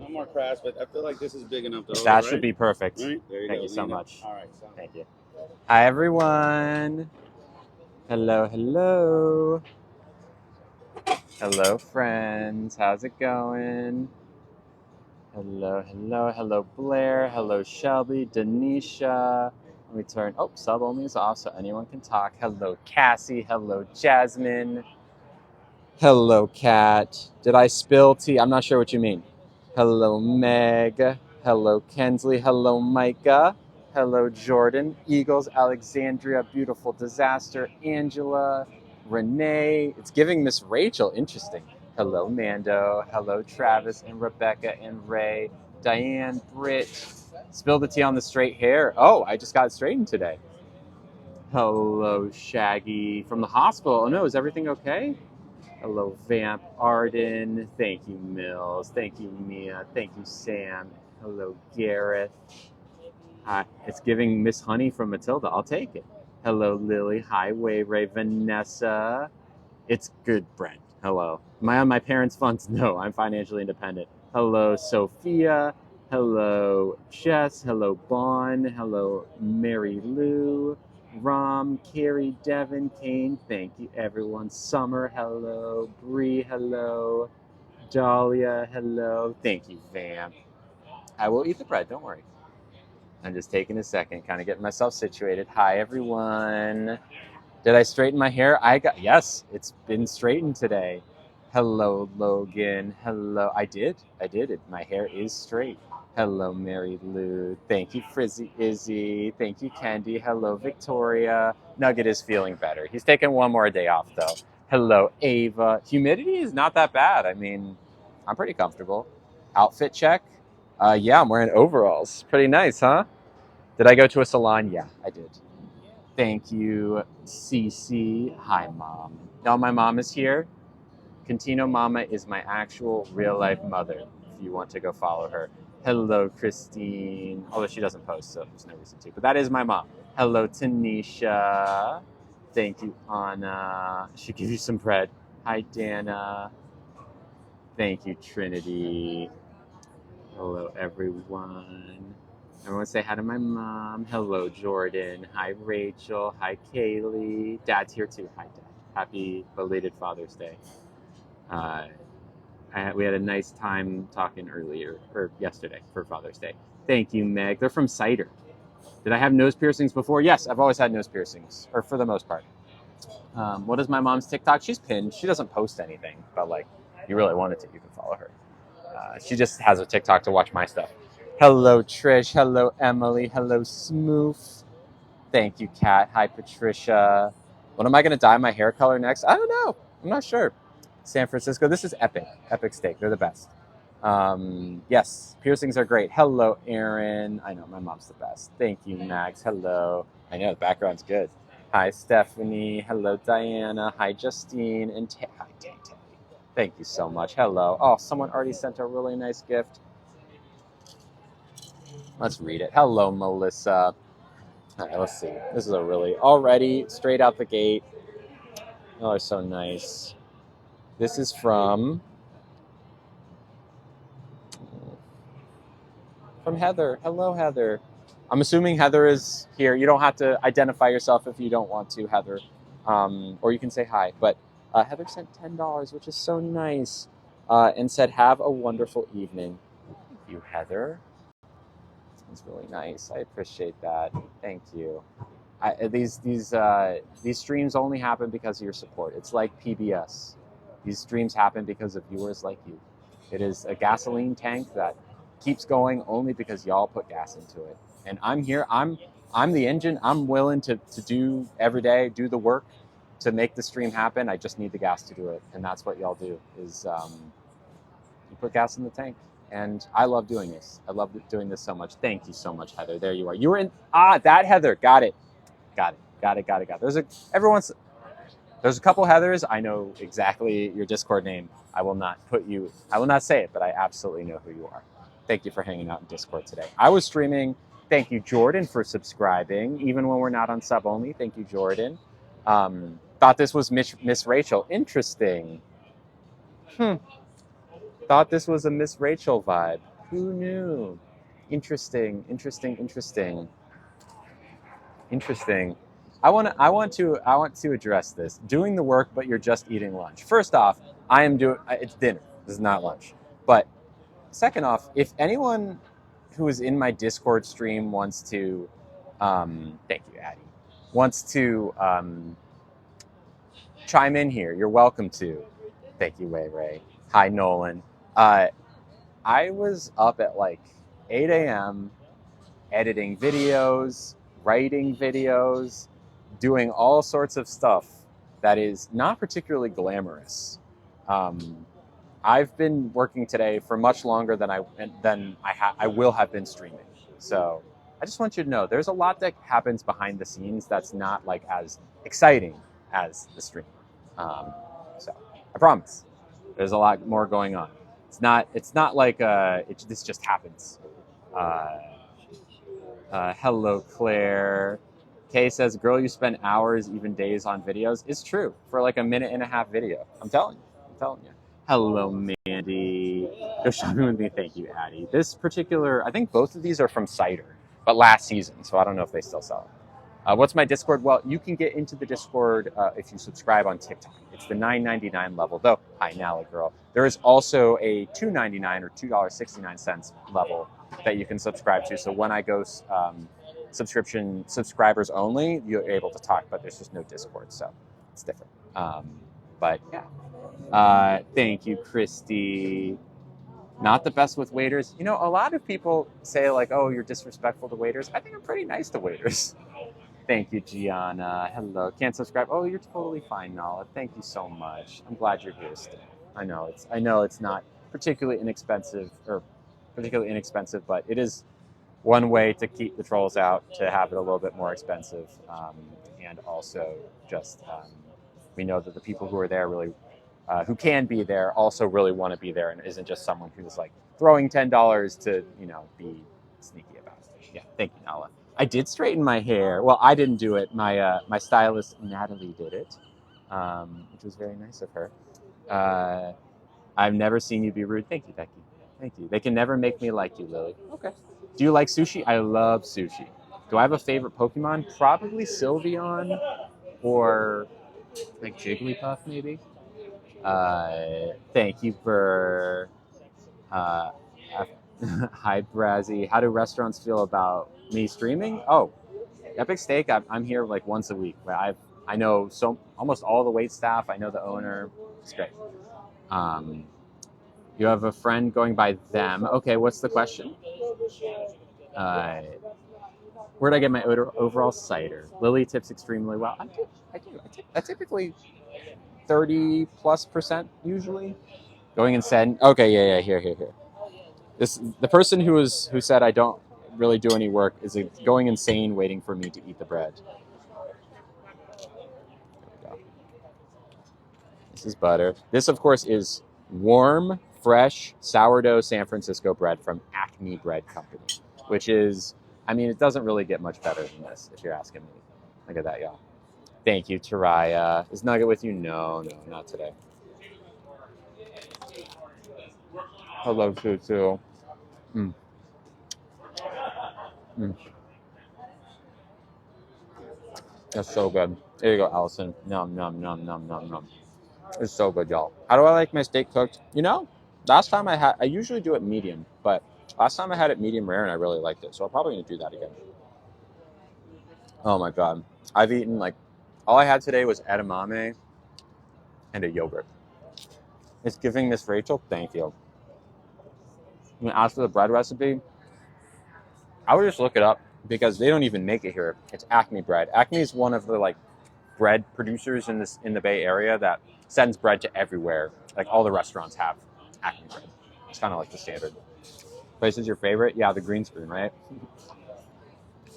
One more crash, but I feel like this is big enough to hold. That Right? should be perfect. Right? There you Thank go. you so Lean up. much. All right. Thank you. Hi, everyone. Hello, hello. Hello, friends. How's it going? Hello, hello. Hello, Blair. Hello, Shelby. Denisha. Let me turn. Oh, sub only is off, so anyone can talk. Hello, Cassie. Hello, Jasmine. Hello, Kat. Did I spill tea? I'm not sure what you mean. Hello, Meg. Hello, Kensley. Hello, Micah. Hello, Jordan. Eagles, Alexandria, Beautiful Disaster, Angela, Renee. It's giving Miss Rachel. Interesting. Hello, Mando. Hello, Travis and Rebecca and Ray. Diane, Britt. Spill the tea on the straight hair. Oh, I just got it straightened today. Hello, Shaggy. From the hospital. Oh no, is everything okay? Hello, Vamp, Arden. Thank you, Mills. Thank you, Mia. Thank you, Sam. Hello, Gareth. Hi. It's giving Miss Honey from Matilda. I'll take it. Hello, Lily. Hi, Ray. Vanessa. It's good, Brent. Hello. Am I on my parents' funds? No, I'm financially independent. Hello, Sophia. Hello, Jess. Hello, Bon. Hello, Mary Lou. Rom, Carrie, Devin, Kane, thank you everyone. Summer, hello. Bree, hello. Dahlia, hello. Thank you, Vam. I will eat the bread, don't worry. I'm just taking a second, kind of getting myself situated. Hi, everyone. Did I straighten my hair? Yes, it's been straightened today. Hello, Logan. Hello, I did it. My hair is straight. Hello, Mary Lou. Thank you, Frizzy Izzy. Thank you, Candy. Hello, Victoria. Nugget is feeling better. He's taking one more day off, though. Hello, Ava. Humidity is not that bad. I mean, I'm pretty comfortable. Outfit check? Yeah, I'm wearing overalls. Pretty nice, huh? Did I go to a salon? Yeah, I did. Thank you, Cece. Hi, Mom. Now my mom is here. Cantino Mama is my actual real-life mother, if you want to go follow her. Hello, Christine. Although she doesn't post, so there's no reason to. But that is my mom. Hello, Tanisha. Thank you, Anna. She give you some bread. Hi, Dana. Thank you, Trinity. Hello, everyone. Everyone say hi to my mom. Hello, Jordan. Hi, Rachel. Hi, Kaylee. Dad's here too. Hi, Dad. Happy belated Father's Day. We had a nice time talking earlier, or yesterday, for Father's Day. Thank you, Meg. They're from Cider. Did I have nose piercings before? Yes, I've always had nose piercings, or for the most part. What is my mom's TikTok? She's pinned. She doesn't post anything, but like, you really wanted to, you can follow her. She just has a TikTok to watch my stuff. Hello, Trish. Hello, Emily. Hello, Smooth. Thank you, Kat. Hi, Patricia. What am I going to dye my hair color next? I don't know. I'm not sure. San Francisco. This is Epic. Epic Steak. They're the best. Yes, piercings are great. Hello, Aaron. I know, my mom's the best. Thank you, Max. Hello. I know, the background's good. Hi, Stephanie. Hello, Diana. Hi, Justine. And hi, Tay. Thank you so much. Hello. Oh, someone already sent a really nice gift. Let's read it. Hello, Melissa. All right, let's see. This is a really already straight out the gate. Oh, they're so nice. This is from Heather. Hello, Heather. I'm assuming Heather is here. You don't have to identify yourself if you don't want to, Heather. Or you can say hi. But Heather sent $10, which is so nice, and said, "Have a wonderful evening." Thank you, Heather. It's really nice. I appreciate that. Thank you. These streams only happen because of your support. It's like PBS. These streams happen because of viewers like you. It is a gasoline tank that keeps going only because y'all put gas into it. And I'm here. I'm the engine. I'm willing to do every day, do the work to make the stream happen. I just need the gas to do it, and that's what y'all do. Is you put gas in the tank. And I love doing this. I love doing this so much. Thank you so much, Heather. There you are. You were in that Heather. Got it. There's a couple Heathers. I know exactly your Discord name. I will not say it, but I absolutely know who you are. Thank you for hanging out in Discord today. I was streaming. Thank you, Jordan, for subscribing, even when we're not on sub only. Thank you, Jordan. Thought this was Miss Rachel. Interesting. Thought this was a Miss Rachel vibe. Who knew? Interesting, interesting, interesting, interesting. I want to address this. Doing the work, but you're just eating lunch. First off, it's dinner. This is not lunch. But second off, if anyone who is in my Discord stream wants to, thank you, Addie, wants to chime in here, you're welcome to. Thank you, Way Ray. Hi, Nolan. I was up at like 8 a.m. editing videos, writing videos, doing all sorts of stuff that is not particularly glamorous. I've been working today for much longer than I will have been streaming. So I just want you to know there's a lot that happens behind the scenes that's not like as exciting as the stream. So I promise there's a lot more going on. It's not like this just happens. Hello, Claire. Kay says, girl, you spend hours, even days on videos. It's true for like a minute and a half video. I'm telling you. Hello, Mandy. Go shopping with me. Thank you, Addie. This particular, I think both of these are from Cider, but last season, so I don't know if they still sell it. What's my Discord? Well, you can get into the Discord if you subscribe on TikTok. It's the $9.99 level, though. Hi, Nala girl. There is also a $2.99 or $2.69 level that you can subscribe to. So when I go subscription subscribers only, you're able to talk, but there's just no Discord, so it's different. But yeah. Thank you, Christy. Not the best with waiters. You know, a lot of people say like, "Oh, you're disrespectful to waiters." I think I'm pretty nice to waiters. Thank you, Gianna. Hello. Can't subscribe. Oh, you're totally fine, Nala. Thank you so much. I'm glad you're here still. I know it's not particularly inexpensive, but it is one way to keep the trolls out, to have it a little bit more expensive, and also just we know that the people who are there really, who can be there, also really want to be there, and isn't just someone who's like throwing $10 to be sneaky about it. Yeah, thank you, Nala. I did straighten my hair. Well, I didn't do it. My stylist Natalie did it, which was very nice of her. I've never seen you be rude. Thank you, Becky. Thank you. They can never make me like you, Lily. Okay. Do you like sushi? I love sushi. Do I have a favorite Pokemon? Probably Sylveon or like Jigglypuff, maybe. Thank you for hi, Brazzy. How do restaurants feel about me streaming? Oh, Epic Steak. I'm here like once a week. I know almost all the wait staff. I know the owner. It's great. You have a friend going by them. Okay, what's the question? Where'd I get my overall cider? Lily tips extremely well. I do. I typically 30+% usually. Going insane. Okay, yeah. Here. The person who said I don't really do any work is going insane waiting for me to eat the bread. There we go. This is butter. This, of course, is warm, fresh sourdough San Francisco bread from Acme Bread Company, which is, I mean, it doesn't really get much better than this, if you're asking me. Look at that, y'all. Thank you, Taraya. Is Nugget with you? No, not today. Hello, Tutu. That's so good. There you go, Allison. Nom. It's so good, y'all. How do I like my steak cooked? Last time I usually do it medium, but last time I had it medium rare and I really liked it, so I'm probably gonna do that again. Oh my god. I've eaten all I had today was edamame and a yogurt. It's giving Miss Rachel, thank you. When asked for the bread recipe, I would just look it up because they don't even make it here. It's Acme Bread. Acme is one of the bread producers in the Bay Area that sends bread to everywhere. Like all the restaurants have Acme Bread. It's kind of like the standard. Place is your favorite? Yeah, the green screen, right?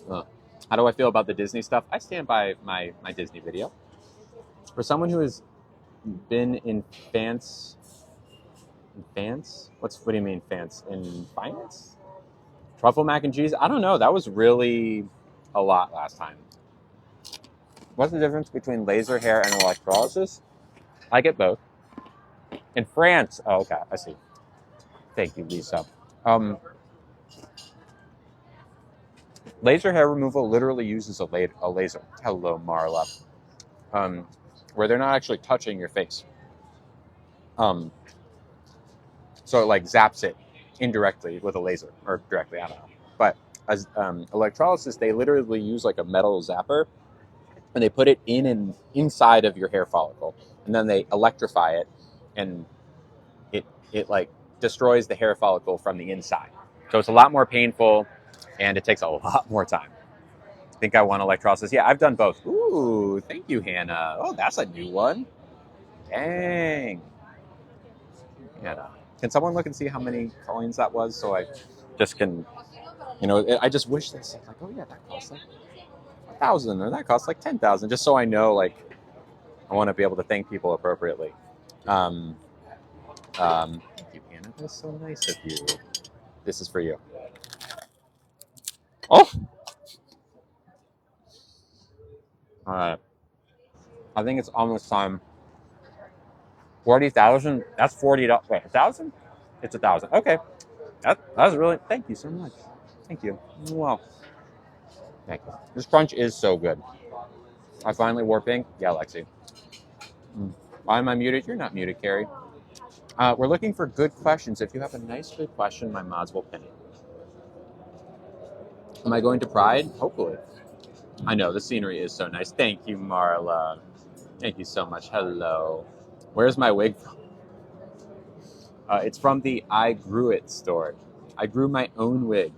How do I feel about the Disney stuff? I stand by my Disney video. For someone who has been in finance? What do you mean finance? In finance? Truffle mac and cheese? I don't know. That was really a lot last time. What's the difference between laser hair and electrolysis? I get both. In France. Oh, okay. I see. Thank you, Lisa. Um, laser hair removal literally uses a laser. Hello, Marla. Where they're not actually touching your face. Um, so it like zaps it indirectly with a laser or directly. I don't know. But as electrolysis, they literally use like a metal zapper and they put it in and inside of your hair follicle, and then they electrify it, and it like destroys the hair follicle from the inside. So it's a lot more painful, and it takes a lot more time. I think I want electrolysis. Yeah, I've done both. Ooh, thank you, Hannah. Oh, that's a new one. Dang. Hannah. Can someone look and see how many coins that was so I just can, I just wish they said, like, oh, yeah, that costs like 1,000 or that costs like 10,000, just so I know, like, I want to be able to thank people appropriately. Thank you, Hannah. That's so nice of you. This is for you. Oh! All right. I think it's almost time. 40,000? That's $40. Wait, 1,000? It's 1,000. Okay. That was really, thank you so much. Thank you. Wow. Thank you. This crunch is so good. I finally wore pink. Yeah, Lexi. Why am I muted? You're not muted, Carrie. We're looking for good questions. If you have a nice, good question, my mods will pin it. Am I going to Pride? Hopefully. I know, the scenery is so nice. Thank you, Marla. Thank you so much. Hello. Where's my wig from? It's from the I Grew It store. I grew my own wig.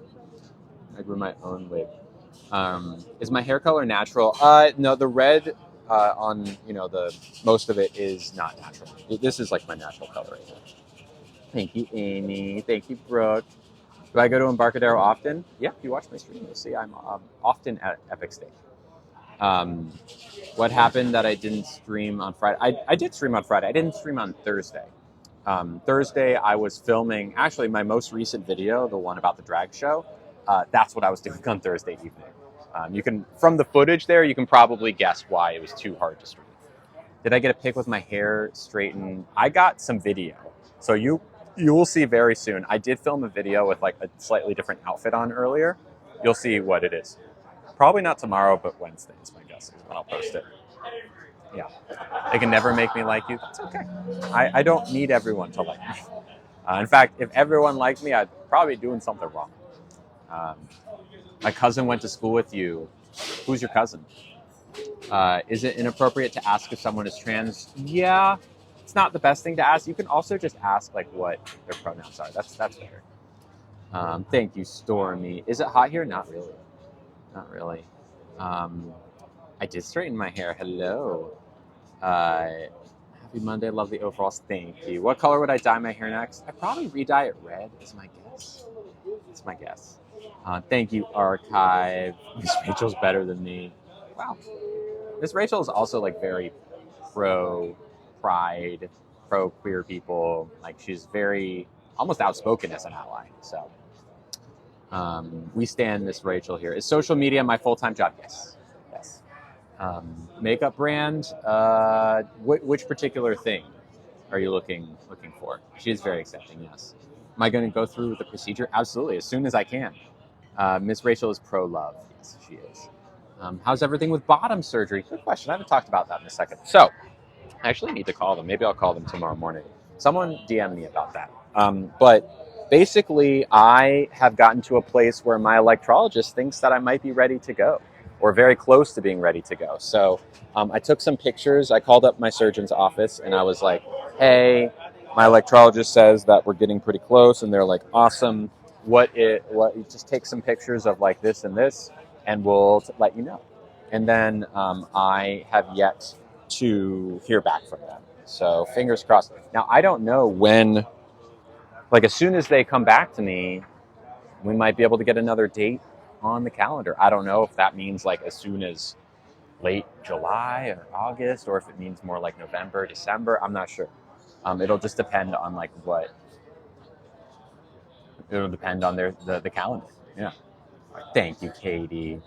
Is my hair color natural? No, the red on, the most of it is not natural. This is like my natural color right now. Thank you, Amy. Thank you, Brooke. Do I go to Embarcadero often? Yeah, if you watch my stream, you'll see I'm often at Epic Steak. What happened that I didn't stream on Friday? I did stream on Friday. I didn't stream on Thursday. Thursday, I was filming, actually, my most recent video, the one about the drag show. That's what I was doing on Thursday evening. From the footage there, you can probably guess why it was too hard to stream. Did I get a pic with my hair straightened? I got some video. So you will see very soon. I did film a video with like a slightly different outfit on earlier. You'll see what it is. Probably not tomorrow, but Wednesday is my guess when I'll post it. Yeah. They can never make me like you. That's okay. I don't need everyone to like me. In fact, if everyone liked me, I'd probably be doing something wrong. My cousin went to school with you. Who's your cousin? Is it inappropriate to ask if someone is trans? Yeah, it's not the best thing to ask. You can also just ask like what their pronouns are. That's better. Thank you, Stormy. Is it hot here? Not really. Not really. I did straighten my hair. Hello. Happy Monday. Love the overalls. Thank you. What color would I dye my hair next? I'd probably re-dye it red is my guess. It's my guess. Thank you, Archive. Miss Rachel's better than me. Wow. Miss Rachel is also like very pro-pride, pro-queer people. Like she's very almost outspoken as an ally. So we stand Miss Rachel here. Is social media my full-time job? Yes. Yes. Makeup brand. Which particular thing are you looking for? She is very accepting. Yes. Am I going to go through with the procedure? Absolutely, as soon as I can. Miss Rachel is pro-love. Yes, she is. How's everything with bottom surgery? Good question. I haven't talked about that in a second. So, I actually need to call them. Maybe I'll call them tomorrow morning. Someone DM me about that. But basically, I have gotten to a place where my electrologist thinks that I might be ready to go, or very close to being ready to go. So, I took some pictures. I called up my surgeon's office, and I was like, hey, my electrologist says that we're getting pretty close, and they're like, awesome. Just take some pictures of like this and this, and we'll let you know. And then I have yet to hear back from them. So fingers crossed. Now, I don't know when, like as soon as they come back to me, we might be able to get another date on the calendar. I don't know if that means like as soon as late July or August, or if it means more like November, December. I'm not sure. It'll just depend on like it'll depend on the calendar. Yeah. Thank you, Katie.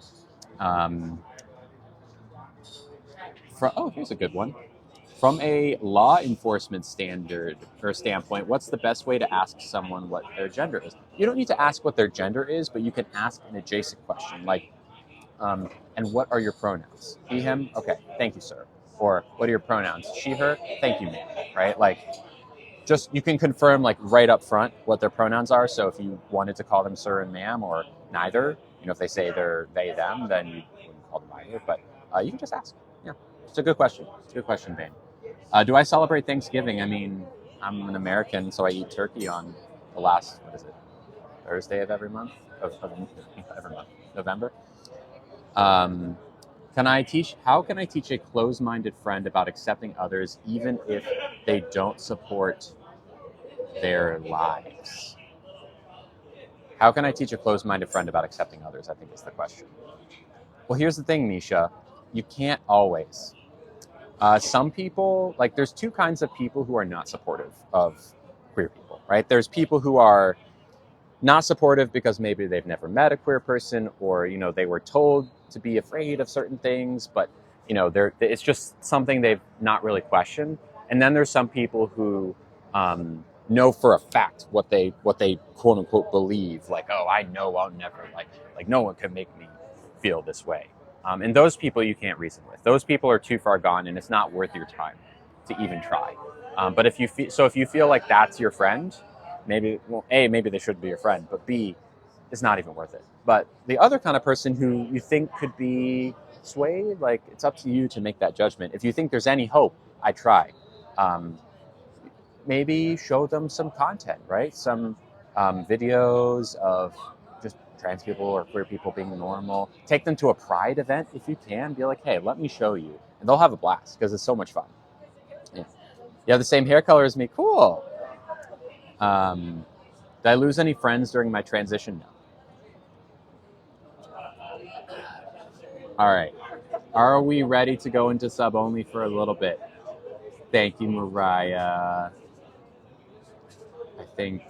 Here's a good one. From a law enforcement standard or standpoint, what's the best way to ask someone what their gender is? You don't need to ask what their gender is, but you can ask an adjacent question like, and what are your pronouns? He, him? Okay, thank you, sir. Or what are your pronouns? She, her? Thank you, ma'am. Right? Like, just you can confirm like right up front what their pronouns are. So if you wanted to call them sir and ma'am or neither, if they say they're they, them, then you wouldn't call them either. But you can just ask. Yeah, it's a good question. It's a good question, Vane. Do I celebrate Thanksgiving? I mean, I'm an American, so I eat turkey on the last, what is it, Thursday of every month? Of every month, November. How can I teach a closed-minded friend about accepting others even if they don't support their lives? How can I teach a closed-minded friend about accepting others, I think is the question. Well, here's the thing, Nisha. You can't always. Some people, like there's two kinds of people who are not supportive of queer people, right? There's people who are not supportive because maybe they've never met a queer person or, they were told to be afraid of certain things, but, it's just something they've not really questioned. And then there's some people who know for a fact what they quote unquote believe, like, oh, I know I'll never, like no one can make me feel this way. And those people you can't reason with. Those people are too far gone, and it's not worth your time to even try. But if you feel like that's your friend, maybe they shouldn't be your friend, but B, it's not even worth it. But the other kind of person who you think could be swayed, like it's up to you to make that judgment. If you think there's any hope, I try. Maybe show them some content, right? Some videos of just trans people or queer people being normal. Take them to a pride event if you can. Be like, hey, let me show you. And they'll have a blast because it's so much fun. Yeah. You have the same hair color as me? Cool. Did I lose any friends during my transition? No. All right. Are we ready to go into sub only for a little bit? Thank you, Mariah. I think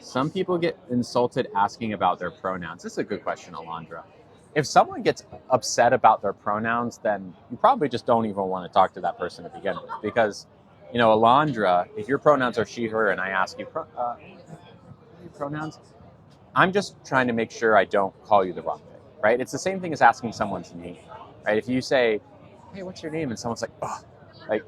some people get insulted asking about their pronouns. This is a good question, Alondra. If someone gets upset about their pronouns, then you probably just don't even want to talk to that person to begin with. Because, Alondra, if your pronouns are she, her, and I ask you, your pronouns, I'm just trying to make sure I don't call you the wrong thing, right? It's the same thing as asking someone's name, right? If you say, hey, what's your name? And someone's like, oh, like,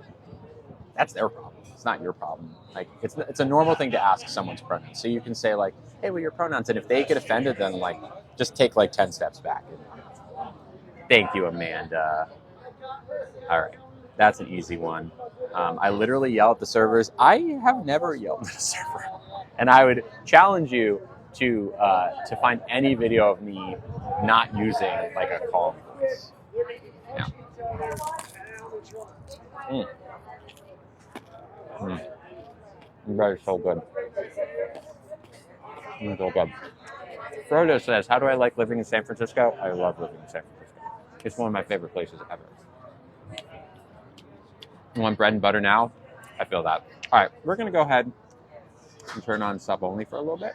that's their problem. It's not your problem. Like, it's a normal thing to ask someone's pronouns. So you can say, like, hey, what are your pronouns? And if they get offended, then, like, just take, 10 steps back. Thank you, Amanda. All right. That's an easy one. I literally yell at the servers. I have never yelled at a server. And I would challenge you to find any video of me not using, a calm voice. Yeah. You guys are so good. You're so good. Frodo says, how do I like living in San Francisco? I love living in San Francisco. It's one of my favorite places ever. You want bread and butter now? I feel that. All right, we're going to go ahead and turn on sub only for a little bit.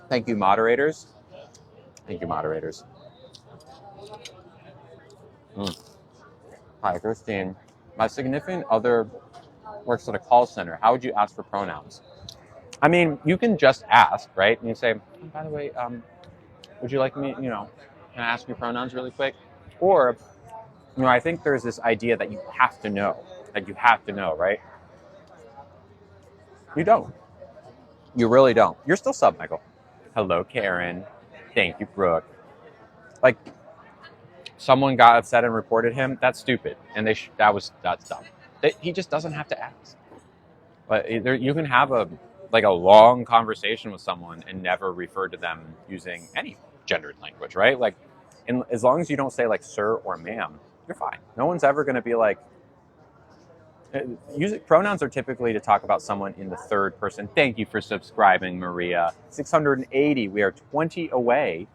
Thank you, moderators. Thank you, moderators. Hi, Christine. My significant other works at a call center. How would you ask for pronouns? I mean, you can just ask, right? And you say, oh, by the way, would you like me, can I ask your pronouns really quick? Or, I think there's this idea that you have to know. Like, you have to know, right? You don't. You really don't. You're still sub, Michael. Hello, Karen. Thank you, Brooke. Like, someone got upset and reported him. That's stupid. And that's dumb. He just doesn't have to ask. But you can have a long conversation with someone and never refer to them using any gendered language, right? Like, as long as you don't say sir or ma'am, you're fine. No one's ever going to be like. Pronouns are typically to talk about someone in the third person. Thank you for subscribing, Maria. 680. We are 20 away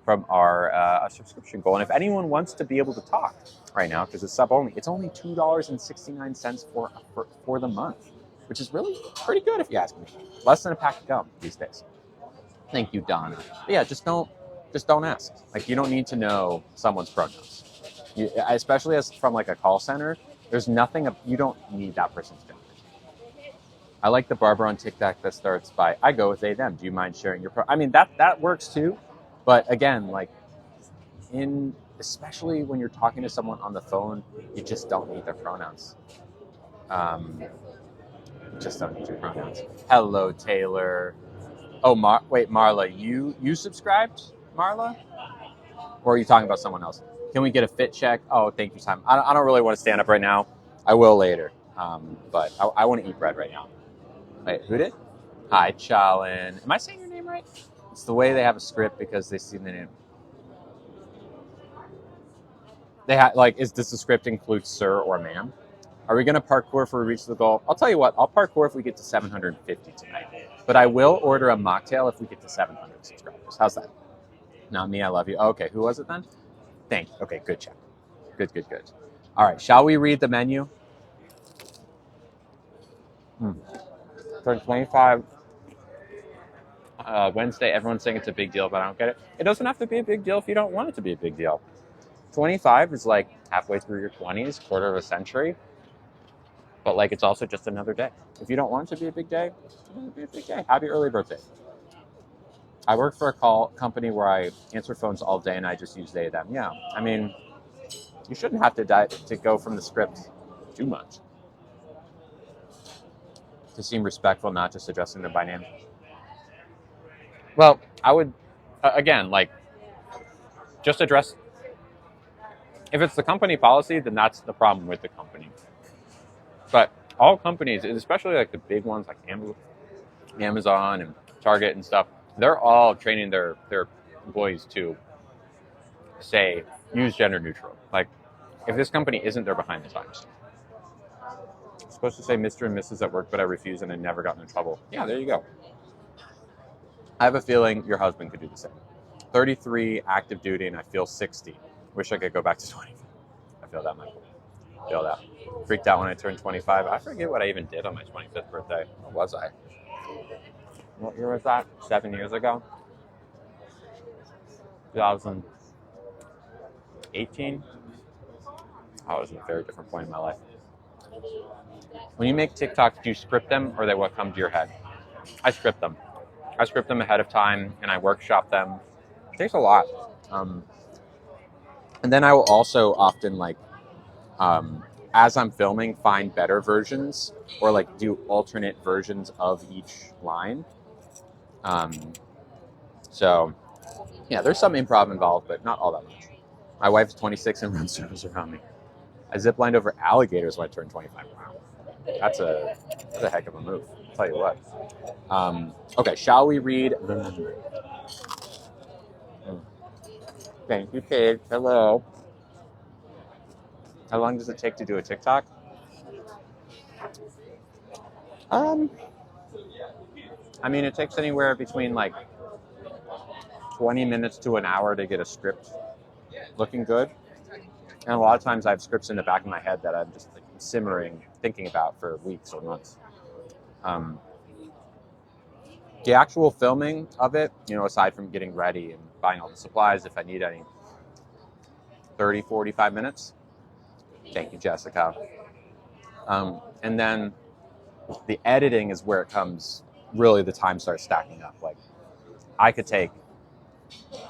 from our subscription goal. And if anyone wants to be able to talk right now, because it's sub only, it's only $2.69 for the month, which is really pretty good if you ask me. Less than a pack of gum these days. Thank you, Donna. But yeah, just don't ask. You don't need to know someone's pronouns. Especially as from like a call center, there's nothing, you don't need that person's job. I like the barber on TikTok that starts by, I go with they, them. Do you mind sharing your I mean, that works too. But again, like especially when you're talking to someone on the phone, you just don't need their pronouns. You just don't need your pronouns. Hello, Taylor. Oh, wait, Marla, you subscribed, Marla? Or are you talking about someone else? Can we get a fit check? Oh, thank you, Simon. I don't really want to stand up right now. I will later. But I want to eat bread right now. Wait, who did? Hi, Chalin. Am I saying your name right? It's the way they have a script because they see the name. They have does the script include sir or ma'am? Are we going to parkour if we reach the goal? I'll tell you what. I'll parkour if we get to 750 tonight. But I will order a mocktail if we get to 700 subscribers. How's that? Not me. I love you. Okay, who was it then? Thank you. Okay, good check. Good. All right, shall we read the menu? Turn 25. Wednesday, everyone's saying it's a big deal, but I don't get it. It doesn't have to be a big deal if you don't want it to be a big deal. 25 is like halfway through your 20s, quarter of a century. But like it's also just another day. If you don't want it to be a big day, it'll be a big day. Happy early birthday. I work for a company where I answer phones all day and I just use they, them. Yeah, I mean, you shouldn't have to go from the script too much. To seem respectful, not just addressing them by name. Well, I would, again, like, just address, if it's the company policy, then that's the problem with the company. But all companies, especially like the big ones like Amazon and Target and stuff, they're all training their employees to say, use gender neutral. Like, if this company isn't, they're behind the times. I'm supposed to say Mr. and Mrs. at work, but I refuse and I never gotten in trouble. Yeah, there you go. I have a feeling your husband could do the same. 33 active duty and I feel 60. Wish I could go back to 25. I feel that, Michael. Feel that. Freaked out when I turned 25. I forget what I even did on my 25th birthday. What was I? What year was that? 7 years ago? 2018? I was in a very different point in my life. When you make TikToks, do you script them or they what come to your head? I script them. I script them ahead of time and I workshop them. It takes a lot. And then I will also often as I'm filming, find better versions or like do alternate versions of each line. So yeah, there's some improv involved, but not all that much. My wife's 26 and runs circles around me. I ziplined over alligators when I turned 25. Wow. That's a heck of a move. I'll tell you what. Okay, shall we read the menu? Thank you, Paige. Hello. How long does it take to do a TikTok? I mean, it takes anywhere between like 20 minutes to an hour to get a script looking good. And a lot of times I have scripts in the back of my head that I'm just like simmering, thinking about for weeks or months. The actual filming of it, aside from getting ready and buying all the supplies if I need any, 30, 45 minutes. Thank you, Jessica. And then the editing is where it comes, really the time starts stacking up. Like I could take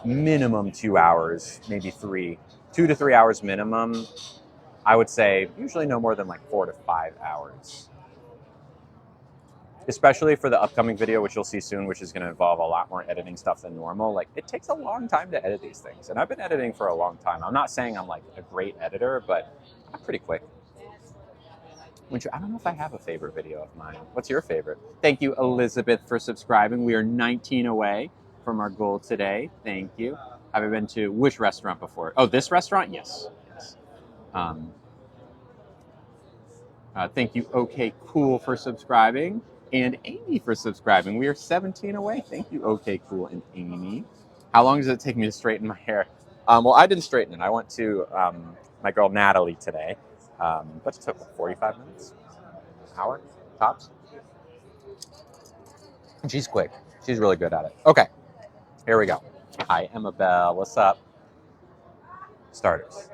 minimum 2 hours, maybe 2 to 3 hours minimum. I would say usually no more than like 4 to 5 hours. Especially for the upcoming video, which you'll see soon, which is going to involve a lot more editing stuff than normal. Like it takes a long time to edit these things. And I've been editing for a long time. I'm not saying I'm like a great editor, but I'm pretty quick. I don't know if I have a favorite video of mine. What's your favorite? Thank you, Elizabeth, for subscribing. We are 19 away from our goal today. Thank you. Have I been to which restaurant before? Oh, this restaurant? Yes. Thank you, Okay Cool, for subscribing. And Amy for subscribing. We are 17 away. Thank you, Okay Cool and Amy. How long does it take me to straighten my hair? Well, I didn't straighten it. I went to my girl Natalie today. But it took 45 minutes, an hour, tops. And she's quick. She's really good at it. Okay, here we go. Hi, Emma Bell. What's up? Starters.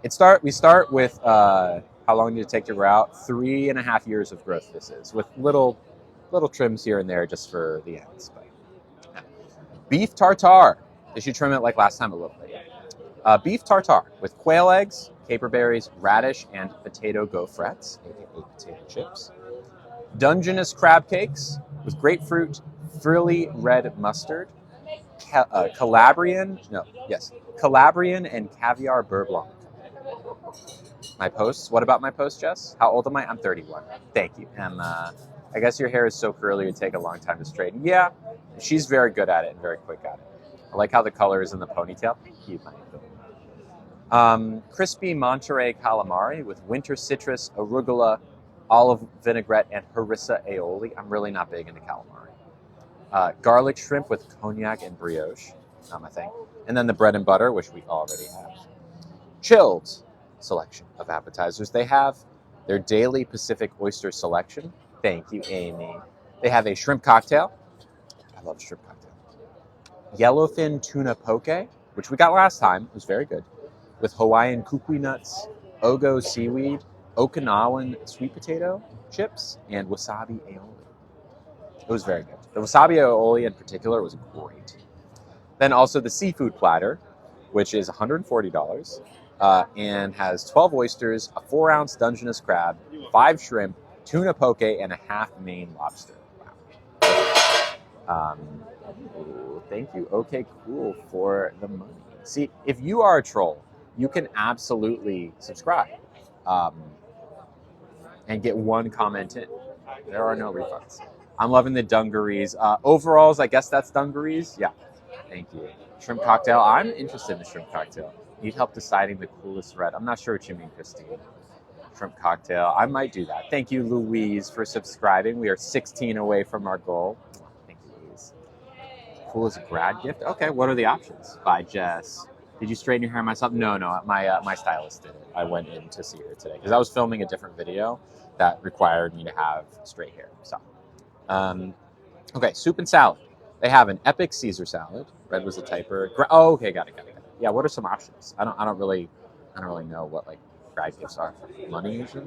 We start with how long did it take to grow out? 3.5 years of growth this is, with little trims here and there just for the ends. But, yeah. Beef tartare. They should trim it like last time a little bit. Beef tartare with quail eggs, caper berries, radish, and potato gaufrettes, aka potato chips. Dungeness crab cakes with grapefruit, frilly red mustard, Calabrian and caviar beurre blanc. My posts. What about my post, Jess? How old am I? I'm 31. Thank you, Emma. I guess your hair is so curly it'd take a long time to straighten. Yeah, she's very good at it and very quick at it. I like how the color is in the ponytail. Thank you, crispy Monterey calamari with winter citrus, arugula, olive vinaigrette, and harissa aioli. I'm really not big into calamari. Garlic shrimp with cognac and brioche. Not my thing. And then the bread and butter, which we already have. Chilled selection of appetizers. They have their daily Pacific oyster selection. Thank you, Amy. They have a shrimp cocktail. I love shrimp cocktail. Yellowfin tuna poke, which we got last time. It was very good. With Hawaiian kukui nuts, ogo seaweed, Okinawan sweet potato chips, and wasabi aioli. It was very good. The wasabi aioli in particular was great. Then also the seafood platter, which is $140 and has 12 oysters, a 4-ounce Dungeness crab, 5 shrimp, tuna poke, and a half Maine lobster. Wow. Thank you. Okay, cool for the money. See, if you are a troll, you can absolutely subscribe and get one comment in. There are no refunds. I'm loving the dungarees. Overalls, I guess that's dungarees. Yeah, thank you. Shrimp cocktail. I'm interested in the shrimp cocktail. Need help deciding the coolest red. I'm not sure what you mean, Christine. Shrimp cocktail. I might do that. Thank you, Louise, for subscribing. We are 16 away from our goal. Thank you, Louise. Coolest grad gift? Okay, what are the options? Bye, Jess. Did you straighten your hair myself? No. My stylist did it. I went in to see her today because I was filming a different video that required me to have straight hair. So, okay, soup and salad. They have an epic Caesar salad. Red was a typer. Oh, okay, got it. Yeah, what are some options? I don't really know what like grad gifts are. Money usually.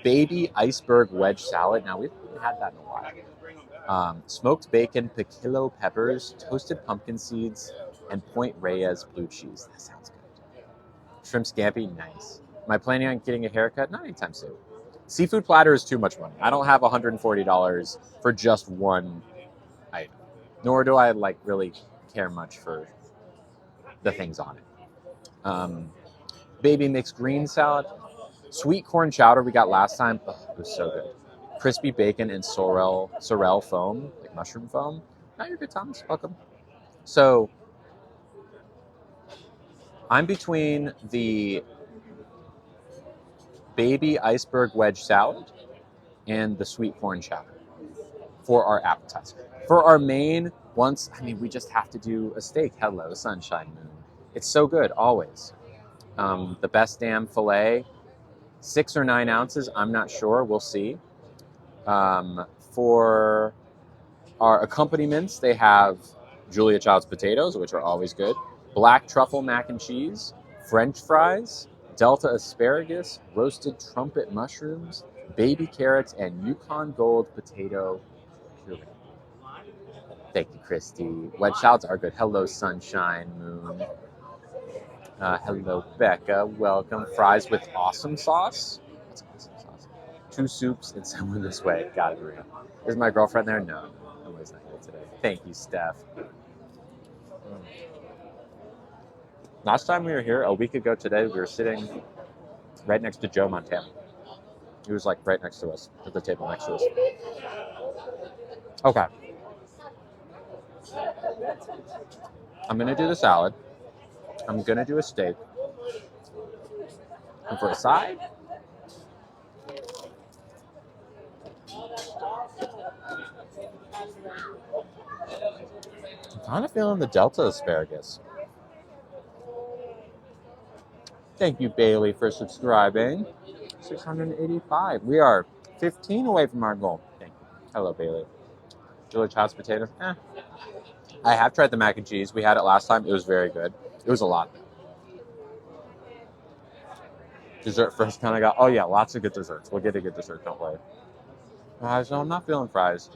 Baby iceberg wedge salad. Now we haven't had that in a while. Smoked bacon, piquillo peppers, toasted pumpkin seeds, and Point Reyes blue cheese. That sounds good. Shrimp scampi, nice. Am I planning on getting a haircut? Not anytime soon. Seafood platter is too much money. I don't have $140 for just one item. Nor do I like really care much for the things on it. Baby mixed green salad. Sweet corn chowder we got last time. Oh, it was so good. Crispy bacon and sorrel foam, like mushroom foam. Now you're good, Thomas. Welcome. So I'm between the baby iceberg wedge salad and the sweet corn chowder for our appetizer. For our main, we just have to do a steak. Hello, Sunshine Moon. It's so good, always. The best damn filet, 6 or 9 ounces, I'm not sure, we'll see. For our accompaniments, they have Julia Child's potatoes, which are always good, black truffle mac and cheese, French fries, Delta asparagus, roasted trumpet mushrooms, baby carrots, and Yukon Gold potato puree. Thank you, Christy. Wedge salads are good. Hello, Sunshine Moon. Hello, Becca. Welcome. Fries with awesome sauce. What's awesome sauce? 2 soups and someone this way. Gotta agree. Is my girlfriend there? No. Nobody's not here today. Thank you, Steph. Last time we were here, a week ago today, we were sitting right next to Joe Montana. He was like right next to us, at the table next to us. Okay. I'm going to do the salad. I'm going to do a steak. And for a side, I'm kind of feeling the Delta asparagus. Thank you, Bailey, for subscribing. 685. We are 15 away from our goal. Thank you. Hello, Bailey. Julia Child's potatoes. I have tried the mac and cheese. We had it last time. It was very good. It was a lot. Dessert first kind of got, oh yeah, lots of good desserts. We'll get a good dessert, don't worry. So I'm not feeling fries.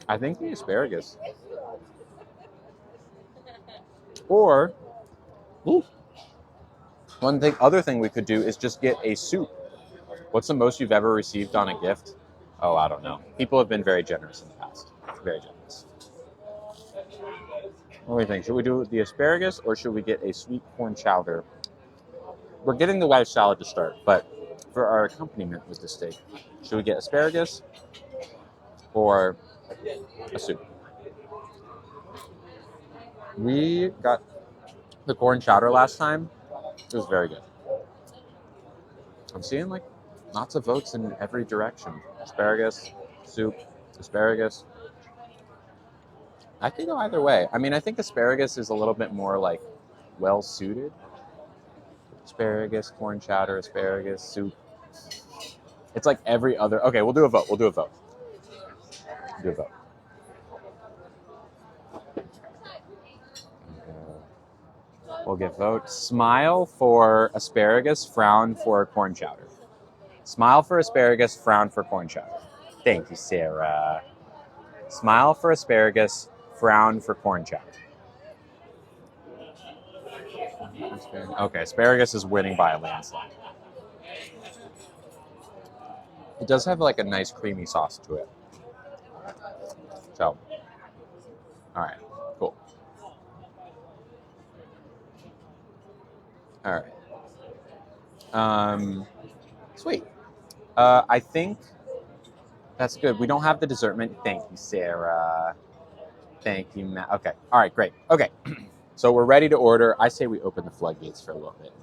I think the asparagus. Or, ooh, other thing we could do is just get a soup. What's the most you've ever received on a gift? Oh, I don't know. People have been very generous in the past. Very generous. What do you think? Should we do the asparagus or should we get a sweet corn chowder? We're getting the white salad to start, but for our accompaniment with the steak, should we get asparagus or a soup? We got the corn chowder last time. It was very good. I'm seeing like lots of votes in every direction. Asparagus, soup, asparagus. I could go either way. I mean, I think asparagus is a little bit more like well suited. Asparagus, corn chowder, asparagus, soup. It's like every other. Okay, we'll do a vote. We'll do a vote. Do a vote. We'll give vote. Smile for asparagus, frown for corn chowder. Smile for asparagus, frown for corn chowder. Thank you, Sarah. Smile for asparagus, frown for corn chowder. Okay, asparagus is winning by a landslide. It does have like a nice creamy sauce to it. So, all right, cool. All right. Sweet. I think that's good. We don't have the dessert menu. Thank you, Sarah. Thank you, Matt. Okay. All right, great. Okay. So we're ready to order. I say we open the floodgates for a little bit.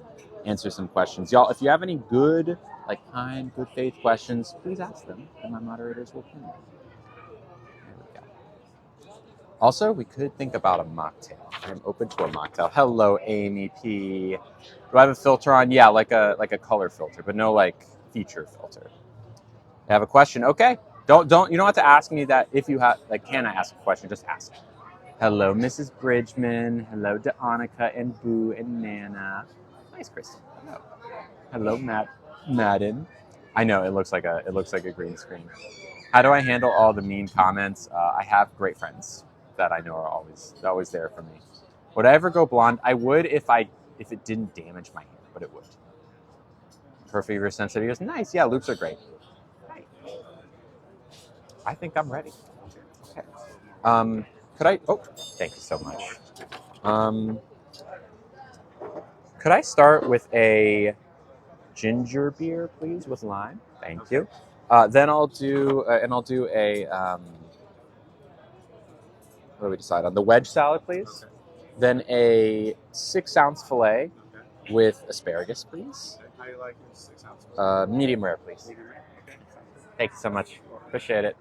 Answer some questions. Y'all, if you have any good, like kind, good faith questions, please ask them, and my moderators will pin them. There we go. Also, we could think about a mocktail. I'm open to a mocktail. Hello, Amy P. Do I have a filter on? Yeah, like a color filter, but no like feature filter. I have a question. Okay. Don't you don't have to ask me that if you have like can I ask a question? Just ask. Hello, Mrs. Bridgman. Hello, Deannika and Boo and Nana. Nice, Kristen. Hello. Hello, Madden. I know it looks like a green screen. How do I handle all the mean comments? I have great friends that I know are always there for me. Would I ever go blonde? I would if it didn't damage my hair, but it would. Perfect for sensitivity is nice. Yeah, loops are great. I think I'm ready. Okay. Could I? Oh, thank you so much. Could I start with a ginger beer, please, with lime? Thank you. Then I'll do a. What do we decide on? The wedge salad, please. Okay. Then a 6-ounce fillet with asparagus, please. How do you like your 6-ounce fillet? Medium rare, please. Medium rare? Okay. Thank you so much. Appreciate it.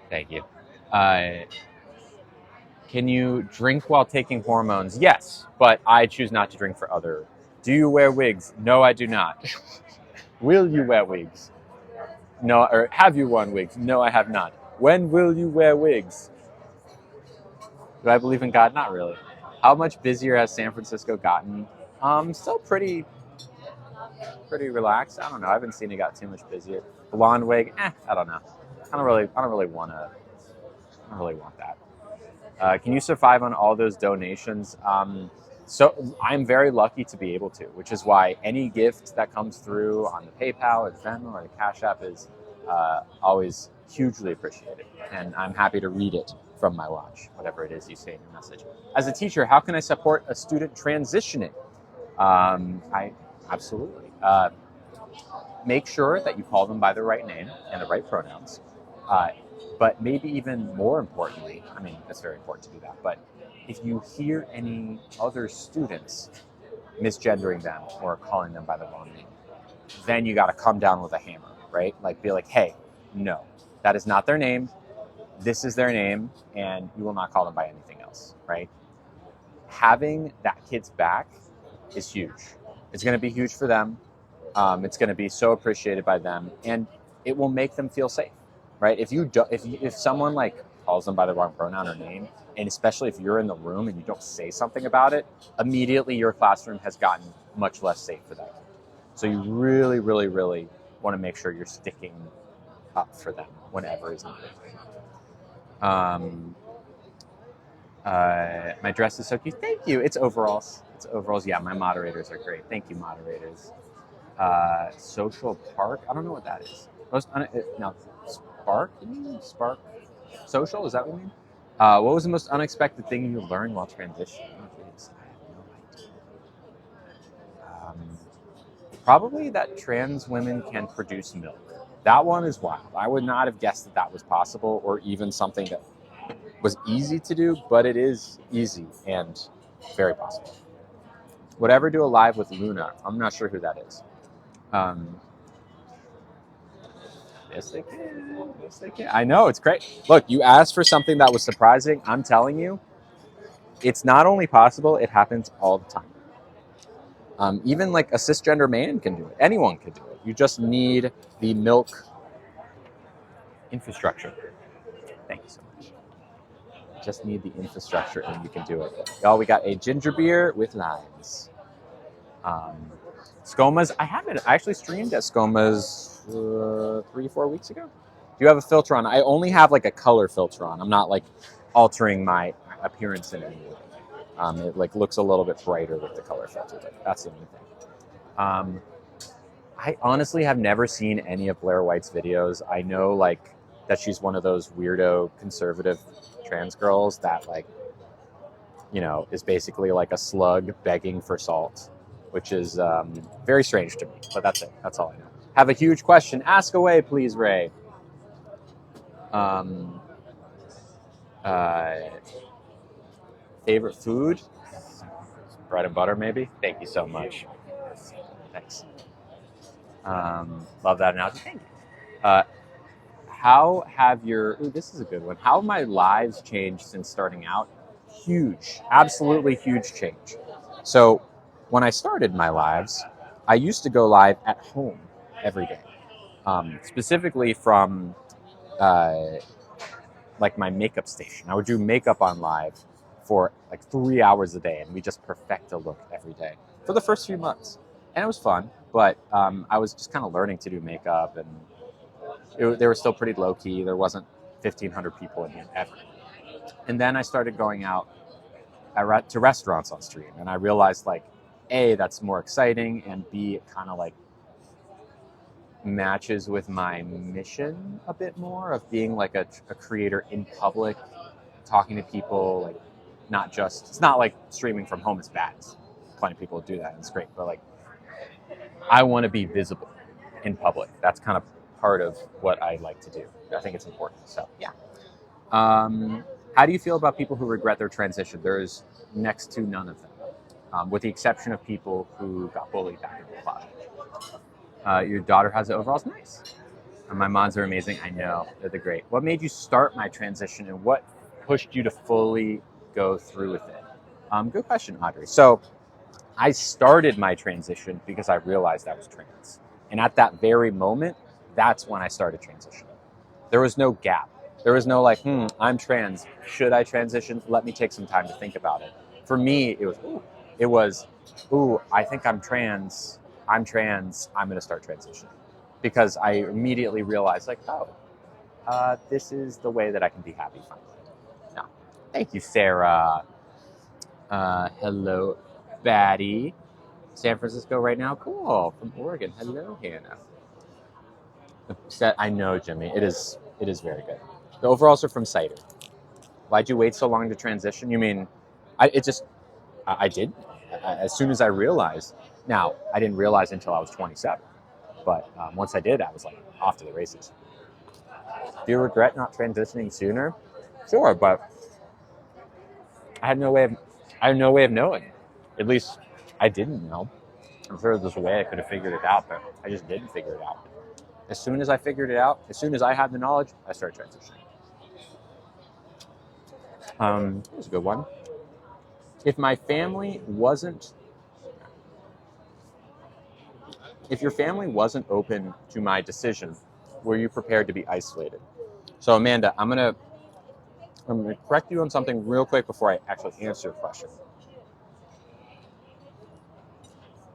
Thank you. Can you drink while taking hormones? Yes, but I choose not to drink for other. Do you wear wigs? No, I do not. Will you wear wigs? No, or have you worn wigs? No, I have not. When will you wear wigs? Do I believe in God? Not really. How much busier has San Francisco gotten? Still pretty relaxed. I don't know. I haven't seen it got too much busier. Blonde wig? I don't know. I don't really want that. Can you survive on all those donations? So I'm very lucky to be able to, which is why any gift that comes through on the PayPal or the Venmo or the Cash App is always hugely appreciated. And I'm happy to read it from my watch, whatever it is you say in your message. As a teacher, how can I support a student transitioning? I absolutely. Make sure that you call them by the right name and the right pronouns. But maybe even more importantly, I mean, it's very important to do that, but if you hear any other students misgendering them or calling them by the wrong name, then you got to come down with a hammer, right? Like be like, hey, no, that is not their name. This is their name, and you will not call them by anything else, right? Having that kid's back is huge. It's going to be huge for them. It's going to be so appreciated by them, and it will make them feel safe, right? If someone like calls them by the wrong pronoun or name, and especially if you're in the room and you don't say something about it, immediately your classroom has gotten much less safe for that kid. So you really, really, really want to make sure you're sticking up for them whenever is needed. My dress is so cute. Thank you. It's overalls. It's overalls. Yeah, my moderators are great. Thank you, moderators. Social park. I don't know what that is. No, spark. Spark. Social. Is that what you mean? What was the most unexpected thing you learned while transitioning? Oh, geez, I have no idea. Probably that trans women can produce milk. That one is wild. I would not have guessed that that was possible, or even something that was easy to do, but it is easy and very possible. Would ever do a live with Luna? I'm not sure who that is. Yes, they can. Yes, they can. I know, it's great. Look, you asked for something that was surprising. I'm telling you, it's not only possible, it happens all the time. Even like a cisgender man can do it. Anyone can do it. You just need the milk infrastructure. Thank you so much. Just need the infrastructure and you can do it. Y'all, we got a ginger beer with limes. Skomas, I actually streamed at Skomas 3-4 weeks ago. Do you have a filter on? I only have like a color filter on. I'm not like altering my appearance in any way. It like looks a little bit brighter with the color filter, but that's the only thing. I honestly have never seen any of Blair White's videos. I know like that she's one of those weirdo conservative trans girls that like, you know, is basically like a slug begging for salt, which is very strange to me, but that's it. That's all I know. Have a huge question. Ask away, please, Ray. Favorite food? Bread and butter, maybe? Thank you so much. Thanks. Love that analogy. Thank you. How have this is a good one. How have my lives changed since starting out? Huge, absolutely huge change. So when I started my lives, I used to go live at home every day, specifically from like my makeup station. I would do makeup on live for like 3 hours a day, and we just perfect a look every day for the first few months. And it was fun, but I was just kind of learning to do makeup, and they were still pretty low key. There wasn't 1,500 people in here ever. And then I started going out to restaurants on stream, and I realized like, A, that's more exciting, and B, it kind of like matches with my mission a bit more of being like a creator in public, talking to people, like not just, it's not like streaming from home is bad. Plenty of people do that, and it's great, but like I want to be visible in public. That's kind of part of what I like to do. I think it's important. So yeah. How do you feel about people who regret their transition? There's next to none of them, with the exception of people who got bullied back in the closet. Your daughter has the overalls. Nice. My moms are amazing. I know. They're great. What made you start my transition, and what pushed you to fully go through with it? Good question, Audrey. So I started my transition because I realized I was trans. And at that very moment, that's when I started transitioning. There was no gap. There was no like, I'm trans. Should I transition? Let me take some time to think about it. For me, it was, I think I'm trans. I'm trans. I'm going to start transitioning. Because I immediately realized like, this is the way that I can be happy finally. No. Thank you, Sarah. Hello, Batty. San Francisco right now? Cool. From Oregon. Hello, Hannah. I know, Jimmy. It is very good. The overalls are from Cider. Why'd you wait so long to transition? You mean, I did. As soon as I realized. Now, I didn't realize until I was 27. But once I did, I was like off to the races. Do you regret not transitioning sooner? Sure, but I had no way of knowing. At least I didn't know. I'm sure there's a way I could have figured it out, but I just didn't figure it out. As soon as I figured it out, as soon as I had the knowledge, I started transitioning. That was a good one. If your family wasn't open to my decision, were you prepared to be isolated? So Amanda, I'm gonna I'm going to correct you on something real quick before I actually answer your question.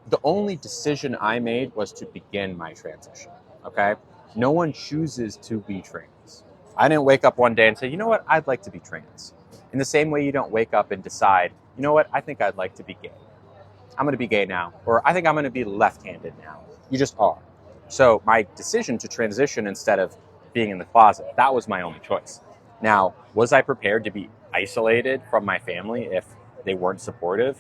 The only decision I made was to begin my transition, okay? No one chooses to be trans. I didn't wake up one day and say, you know what, I'd like to be trans. In the same way you don't wake up and decide, you know what, I think I'd like to be gay. I'm going to be gay now, or I think I'm going to be left-handed now. You just are. So my decision to transition instead of being in the closet, that was my only choice. Now, was I prepared to be isolated from my family if they weren't supportive?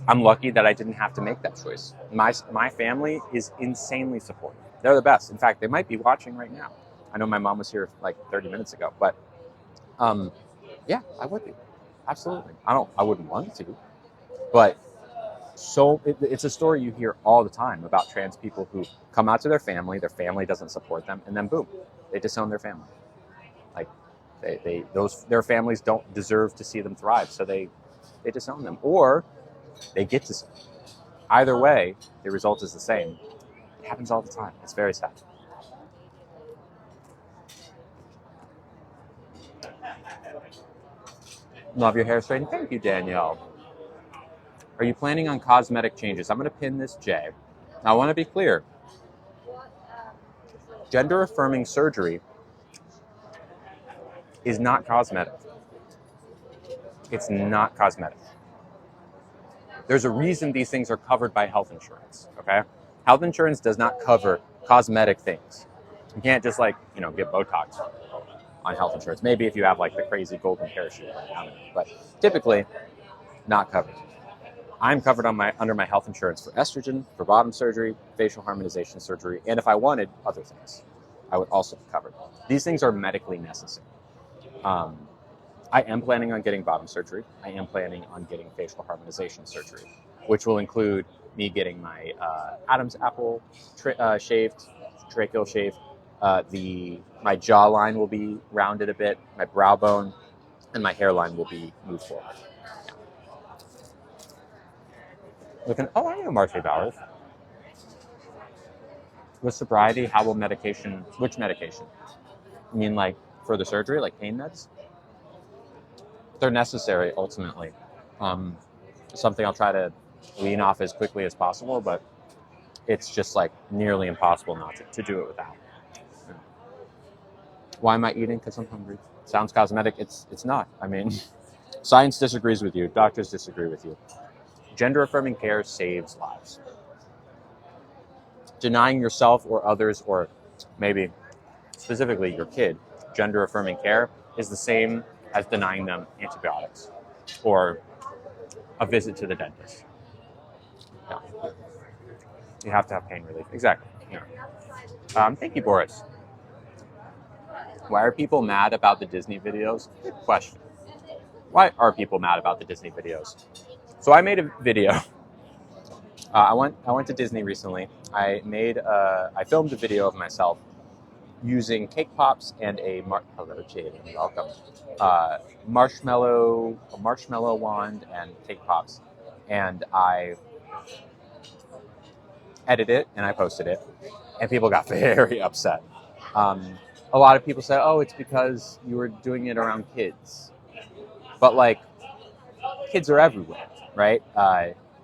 I'm lucky that I didn't have to make that choice. My family is insanely supportive. They're the best. In fact, they might be watching right now. I know my mom was here like 30 minutes ago, but yeah, I would be. Absolutely. I wouldn't want to, but it's a story you hear all the time about trans people who come out to their family doesn't support them, and then boom, they disown their family. Like their families don't deserve to see them thrive, so they disown them, or they get to. Either way, the result is the same. It happens all the time. It's very sad. Love your hair straightening. Thank you, Danielle. Are you planning on cosmetic changes? I'm going to pin this J. Now, I want to be clear. Gender affirming surgery is not cosmetic. It's not cosmetic. There's a reason these things are covered by health insurance, okay? Health insurance does not cover cosmetic things. You can't just get Botox on health insurance. Maybe if you have like the crazy golden parachute, but typically not covered. I'm covered under my health insurance for estrogen, for bottom surgery, facial harmonization surgery, and if I wanted other things, I would also be covered. These things are medically necessary. I am planning on getting bottom surgery. I am planning on getting facial harmonization surgery, which will include me getting my Adam's apple shaved, tracheal shaved. My jawline will be rounded a bit, my brow bone, and my hairline will be moved forward. I know Marcy Bowers. With sobriety, how will which medication? You mean like for the surgery, like pain meds? They're necessary ultimately. Something I'll try to wean off as quickly as possible, but it's just like nearly impossible not to do it without. Yeah. Why am I eating? Because I'm hungry. Sounds cosmetic. It's not. I mean, science disagrees with you. Doctors disagree with you. Gender affirming care saves lives. Denying yourself or others, or maybe specifically your kid, gender affirming care is the same as denying them antibiotics or a visit to the dentist. Yeah. You have to have pain relief. Exactly. Yeah. Thank you, Boris. Why are people mad about the Disney videos? Good question. Why are people mad about the Disney videos? So I made a video. I went to Disney recently. I filmed a video of myself using cake pops and hello Jaden, welcome. Marshmallow wand and cake pops, and I edited it and I posted it, and people got very upset. A lot of people said, "Oh, it's because you were doing it around kids," but like, kids are everywhere, right?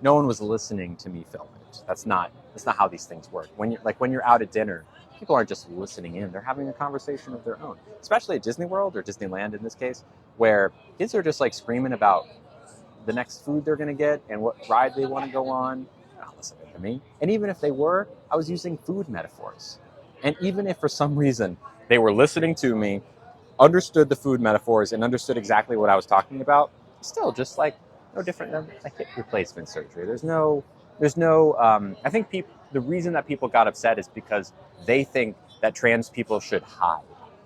No one was listening to me film it. That's not how these things work. When you're out at dinner, people aren't just listening in; they're having a conversation of their own. Especially at Disney World or Disneyland in this case, where kids are just like screaming about the next food they're gonna get and what ride they want to go on. They're not listening to me. And even if they were, I was using food metaphors. And even if for some reason they were listening to me, understood the food metaphors, and understood exactly what I was talking about, still just like no different than a hip replacement surgery. There's no. I think the reason that people got upset is because they think that trans people should hide,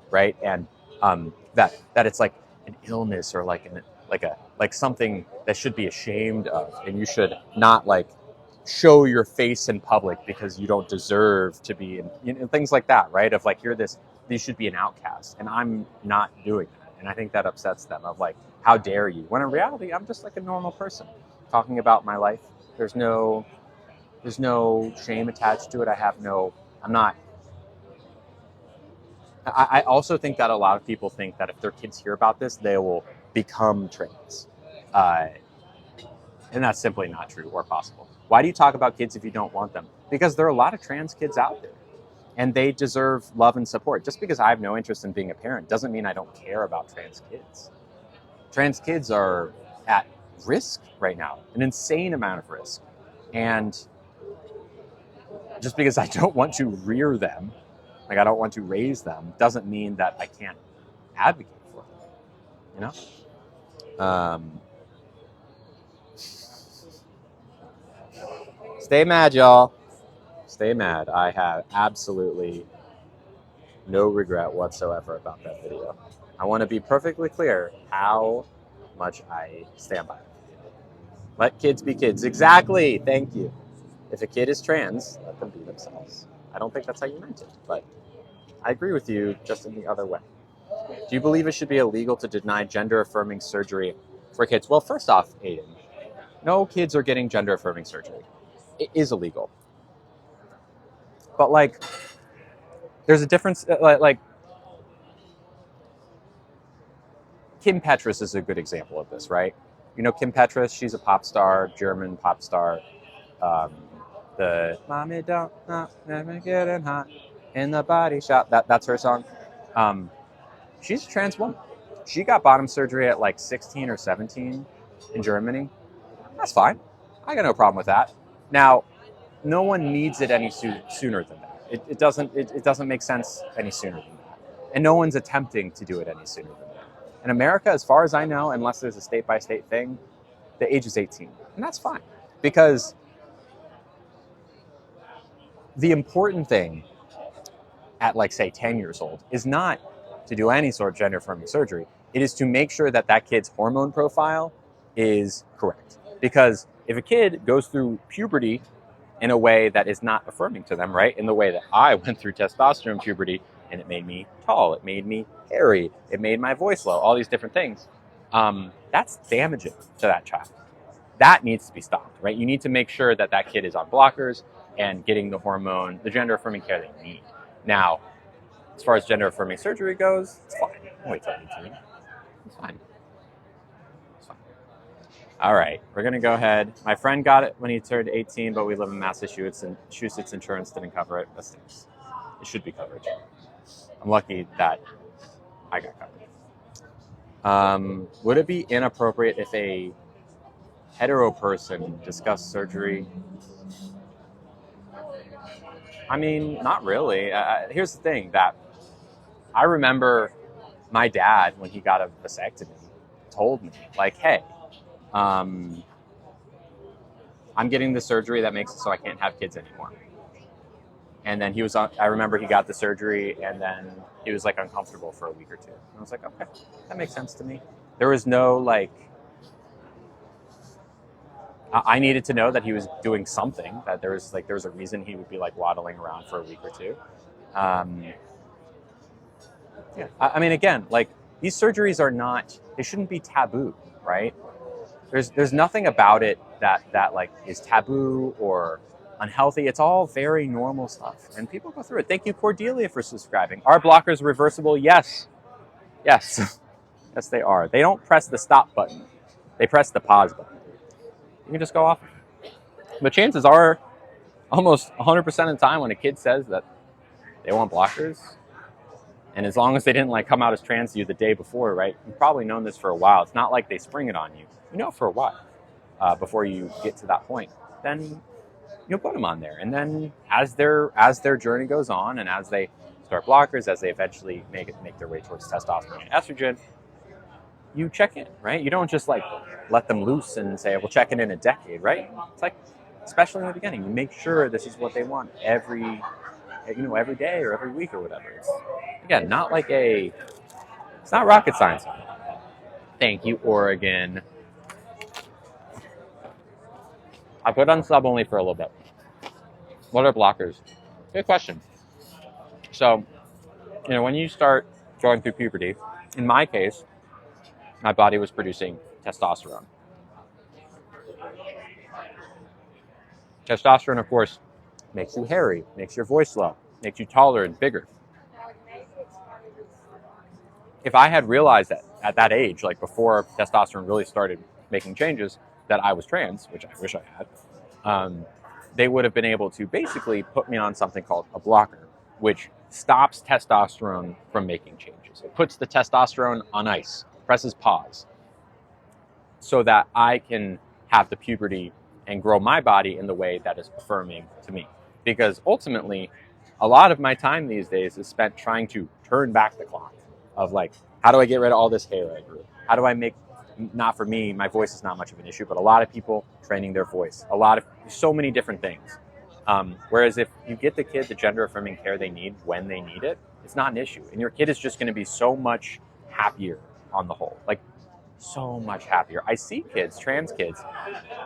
right? And that it's like an illness or like something that should be ashamed of, and you should not like show your face in public because you don't deserve to be, and things like that, right? Of like you should be an outcast, and I'm not doing that, and I think that upsets them. Of like, how dare you? When in reality, I'm just like a normal person talking about my life. There's no shame attached to it. I'm not I also think that a lot of people think that if their kids hear about this, they will become trans. Uh, and that's simply not true or possible. Why do you talk about kids if you don't want them? Because there are a lot of trans kids out there, and they deserve love and support. Just because I have no interest in being a parent doesn't mean I don't care about trans kids. Trans kids are at risk right now, an insane amount of risk. And just because I don't want to rear them, like I don't want to raise them, doesn't mean that I can't advocate for them, you know? Stay mad, y'all. Stay mad. I have absolutely no regret whatsoever about that video. I want to be perfectly clear how much I stand by it. Let kids be kids. Exactly. Thank you. If a kid is trans, let them be themselves. I don't think that's how you meant it, but I agree with you just in the other way. Do you believe it should be illegal to deny gender-affirming surgery for kids? Well, first off, Aiden, no kids are getting gender-affirming surgery. It is illegal. But, like, there's a difference, like Kim Petras is a good example of this, right? You know Kim Petras, she's a pop star, German pop star. The Mommy Don't Not Never Getting Hot in the Body Shop, that's her song. She's a trans woman. She got bottom surgery at like 16 or 17 in Germany. That's fine. I got no problem with that. Now, no one needs it any sooner than that. It doesn't make sense any sooner than that. And no one's attempting to do it any sooner than that. In America, as far as I know, unless there's a state-by-state thing, the age is 18. And that's fine. Because the important thing at, like, say, 10 years old is not to do any sort of gender-affirming surgery. It is to make sure that that kid's hormone profile is correct. Because if a kid goes through puberty in a way that is not affirming to them, right? In the way that I went through testosterone puberty, and it made me tall, it made me hairy, it made my voice low, all these different things. That's damaging to that child. That needs to be stopped, right? You need to make sure that that kid is on blockers and getting the hormone, the gender-affirming care they need. Now, as far as gender-affirming surgery goes, it's fine. Wait till 18. It's fine. It's fine. All right, we're going to go ahead. My friend got it when he turned 18, but we live in Massachusetts, and Massachusetts insurance didn't cover it. That stinks. It should be covered. I'm lucky that I got covered. Would it be inappropriate if a hetero person discussed surgery? I mean, not really. Here's the thing, that I remember my dad, when he got a vasectomy, told me, like, hey, I'm getting the surgery that makes it so I can't have kids anymore. And then I remember he got the surgery, and then he was, like, uncomfortable for a week or two. And I was like, okay, that makes sense to me. There was no, like, I needed to know that he was doing something, that there was a reason he would be, like, waddling around for a week or two. Yeah, I mean, again, like, these surgeries they shouldn't be taboo, right? There's nothing about it that like is taboo or unhealthy. It's all very normal stuff, and people go through it. Thank you, Cordelia, for subscribing. Are blockers reversible? Yes. Yes, they are. They don't press the stop button. They press the pause button. You can just go off. But chances are, almost 100% of the time when a kid says that they want blockers, and as long as they didn't, like, come out as trans to you the day before, right? You've probably known this for a while. It's not like they spring it on you. You know it for a while before you get to that point. Then you'll put them on there. And then as their journey goes on, and as they start blockers, as they eventually make their way towards testosterone and estrogen, you check in, right? You don't just, like, let them loose and say, we'll check in a decade, right? It's like, especially in the beginning, you make sure this is what they want every day or every week or whatever. It's, again, it's not rocket science. Thank you, Oregon. I put on sub only for a little bit. What are blockers? Good question. So, when you start going through puberty, in my case, my body was producing testosterone. Testosterone, of course, makes you hairy, makes your voice low, makes you taller and bigger. if I had realized that at that age, like before testosterone really started making changes, that I was trans, which I wish I had, they would have been able to basically put me on something called a blocker, which stops testosterone from making changes. It puts the testosterone on ice, presses pause, so that I can have the puberty and grow my body in the way that is affirming to me. Because ultimately, a lot of my time these days is spent trying to turn back the clock of like, how do I get rid of all this hair I grew? How do I make, not for me, my voice is not much of an issue, but a lot of people training their voice, so many different things. Whereas if you get the kid the gender affirming care they need when they need it, it's not an issue. And your kid is just going to be so much happier on the whole. Like, so much happier. I see kids, trans kids,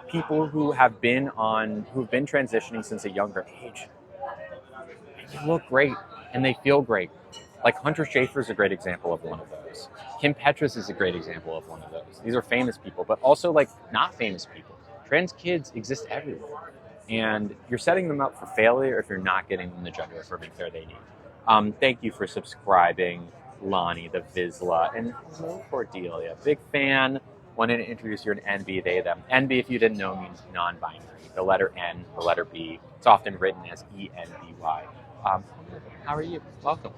people who have been transitioning since a younger age. They look great and they feel great. Like Hunter Schafer is a great example of one of those. Kim Petras is a great example of one of those. These are famous people, but also like not famous people. Trans kids exist everywhere. And you're setting them up for failure if you're not getting them the gender affirming care they need. Thank you for subscribing, Lonnie, the Vizsla, and hello, Cordelia. Big fan. Wanted to introduce you an NB, they, them. NB, if you didn't know, means non-binary. The letter N, the letter B. It's often written as E-N-B-Y. How are you? Welcome.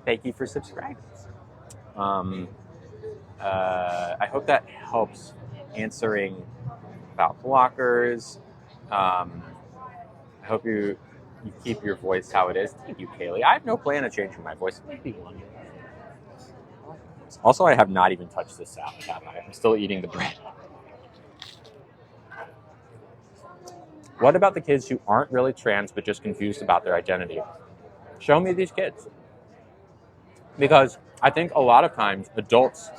Thank you for subscribing. I hope that helps answering about blockers. I hope you keep your voice how it is. Thank you, Kaylee. I have no plan of changing my voice. Maybe one. Also, I have not even touched this salad, have I? I'm still eating the bread. What about the kids who aren't really trans but just confused about their identity? Show me these kids. Because I think a lot of times adults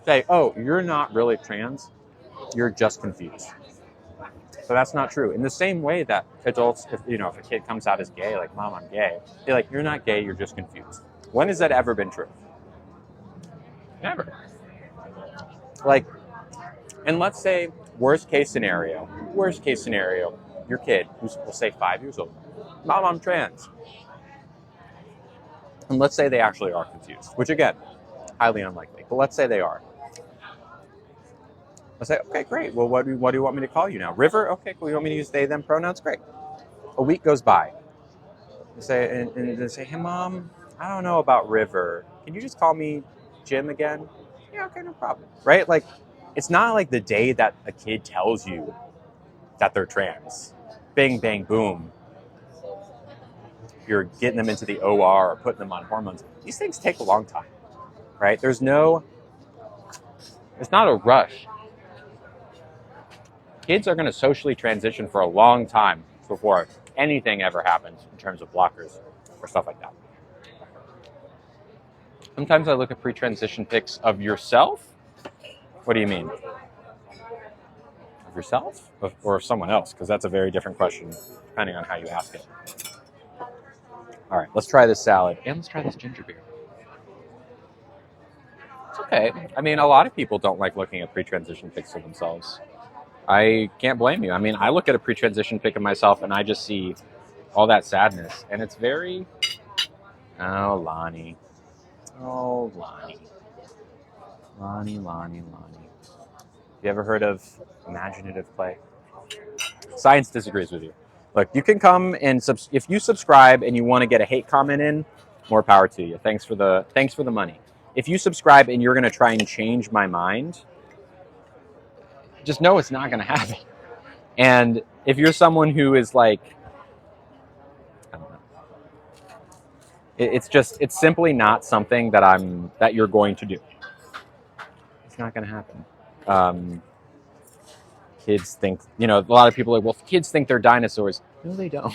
say, oh, you're not really trans, you're just confused. So that's not true. In the same way that adults, if a kid comes out as gay, like, Mom, I'm gay, they're like, you're not gay, you're just confused. When has that ever been true? Never. Like, and let's say, worst case scenario, your kid, who's, we'll say 5 years old, Mom, I'm trans. And let's say they actually are confused, which again, highly unlikely, but let's say they are. I'll say, okay, great. Well, what do you want me to call you now? River? Okay, cool. You want me to use they, them pronouns? Great. A week goes by. They say, hey, Mom, I don't know about River. Can you just call me Jim again? Yeah, okay, no problem. Right? Like, it's not like the day that a kid tells you that they're trans. Bing, bang, boom. You're getting them into the OR or putting them on hormones. These things take a long time, right? It's not a rush. Kids are going to socially transition for a long time before anything ever happens in terms of blockers or stuff like that. Sometimes I look at pre-transition pics of yourself. What do you mean? Of yourself? Or of someone else? Because that's a very different question depending on how you ask it. All right, let's try this salad. And let's try this ginger beer. It's okay. I mean, a lot of people don't like looking at pre-transition pics of themselves. I can't blame you. I mean, I look at a pre-transition pic of myself and I just see all that sadness. And it's very... Oh, Lonnie. Oh, Lonnie. Lonnie. You ever heard of imaginative play? Science disagrees with you. Look, you can come and if you subscribe and you want to get a hate comment in, more power to you. Thanks for the money. If you subscribe and you're going to try and change my mind, just know it's not going to happen. And if you're someone who is like, I don't know, it's simply not something that you're going to do. It's not going to happen. Kids think, a lot of people are like, well, kids think they're dinosaurs. No, they don't.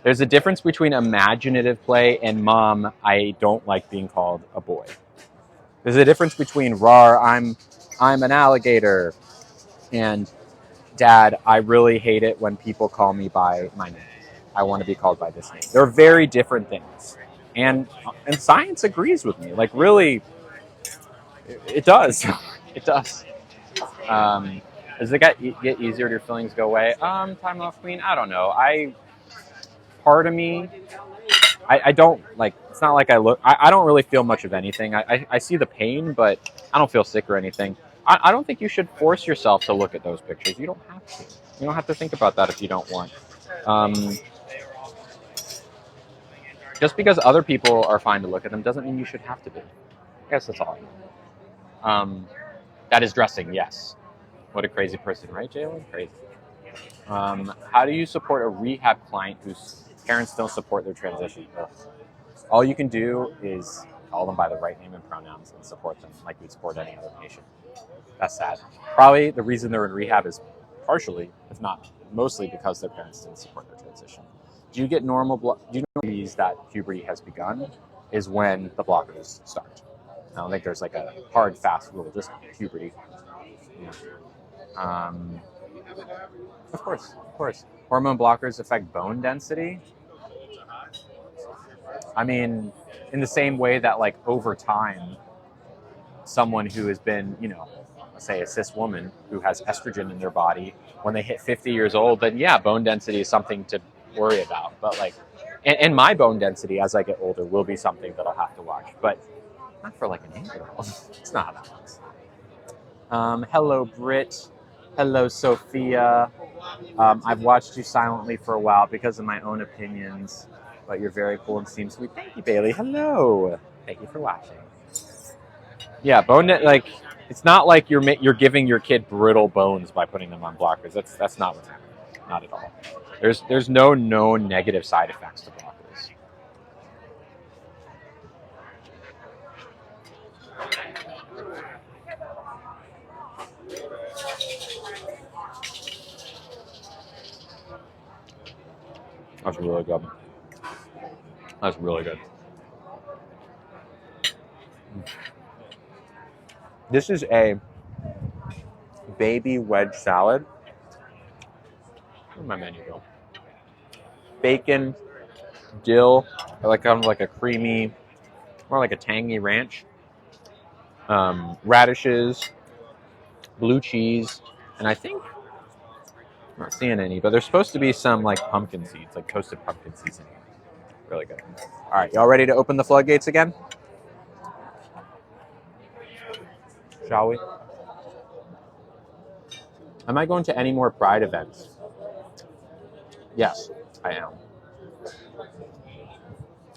There's a difference between imaginative play and Mom, I don't like being called a boy. There's a difference between rawr, I'm an alligator, and Dad, I really hate it when people call me by my name. I want to be called by this name. They're very different things. And science agrees with me. Like, really, it does. It does. Does it get easier? Do your feelings go away? Time off queen? I don't know. Part of me I don't like. It's not like I don't really feel much of anything. I see the pain, but I don't feel sick or anything. I don't think you should force yourself to look at those pictures. You don't have to. You don't have to think about that if you don't want. Um, just because other people are fine to look at them doesn't mean you should have to be. I guess that's all. That is dressing, yes. What a crazy person, right, Jalen? Crazy. How do you support a rehab client whose parents don't support their transition? All you can do is call them by the right name and pronouns and support them like we'd support any other patient. That's sad. Probably the reason they're in rehab is partially, if not mostly, because their parents didn't support their transition. Do you get normal blood? Do you know that puberty has begun is when the blockers start? I don't think there's like a hard, fast rule, just puberty. Yeah. Of course. Hormone blockers affect bone density. I mean, in the same way that like over time, someone who has been, let's say a cis woman who has estrogen in their body, when they hit 50 years old, then yeah, bone density is something to worry about. But like, and my bone density as I get older will be something that I'll have to watch, but not for like an 8-year-old. It's not how that works. Hello, Britt. Hello, Sophia. I've watched you silently for a while because of my own opinions, but you're very cool and seem sweet. Thank you, Bailey. Hello. Thank you for watching. Yeah, it's not like you're giving your kid brittle bones by putting them on blockers. That's not what's happening. Not at all. There's no known negative side effects to blockers. That's really good. That's really good. This is a baby wedge salad. Where'd my menu go? Bacon, dill, like kind of like a creamy, more like a tangy ranch. Radishes, blue cheese, and I think I'm not seeing any, but there's supposed to be some like pumpkin seeds, like toasted pumpkin seeds in here. Really good. All right, y'all ready to open the floodgates again? Shall we? Am I going to any more Pride events? Yes, I am.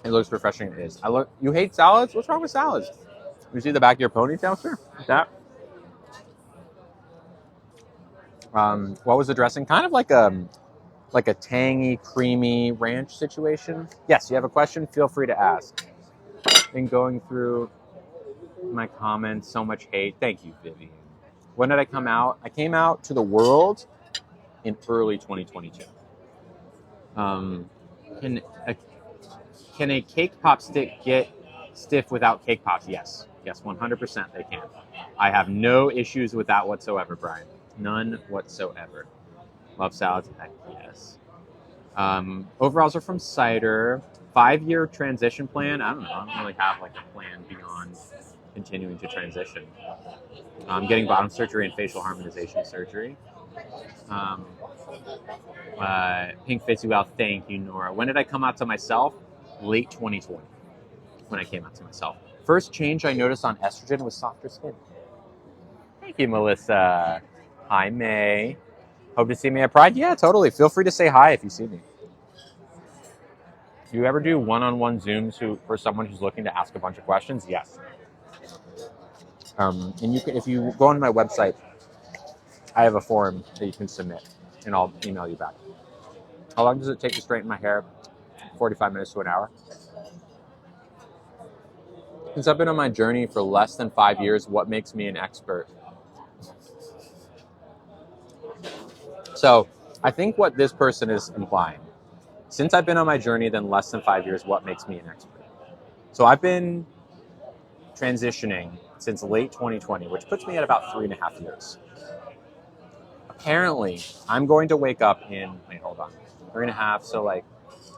It looks refreshing. It is. You hate salads? What's wrong with salads? You see the back of your ponytail, sir? That. What was the dressing? Kind of like a tangy, creamy ranch situation. Yes, you have a question? Feel free to ask. Been going through my comments, so much hate. Thank you, Vivian. When did I come out? I came out to the world in early 2022. Can a cake pop stick get stiff without cake pops? Yes, 100% they can. I have no issues with that whatsoever, Brian. None whatsoever. Love salads? Heck yes. Overalls are from Cider. 5-year transition plan? I don't know. I don't really have like a plan beyond continuing to transition. I'm getting bottom surgery and facial harmonization surgery. Pink fits you well. Thank you, Nora. When did I come out to myself? Late 2020. When I came out to myself. First change I noticed on estrogen was softer skin. Thank you, Melissa. Hi, May. Hope to see me at Pride? Yeah, totally. Feel free to say hi if you see me. Do you ever do one-on-one Zooms for someone who's looking to ask a bunch of questions? Yes. And if you go on my website, I have a form that you can submit, and I'll email you back. How long does it take to straighten my hair? 45 minutes to an hour. Since I've been on my journey for less than 5 years, what makes me an expert? So I think what this person is implying, since I've been on my journey then less than 5 years, what makes me an expert? So I've been transitioning since late 2020, which puts me at about 3.5 years. Apparently, I'm going to wake up in, 3.5, so like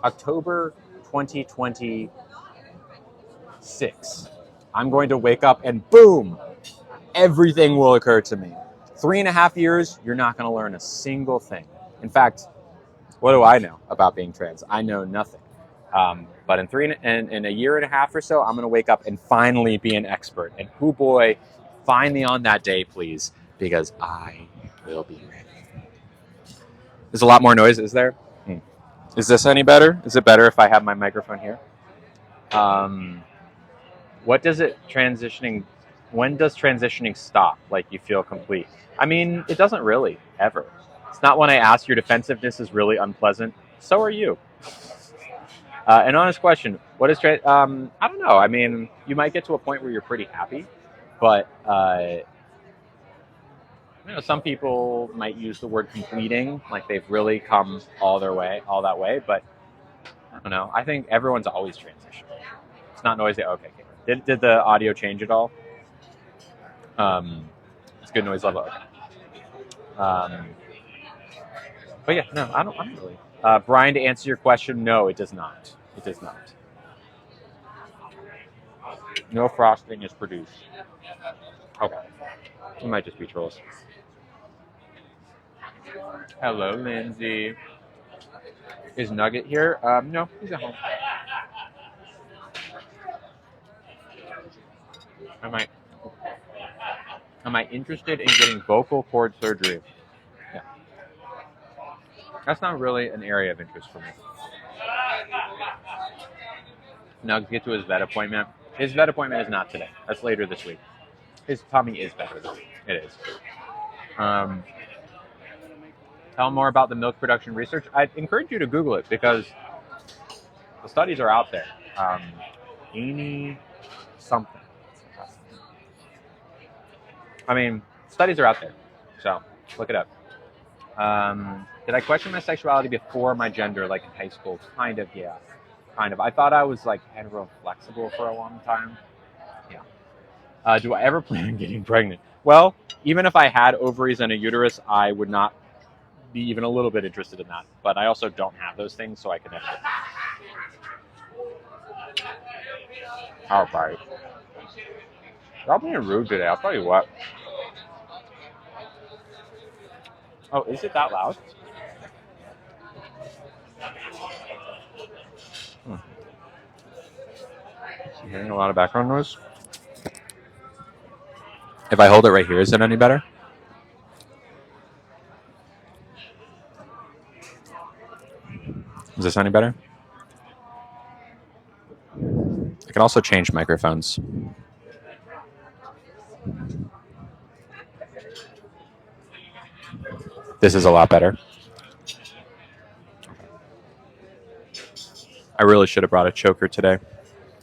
October 2026. I'm going to wake up and boom, everything will occur to me. 3.5 years, you're not going to learn a single thing. In fact, what do I know about being trans? I know nothing. But in a year and a half or so, I'm going to wake up and finally be an expert. And oh boy, find me on that day, please, because I will be ready. There's a lot more noise, is there? Is this any better? Is it better if I have my microphone here? What does it transitioning? When does transitioning stop? Like you feel complete? I mean, it doesn't really ever. It's not when I ask your defensiveness is really unpleasant. So are you. An honest question. What is I don't know. I mean, you might get to a point where you're pretty happy, but some people might use the word completing, like they've really come all that way. But I don't know. I think everyone's always transitioning. It's not noisy. Okay. Did the audio change at all? It's good noise level. Okay. But yeah, no, I don't really. Brian, to answer your question, no, it does not. It does not. No frosting is produced. Okay. It might just be trolls. Hello, Lindsay. Is Nugget here? No, he's at home. Am I interested in getting vocal cord surgery? Yeah. That's not really an area of interest for me. Nugs get to his vet appointment. His vet appointment is not today. That's later this week. His tummy is better though. It is. Tell more about the milk production research. I'd encourage you to Google it because the studies are out there. Any something. I mean, studies are out there. So look it up. Did I question my sexuality before my gender, like in high school? Kind of, yeah. Kind of. I thought I was like hetero flexible for a long time. Yeah. Do I ever plan on getting pregnant? Well, even if I had ovaries and a uterus, I would not be even a little bit interested in that. But I also don't have those things, so I could never. All right. Y'all being rude today. I'll tell you what. Oh, is it that loud? I'm hearing a lot of background noise. If I hold it right here, is it any better? Is this any better? I can also change microphones. This is a lot better. I really should have brought a choker today.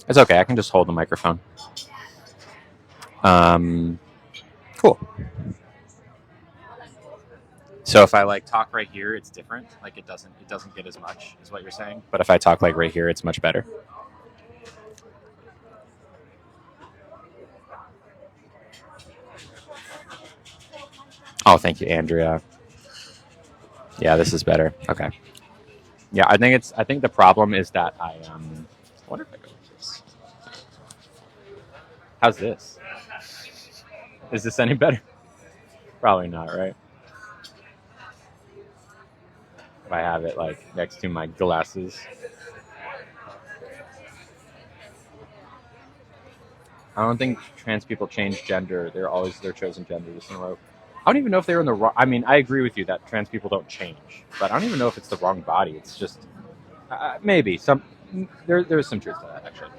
It's okay. I can just hold the microphone. Cool. So if I like talk right here, it's different. Like it doesn't get as much, is what you're saying. But if I talk like right here, it's much better. Oh, thank you, Andrea. Yeah, this is better. Okay. Yeah, I think the problem is that I wonder if I go with this. How's this? Is this any better? Probably not, right? If I have it like next to my glasses. I don't think trans people change gender. They're always their chosen gender. Just in a row. I don't even know if they're in the wrong. I mean, I agree with you that trans people don't change, but I don't even know if it's the wrong body. It's just maybe some. There's some truth to that actually.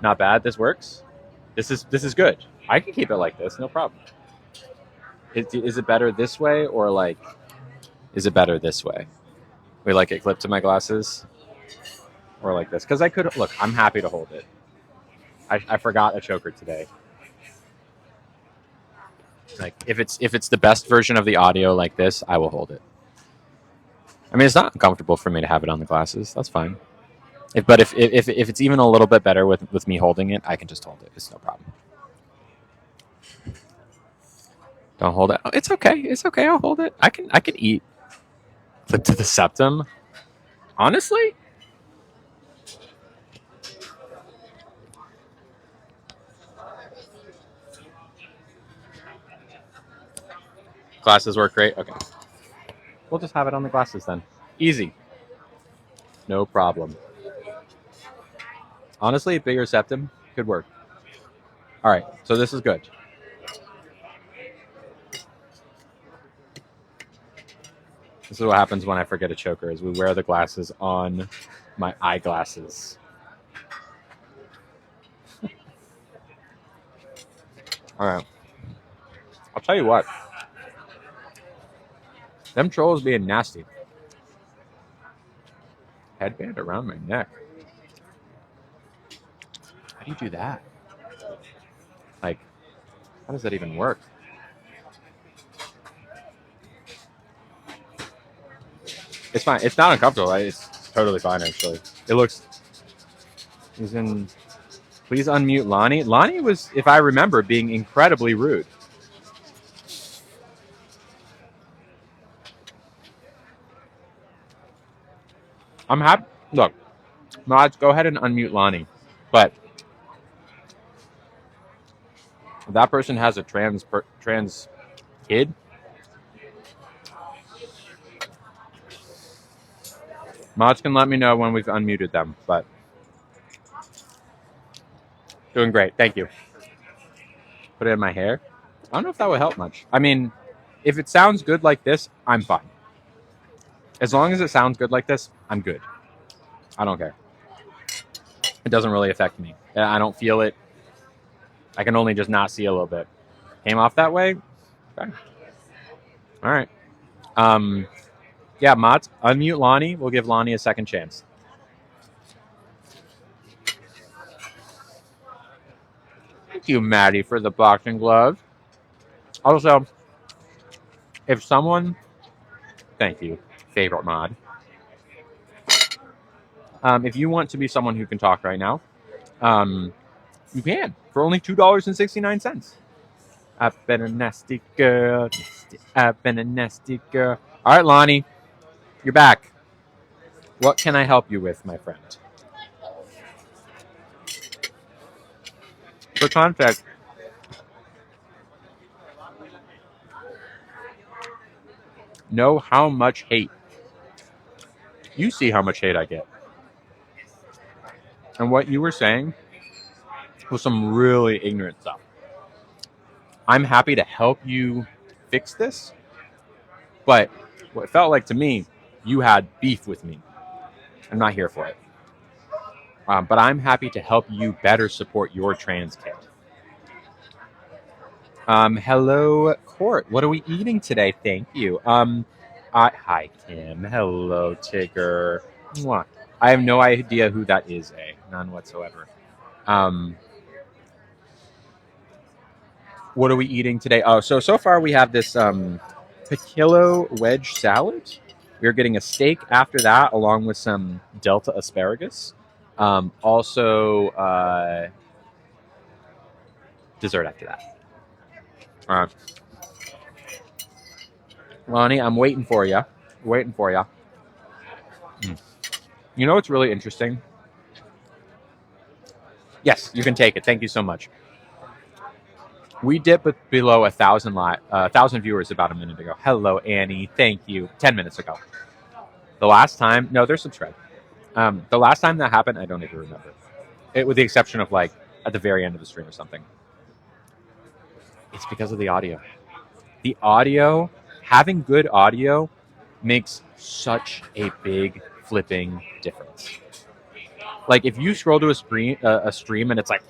Not bad. This works. This is good. I can keep it like this, no problem. Is it better this way or like? Is it better this way? We like it clipped to my glasses, or like this? Because I could look. I'm happy to hold it. I forgot a choker today. Like if it's the best version of the audio like this, I will hold it. I mean, it's not uncomfortable for me to have it on the glasses. That's fine. But if it's even a little bit better with me holding it, I can just hold it. It's no problem. Don't hold it. Oh, it's okay. It's okay. I'll hold it. I can eat. Flip to the septum. Honestly. Glasses work great. Okay. We'll just have it on the glasses then. Easy. No problem. Honestly, bigger septum could work. All right, so this is good. This is what happens when I forget a choker, is we wear the glasses on my eyeglasses. All right. I'll tell you what. Them trolls being nasty. Headband around my neck. How do you do that? Like, how does that even work? It's fine. It's not uncomfortable. It's totally fine, actually. It looks... He's in... Please unmute Lonnie. Lonnie was, if I remember, being incredibly rude. I'm happy. Look, mods, go ahead and unmute Lonnie. But if that person has a trans kid, mods can let me know when we've unmuted them. But doing great. Thank you. Put it in my hair. I don't know if that would help much. I mean, if it sounds good like this, I'm fine. As long as it sounds good like this, I'm good. I don't care. It doesn't really affect me. I don't feel it. I can only just not see a little bit. Came off that way? Okay. All right. Yeah, mods, unmute Lonnie. We'll give Lonnie a second chance. Thank you, Maddie, for the boxing glove. Also, if someone... Thank you, favorite mod. If you want to be someone who can talk right now, you can for only $2.69. I've been a nasty girl. I've been a nasty girl. All right, Lonnie, you're back. What can I help you with, my friend? For context, know how much hate. You see how much hate I get. And what you were saying was some really ignorant stuff. I'm happy to help you fix this, but what it felt like to me, you had beef with me. I'm not here for it. But I'm happy to help you better support your trans kid. Hello, Court. What are we eating today? Thank you. Hi, Kim. Hello, Tigger. Mwah. I have no idea who that is, None whatsoever. What are we eating today? Oh, so far we have this piccolo wedge salad. We're getting a steak after that, along with some Delta asparagus. Also, dessert after that. Lonnie, I'm waiting for you. Waiting for you. You know what's really interesting? Yes, you can take it. Thank you so much. We dipped below 1,000 viewers about a minute ago. Hello, Annie. Thank you. 10 minutes ago. The last time... No, they're subscribed. The last time that happened, I don't even remember. With the exception of, like, at the very end of the stream or something. It's because of the audio. The audio, having good audio, makes such a big flipping difference. Like, if you scroll to a stream and it's like...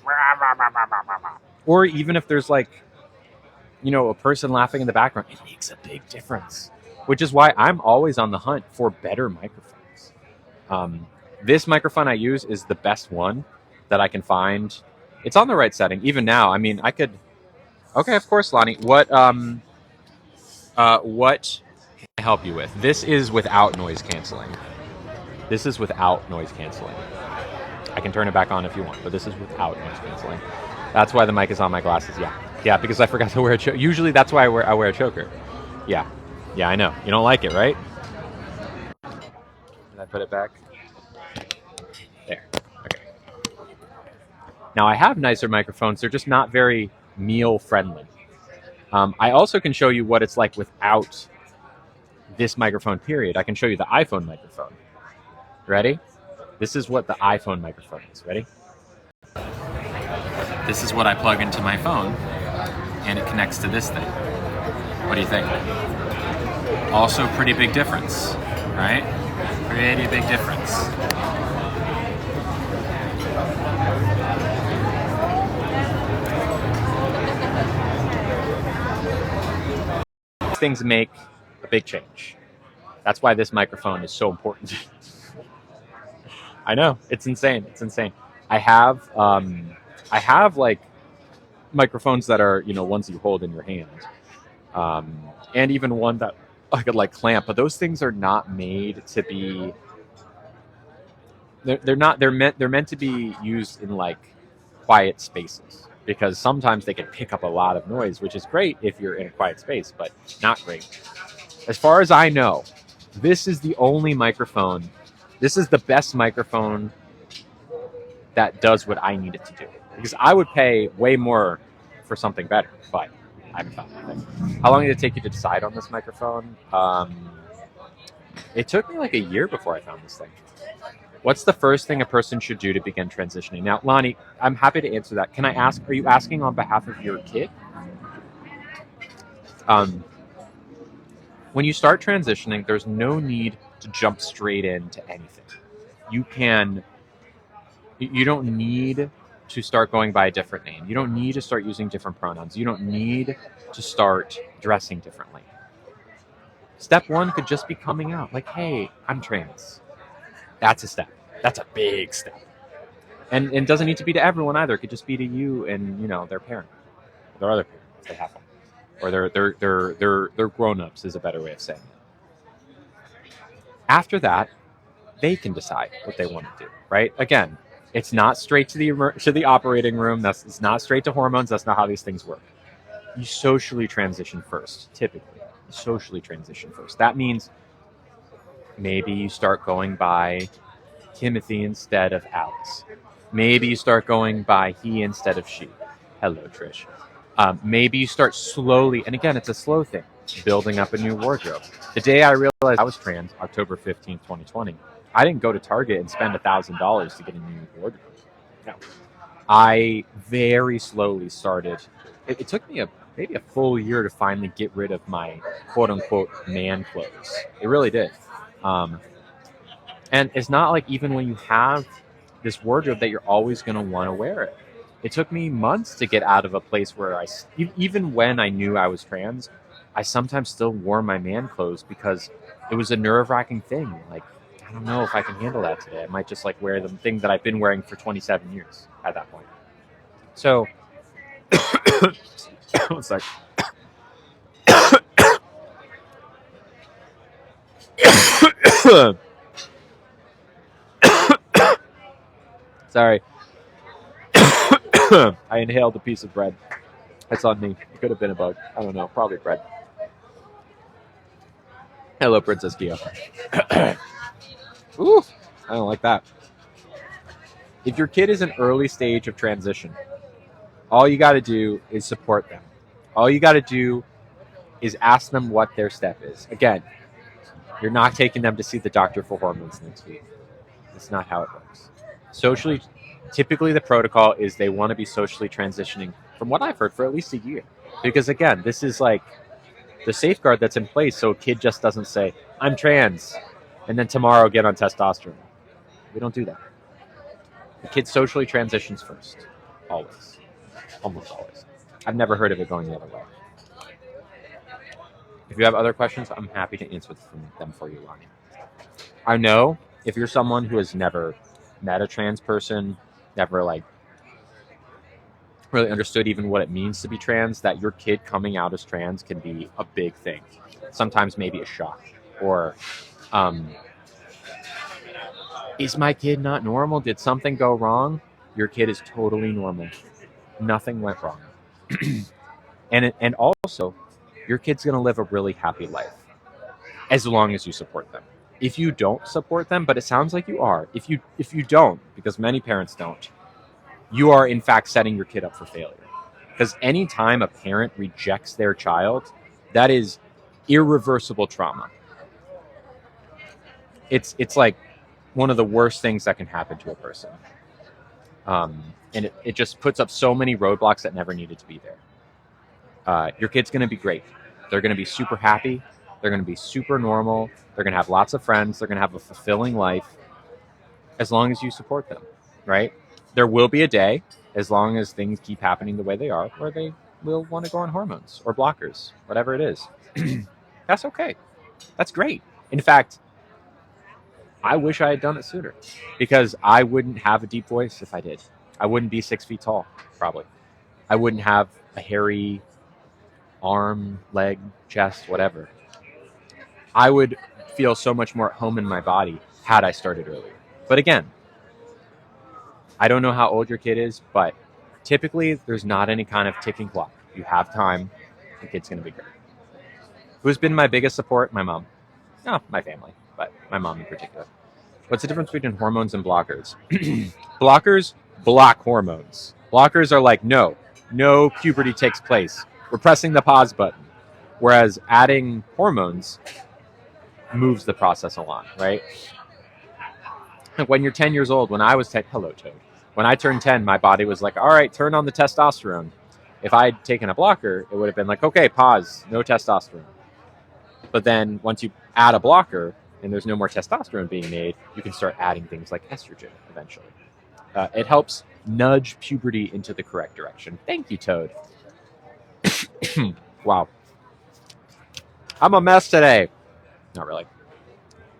Or even if there's, like, you know, a person laughing in the background, it makes a big difference. Which is why I'm always on the hunt for better microphones. This microphone I use is the best one that I can find. It's on the right setting. Even now, I mean, I could... Okay, of course, Lonnie. What can I help you with? This is without noise canceling. This is without noise canceling. I can turn it back on if you want, but this is without noise canceling. That's why the mic is on my glasses, Yeah, because I forgot to wear a choker. Usually that's why I wear a choker. Yeah, I know. You don't like it, right? Did I put it back? There. Okay. Now, I have nicer microphones. They're just not very meal-friendly. I also can show you what it's like without this microphone, period. I can show you the iPhone microphone. Ready? This is what the iPhone microphone is. Ready? This is what I plug into my phone, and it connects to this thing. What do you think? Also pretty big difference, right? Pretty big difference. Things make a big change. That's why this microphone is so important. I know, it's insane. It's insane. I have like microphones that are, ones you hold in your hand, and even one that I could like clamp. But those things are not made to be. They're meant to be used in like quiet spaces, because sometimes they can pick up a lot of noise, which is great if you're in a quiet space, but not great. As far as I know, this is the only microphone. This is the best microphone that does what I need it to do. Because I would pay way more for something better, but I haven't found anything. How long did it take you to decide on this microphone? It took me like a year before I found this thing. What's the first thing a person should do to begin transitioning? Now, Lonnie, I'm happy to answer that. Can I ask, are you asking on behalf of your kid? When you start transitioning, there's no need to jump straight into anything. You don't need to start going by a different name. You don't need to start using different pronouns. You don't need to start dressing differently. Step one could just be coming out like, hey, I'm trans. That's a step. That's a big step. And it doesn't need to be to everyone either. It could just be to you and, their parent, their other parent, if they have one. Or their grown-ups is a better way of saying it. After that, they can decide what they want to do, right? Again, it's not straight to the operating room. It's not straight to hormones. That's not how these things work. You socially transition first, typically. You socially transition first. That means maybe you start going by Timothy instead of Alex. Maybe you start going by he instead of she. Hello, Trish. Maybe you start slowly, and again, it's a slow thing, building up a new wardrobe. The day I realized I was trans, October 15th, 2020, I didn't go to Target and spend $1,000 to get a new wardrobe. No. I very slowly started. It took me maybe a full year to finally get rid of my quote-unquote man clothes. It really did. And it's not like even when you have this wardrobe that you're always going to want to wear it. It took me months to get out of a place where even when I knew I was trans, I sometimes still wore my man clothes because it was a nerve-wracking thing. Like, I don't know if I can handle that today. I might just like wear the thing that I've been wearing for 27 years at that point. So, one sec. Sorry. I inhaled a piece of bread. That's on me. It could have been a bug. I don't know. Probably bread. Hello, Princess Kia. Ooh, I don't like that. If your kid is an early stage of transition, all you got to do is support them. All you got to do is ask them what their step is. Again, you're not taking them to see the doctor for hormones next week. That's not how it works. Socially, typically the protocol is they want to be socially transitioning, from what I've heard, for at least a year. Because again, this is like the safeguard that's in place so a kid just doesn't say, I'm trans, and then tomorrow get on testosterone. We don't do that. The kid socially transitions first. Always. Almost always. I've never heard of it going the other way. If you have other questions, I'm happy to answer them for you, Lonnie. I know if you're someone who has never met a trans person, never like really understood even what it means to be trans, that your kid coming out as trans can be a big thing. Sometimes maybe a shock. Or, is my kid not normal? Did something go wrong? Your kid is totally normal. Nothing went wrong. And also, your kid's going to live a really happy life as long as you support them. If you don't support them, but it sounds like you are, if you don't, because many parents don't, you are in fact setting your kid up for failure. Because anytime a parent rejects their child, that is irreversible trauma. It's like one of the worst things that can happen to a person. And it just puts up so many roadblocks that never needed to be there. Your kid's going to be great. They're going to be super happy. They're going to be super normal. They're going to have lots of friends. They're going to have a fulfilling life as long as you support them, right? There will be a day, as long as things keep happening the way they are, where they will want to go on hormones or blockers, whatever it is. That's okay. That's great. In fact, I wish I had done it sooner, because I wouldn't have a deep voice if I did. I wouldn't be 6 feet tall, probably. I wouldn't have a hairy arm, leg, chest, whatever. I would feel so much more at home in my body had I started earlier. But again, I don't know how old your kid is, but typically there's not any kind of ticking clock. You have time, the kid's going to be great. Who's been my biggest support? My mom. No, my family, but my mom in particular. What's the difference between hormones and blockers? Blockers block hormones. Blockers are like, no puberty takes place. We're pressing the pause button. Whereas adding hormones moves the process along, right? When you're 10 years old, when I was 10, hello, Toad. When I turned 10, my body was like, all right, turn on the testosterone. If I'd taken a blocker, it would have been like, okay, pause, no testosterone. But then once you add a blocker and there's no more testosterone being made, you can start adding things like estrogen eventually. It helps nudge puberty into the correct direction. Thank you, Toad. Wow. I'm a mess today. Not really.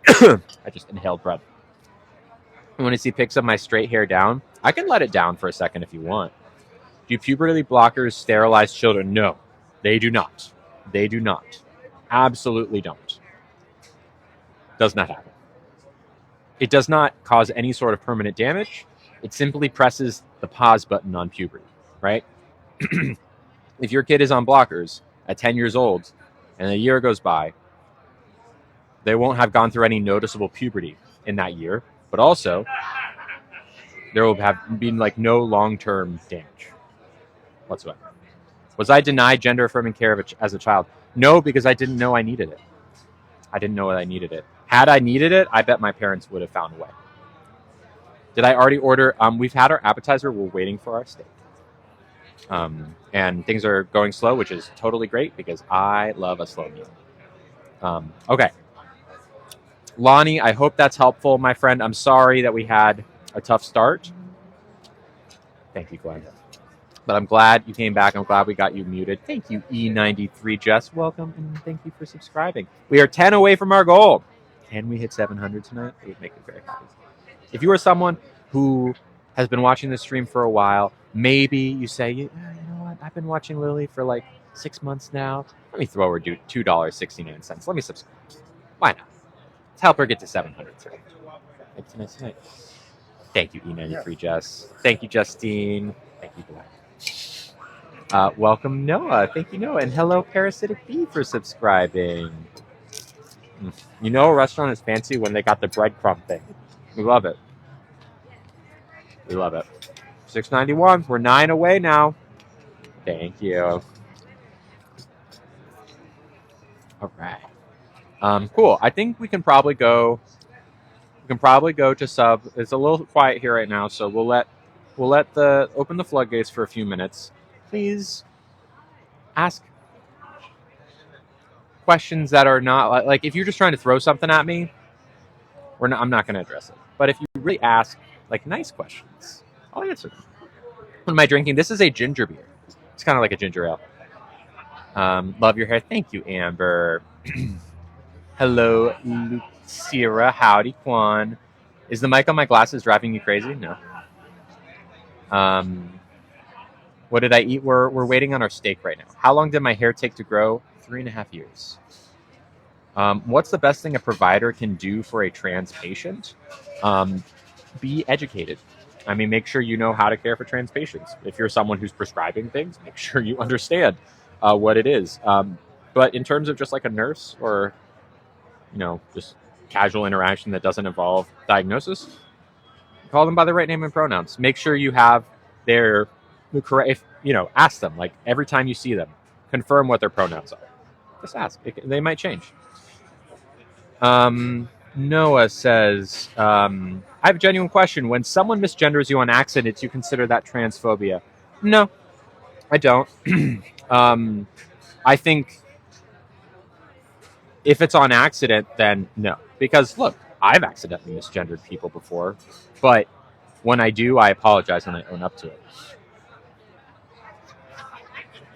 I just inhaled breath. You want to see pics of my straight hair down? I can let it down for a second if you want. Do puberty blockers sterilize children? No, they do not. They do not. Absolutely don't. Does not happen. It does not cause any sort of permanent damage. It simply presses the pause button on puberty, right? If your kid is on blockers at 10 years old and a year goes by, they won't have gone through any noticeable puberty in that year, but also there will have been like no long-term damage whatsoever. Was I denied gender affirming care as a child? No, because I didn't know I needed it. I didn't know I needed it. Had I needed it, I bet my parents would have found a way. Did I already order? We've had our appetizer. We're waiting for our steak. And things are going slow, which is totally great because I love a slow meal. Okay. Lonnie, I hope that's helpful, my friend. I'm sorry that we had a tough start. Thank you, Glenn. But I'm glad you came back. I'm glad we got you muted. Thank you, E93 Jess. Welcome, and thank you for subscribing. We are 10 away from our goal. Can we hit 700 tonight? It would make me very happy. If you are someone who has been watching this stream for a while, maybe you say, you know what, I've been watching Lily for like 6 months now. Let me throw her $2.69. Let me subscribe. Why not? Let's help her get to 700 today. It's a nice night. Thank you, E93 Jess. Thank you, Justine. Thank you, Black. Welcome, Noah. Thank you, Noah. And hello, Parasitic Bee, for subscribing. You know a restaurant is fancy when they got the breadcrumb thing. We love it. We love it. 691. We're 9 away now. Thank you. All right. Cool. I think we can probably go. We can probably go to sub. It's a little quiet here right now, so we'll open the floodgates for a few minutes. Please ask questions that are not like if you're just trying to throw something at me, I'm not going to address it. But if you really ask like nice questions, I'll answer them. What am I drinking? This is a ginger beer. It's kind of like a ginger ale. Love your hair. Thank you, Amber. Hello, Lucira. Howdy, Quan. Is the mic on my glasses driving you crazy? No. What did I eat? We're waiting on our steak right now. How long did my hair take to grow? 3.5 years. What's the best thing a provider can do for a trans patient? Be educated. I mean, make sure you know how to care for trans patients. If you're someone who's prescribing things, make sure you understand what it is. But in terms of just like a nurse or, just casual interaction that doesn't involve diagnosis, call them by the right name and pronouns. Make sure you have their correct, ask them, like every time you see them, confirm what their pronouns are. Just ask. They might change. Noah says, I have a genuine question. When someone misgenders you on accident, do you consider that transphobia? No, I don't. I think if it's on accident, then no. Because look, I've accidentally misgendered people before, but when I do, I apologize and I own up to it.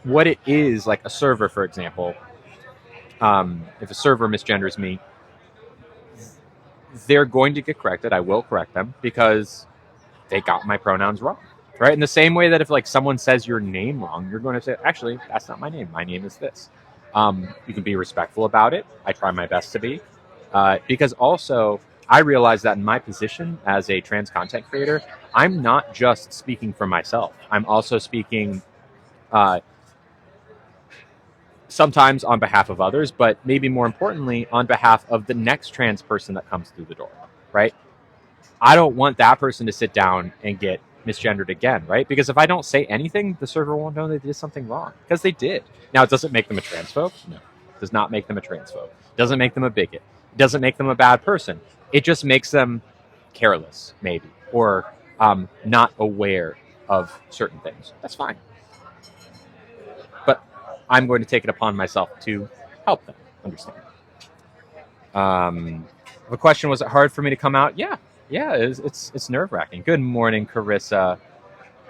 What it is, like a server, for example, if a server misgenders me, they're going to get corrected. I will correct them because they got my pronouns wrong. Right? In the same way that if like someone says your name wrong, you're going to say, actually, that's not my name. My name is this. You can be respectful about it. I try my best to be. Because also, I realize that in my position as a trans content creator, I'm not just speaking for myself. I'm also speaking sometimes on behalf of others, but maybe more importantly, on behalf of the next trans person that comes through the door, right? I don't want that person to sit down and get misgendered again, right? Because if I don't say anything, the server won't know they did something wrong because they did. Now, it doesn't make them a transphobe. No, it does not make them a transphobe. It doesn't make them a bigot. It doesn't make them a bad person. It just makes them careless, maybe, or not aware of certain things. That's fine. But I'm going to take it upon myself to help them understand. The question, was it hard for me to come out? Yeah, it's nerve wracking. Good morning, Carissa.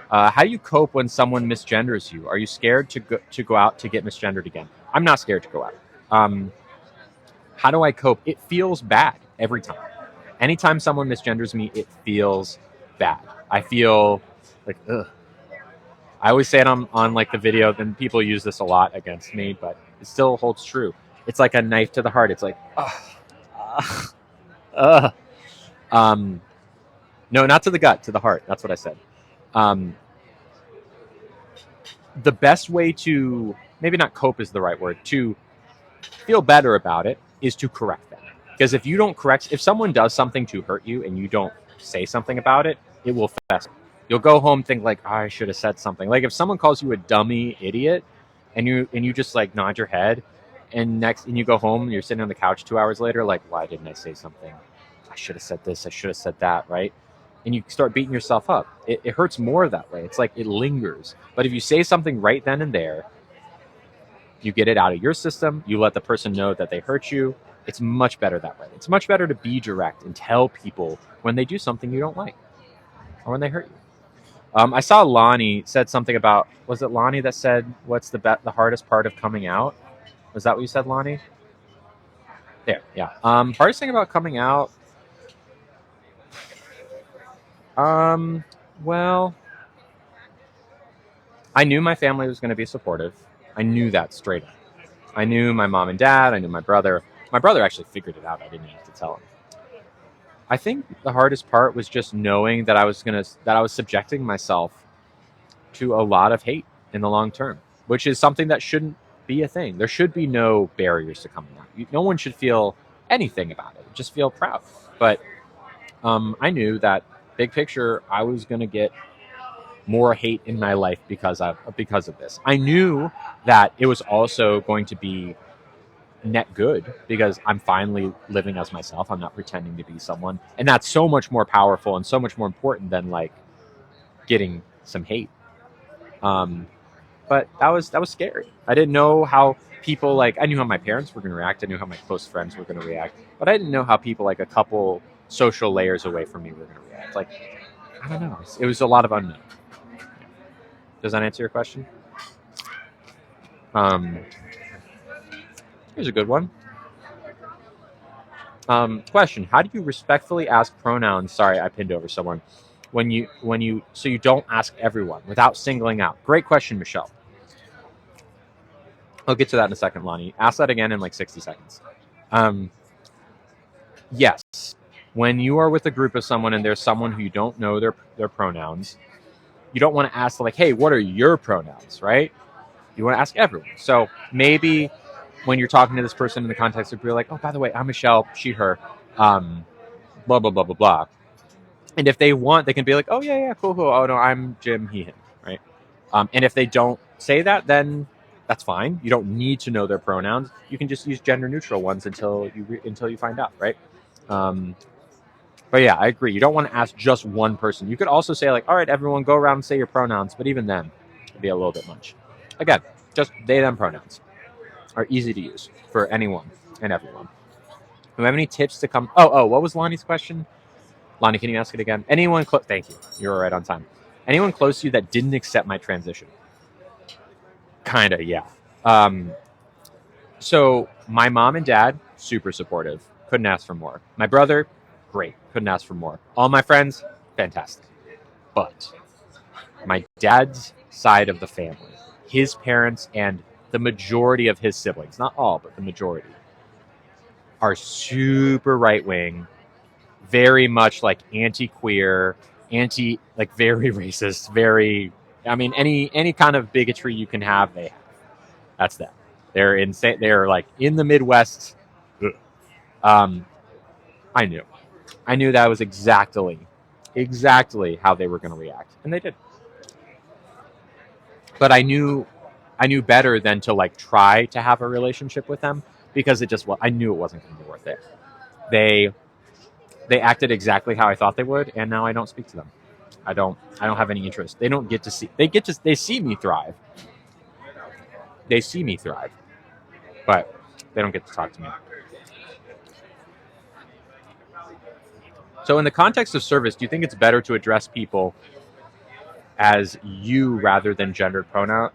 How do you cope when someone misgenders you? Are you scared to go out to get misgendered again? I'm not scared to go out. How do I cope? It feels bad every time. Anytime someone misgenders me, it feels bad. I feel like, ugh. I always say it on like the video, then people use this a lot against me, but it still holds true. It's like a knife to the heart. It's like, ugh, ugh. No, not to the gut, to the heart. That's what I said. The best way to, maybe not cope is the right word, to feel better about it is to correct them. Because if you don't correct, if someone does something to hurt you and you don't say something about it, it will fester. You'll go home think like, oh, I should have said something. Like if someone calls you a dummy idiot and you just like nod your head and you go home and you're sitting on the couch 2 hours later, like, why didn't I say something? I should have said this, I should have said that, right? And you start beating yourself up. It hurts more that way. It's like it lingers. But if you say something right then and there, you get it out of your system, you let the person know that they hurt you, it's much better that way. It's much better to be direct and tell people when they do something you don't like or when they hurt you. I saw Lonnie said something about, was it Lonnie that said, what's the hardest part of coming out? Was that what you said, Lonnie? There, yeah. Hardest thing about coming out, well, I knew my family was going to be supportive. I knew that straight up. I knew my mom and dad. I knew my brother. My brother actually figured it out. I didn't have to tell him. I think the hardest part was just knowing that I was subjecting myself to a lot of hate in the long term, which is something that shouldn't be a thing. There should be no barriers to coming out. No one should feel anything about it. Just feel proud. But I knew that big picture, I was going to get more hate in my life because of this. I knew that it was also going to be net good because I'm finally living as myself. I'm not pretending to be someone, and that's so much more powerful and so much more important than like getting some hate. But that was scary. I didn't know how people, like, I knew how my parents were going to react. I knew how my close friends were going to react, but I didn't know how people like a couple social layers away from me were going to react. Like, I don't know. It was a lot of unknown. Does that answer your question? Here's a good one. Question: how do you respectfully ask pronouns? Sorry, I pinned over someone. So you don't ask everyone without singling out. Great question, Michelle. I'll get to that in a second, Lonnie. Ask that again in like 60 seconds. Yes, when you are with a group of someone and there's someone who you don't know their pronouns, you don't want to ask like, hey, what are your pronouns, right? You want to ask everyone. So maybe when you're talking to this person in the context of, you're like, oh, by the way, I'm Michelle, she, her, blah, blah, blah, blah, blah. And if they want, they can be like, oh, yeah, cool. Oh, no, I'm Jim, he, him, right? And if they don't say that, then that's fine. You don't need to know their pronouns. You can just use gender neutral ones until you find out, right? But yeah, I agree. You don't want to ask just one person. You could also say like, all right, everyone go around and say your pronouns. But even then, it'd be a little bit much. Again, just they, them pronouns are easy to use for anyone and everyone. Do we have any tips to come? What was Lonnie's question? Lonnie, can you ask it again? Anyone close? Thank you. You were right on time. Anyone close to you that didn't accept my transition? Kinda, yeah. So my mom and dad, super supportive. Couldn't ask for more. My brother, great. Couldn't ask for more. All my friends, fantastic. But my dad's side of the family, his parents and the majority of his siblings, not all, but the majority, are super right wing, very much like anti-queer, like very racist, very. I mean, any kind of bigotry you can have, they have. That's them. They're insane. They're like in the Midwest. I knew that was exactly how they were going to react, and they did. But I knew better than to like try to have a relationship with them because I knew it wasn't going to be worth it. They acted exactly how I thought they would, and now I don't speak to them. I don't have any interest. They don't get to see. They see me thrive. They see me thrive, but they don't get to talk to me. So in the context of service, do you think it's better to address people as you rather than gendered pronoun?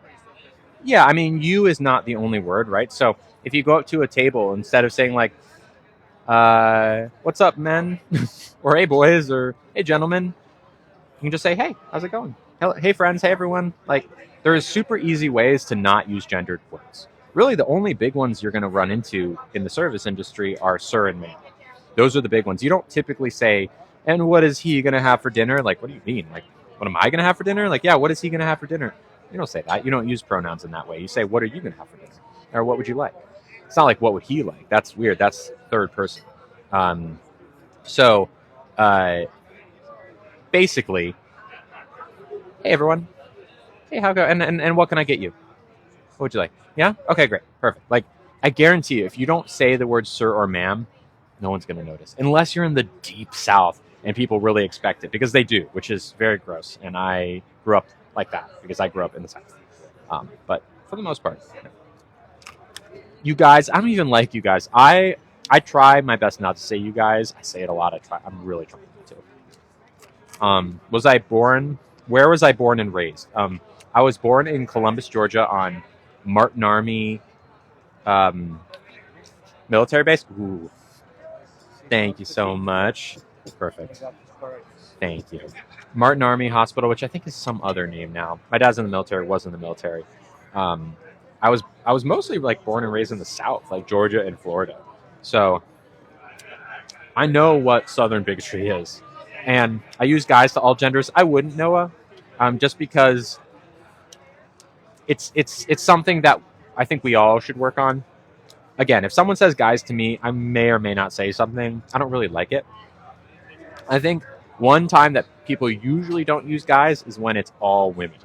Yeah, I mean, you is not the only word, right? So if you go up to a table, instead of saying like, what's up, men? Or hey, boys, or hey, gentlemen, you can just say, hey, how's it going? Hey, friends, hey, everyone. Like, there's super easy ways to not use gendered words. Really, the only big ones you're going to run into in the service industry are sir and ma'am. Those are the big ones. You don't typically say, and what is he going to have for dinner? Like, what do you mean? Like, what am I going to have for dinner? Like, yeah, what is he going to have for dinner? You don't say that. You don't use pronouns in that way. You say, what are you going to have for dinner? Or what would you like? It's not like, what would he like? That's weird. That's third person. So, basically, hey, everyone. Hey, how go? And what can I get you? What would you like? Yeah? Okay, great. Perfect. Like, I guarantee you, if you don't say the word sir or ma'am, no one's going to notice. Unless you're in the deep South and people really expect it, because they do, which is very gross. And I grew up like that because I grew up in the South. But for the most part, you guys, I don't even like you guys. I try my best not to say you guys. I say it a lot. I'm really trying not to. Was I born? Where was I born and raised? I was born in Columbus, Georgia, on Martin Army military base. Ooh. Thank you so much. Perfect. Thank you. Martin Army Hospital, which I think is some other name now. My dad's in the military, was in the military. I was mostly like born and raised in the South, like Georgia and Florida. So I know what Southern bigotry is. And I use guys to all genders. I wouldn't, Noah, just because it's something that I think we all should work on. Again, if someone says guys to me, I may or may not say something. I don't really like it. I think one time that people usually don't use guys is when it's all women.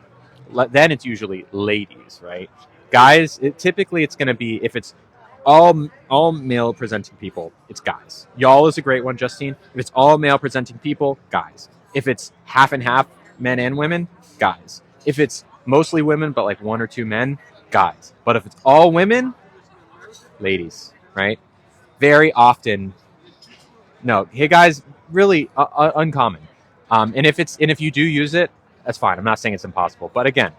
Then it's usually ladies, right? Guys, typically it's going to be, if it's all male presenting people, it's guys. Y'all is a great one, Justine. If it's all male presenting people, guys. If it's half and half, men and women, guys. If it's mostly women but like one or two men, guys. But if it's all women, ladies, right? Very often, no. Hey guys, really uncommon. And if you do use it, that's fine. I'm not saying it's impossible, but again,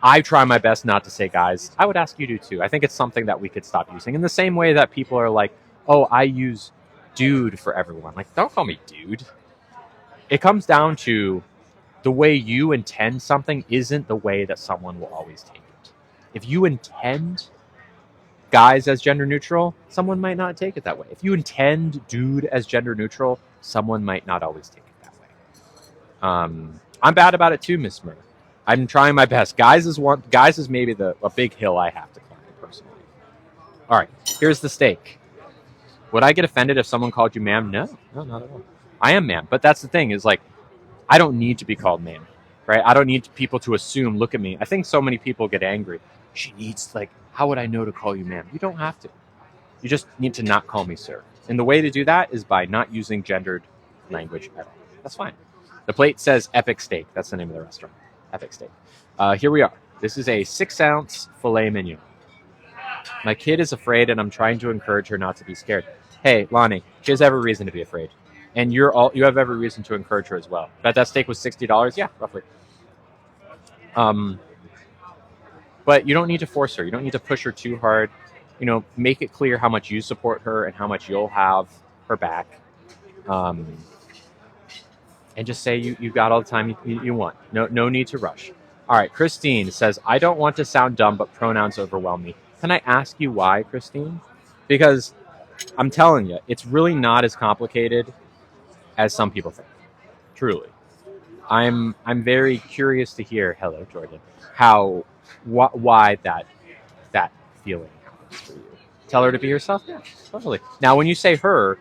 I try my best not to say guys. I would ask you to too. I think it's something that we could stop using in the same way that people are like, oh, I use dude for everyone. Like, don't call me dude. It comes down to the way you intend something isn't the way that someone will always take it. If you intend guys as gender neutral, someone might not take it that way. If you intend dude as gender neutral, someone might not always take it that way. I'm bad about it too, Miss Murr. I'm trying my best. Guys is maybe a big hill I have to climb personally. All right, here's the stake. Would I get offended if someone called you ma'am? No, not at all. I am ma'am, but that's the thing is like, I don't need to be called ma'am, right? I don't need people to assume, look at me. I think so many people get angry. She needs, like, how would I know to call you ma'am? You don't have to. You just need to not call me sir. And the way to do that is by not using gendered language at all. That's fine. The plate says Epic Steak. That's the name of the restaurant. Epic Steak. Here we are. This is a 6-ounce filet mignon. My kid is afraid, and I'm trying to encourage her not to be scared. Hey, Lonnie, she has every reason to be afraid. And you have every reason to encourage her as well. Bet that steak was $60? Yeah, roughly. But you don't need to force her. You don't need to push her too hard. Make it clear how much you support her and how much you'll have her back. And just say you got all the time you want. No need to rush. All right, Christine says, I don't want to sound dumb, but pronouns overwhelm me. Can I ask you why, Christine? Because I'm telling you, it's really not as complicated as some people think. Truly. I'm very curious to hear, hello, Jordan, why that feeling happens for you. Tell her to be herself? Yeah, totally. Now, when you say her,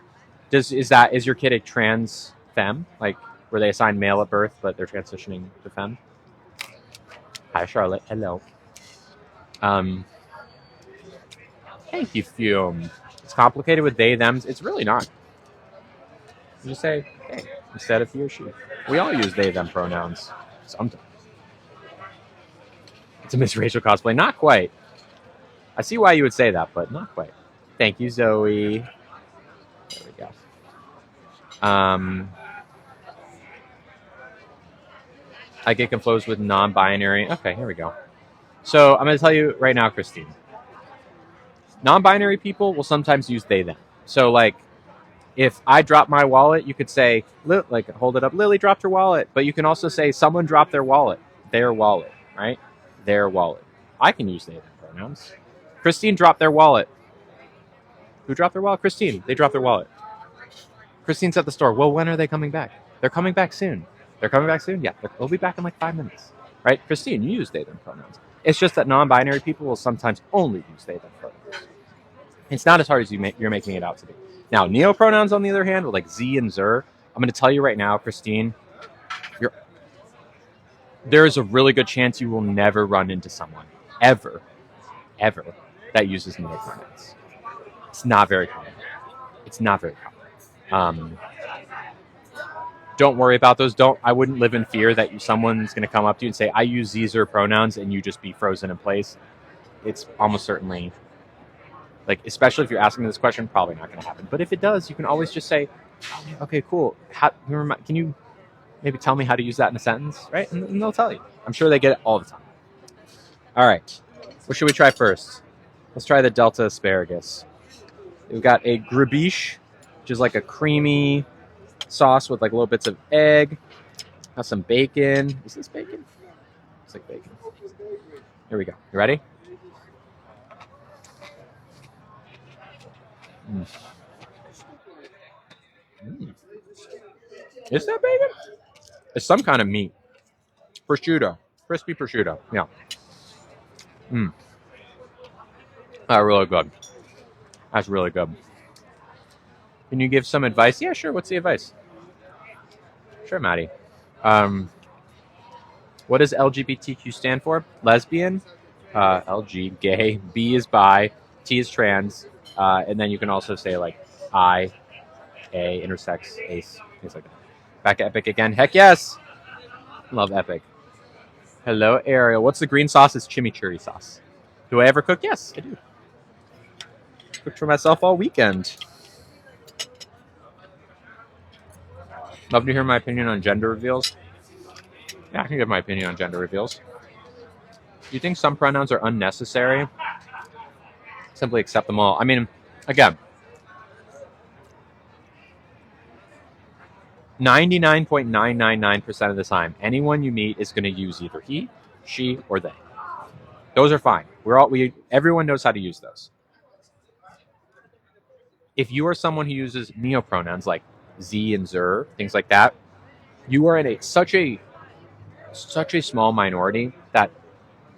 is your kid a trans femme? Like, were they assigned male at birth, but they're transitioning to femme? Hi, Charlotte. Hello. Thank you, Fume. It's complicated with they, them. It's really not. You just say they instead of he or she. We all use they, them pronouns sometimes. It's a Miss Rachel cosplay. Not quite. I see why you would say that, but not quite. Thank you, Zoe. There we go. I get confused with non-binary. Okay, here we go. So I'm going to tell you right now, Christine. Non-binary people will sometimes use they, them. So, like, if I drop my wallet, you could say, like, hold it up, Lily dropped her wallet. But you can also say, someone dropped their wallet. Their wallet, right? Their wallet. I can use they, them pronouns. Christine dropped their wallet. Who dropped their wallet? Christine. They dropped their wallet. Christine's at the store. Well, when are they coming back? They're coming back soon. They're coming back soon? Yeah, they'll be back in like 5 minutes. Right? Christine, you use they, them pronouns. It's just that non-binary people will sometimes only use they, them pronouns. It's not as hard as you're making it out to be. Now, neopronouns, on the other hand, with like Z and Zer, I'm going to tell you right now, Christine, there is a really good chance you will never run into someone, ever, that uses neopronouns. It's not very common. Don't worry about those. I wouldn't live in fear that someone's going to come up to you and say, I use these or pronouns, and you just be frozen in place. It's almost certainly, like, especially if you're asking me this question, probably not going to happen. But if it does, you can always just say, okay, cool. Can you maybe tell me how to use that in a sentence, right? And they'll tell you. I'm sure they get it all the time. All right. What should we try first? Let's try the Delta asparagus. We've got a grabiche, which is like a creamy sauce with like little bits of egg. Got some bacon. Is this bacon? Looks like bacon. Here we go. You ready? Is that bacon? It's some kind of meat. Prosciutto. Crispy prosciutto. Yeah. Really good. That's really good. Can you give some advice? Yeah, sure. What's the advice? Sure, Maddie. What does LGBTQ stand for? Lesbian, LG, gay, B is bi, T is trans, and then you can also say like I, A, intersex, ace, things like that. Back to Epic again. Heck yes! Love Epic. Hello, Ariel. What's the green sauce? It's chimichurri sauce. Do I ever cook? Yes, I do. Cooked for myself all weekend. Love to hear my opinion on gender reveals. Yeah, I can give my opinion on gender reveals. Do you think some pronouns are unnecessary? Simply accept them all. I mean, again, 99.999% of the time, anyone you meet is going to use either he, she, or they. Those are fine. Everyone knows how to use those. If you are someone who uses neopronouns like Z and Zer, things like that, you are in such a small minority that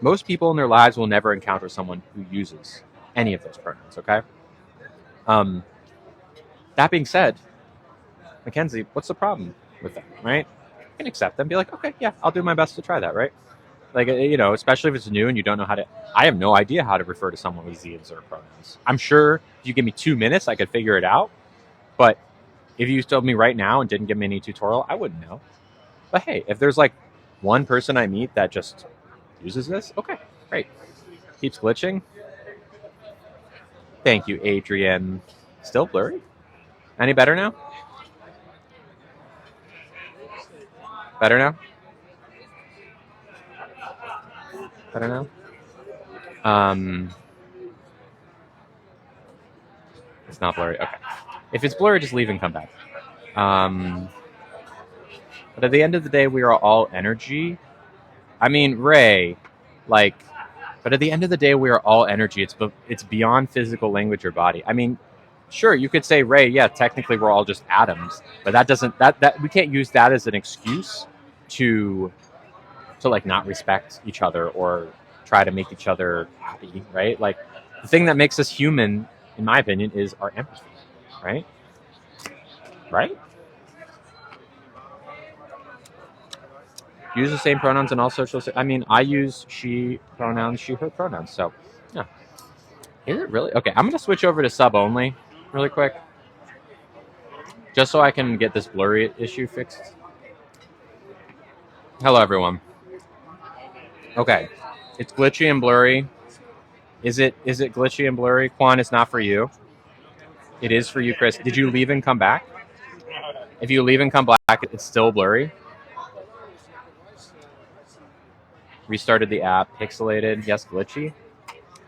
most people in their lives will never encounter someone who uses any of those pronouns, okay? That being said, Mackenzie, what's the problem with that, right? You can accept them, be like, okay, yeah, I'll do my best to try that, right? Like, especially if it's new and you don't know how to, I have no idea how to refer to someone with Z and Zer pronouns. I'm sure if you give me 2 minutes, I could figure it out. But if you told me right now and didn't give me any tutorial, I wouldn't know. But hey, if there's like one person I meet that just uses this, okay, great. Keeps glitching. Thank you, Adrian. Still blurry? Any better now? Better now? Better now? It's not blurry. Okay. If it's blurry, just leave and come back. But at the end of the day, we are all energy. I mean, Ray, like, but at the end of the day, we are all energy. It's beyond physical language or body. I mean, sure, you could say, Ray, yeah, technically we're all just atoms, but that doesn't that we can't use that as an excuse to like not respect each other or try to make each other happy, right? Like the thing that makes us human, in my opinion, is our empathy, right? Right? Use the same pronouns in all social. I mean, I use she pronouns, she, her pronouns. So, yeah. Is it really? Okay, I'm going to switch over to sub only really quick. Just so I can get this blurry issue fixed. Hello, everyone. Okay, it's glitchy and blurry. Is it glitchy and blurry? Quan, it's not for you. It is for you, Chris. Did you leave and come back? If you leave and come back, it's still blurry. Restarted the app, pixelated, yes, glitchy.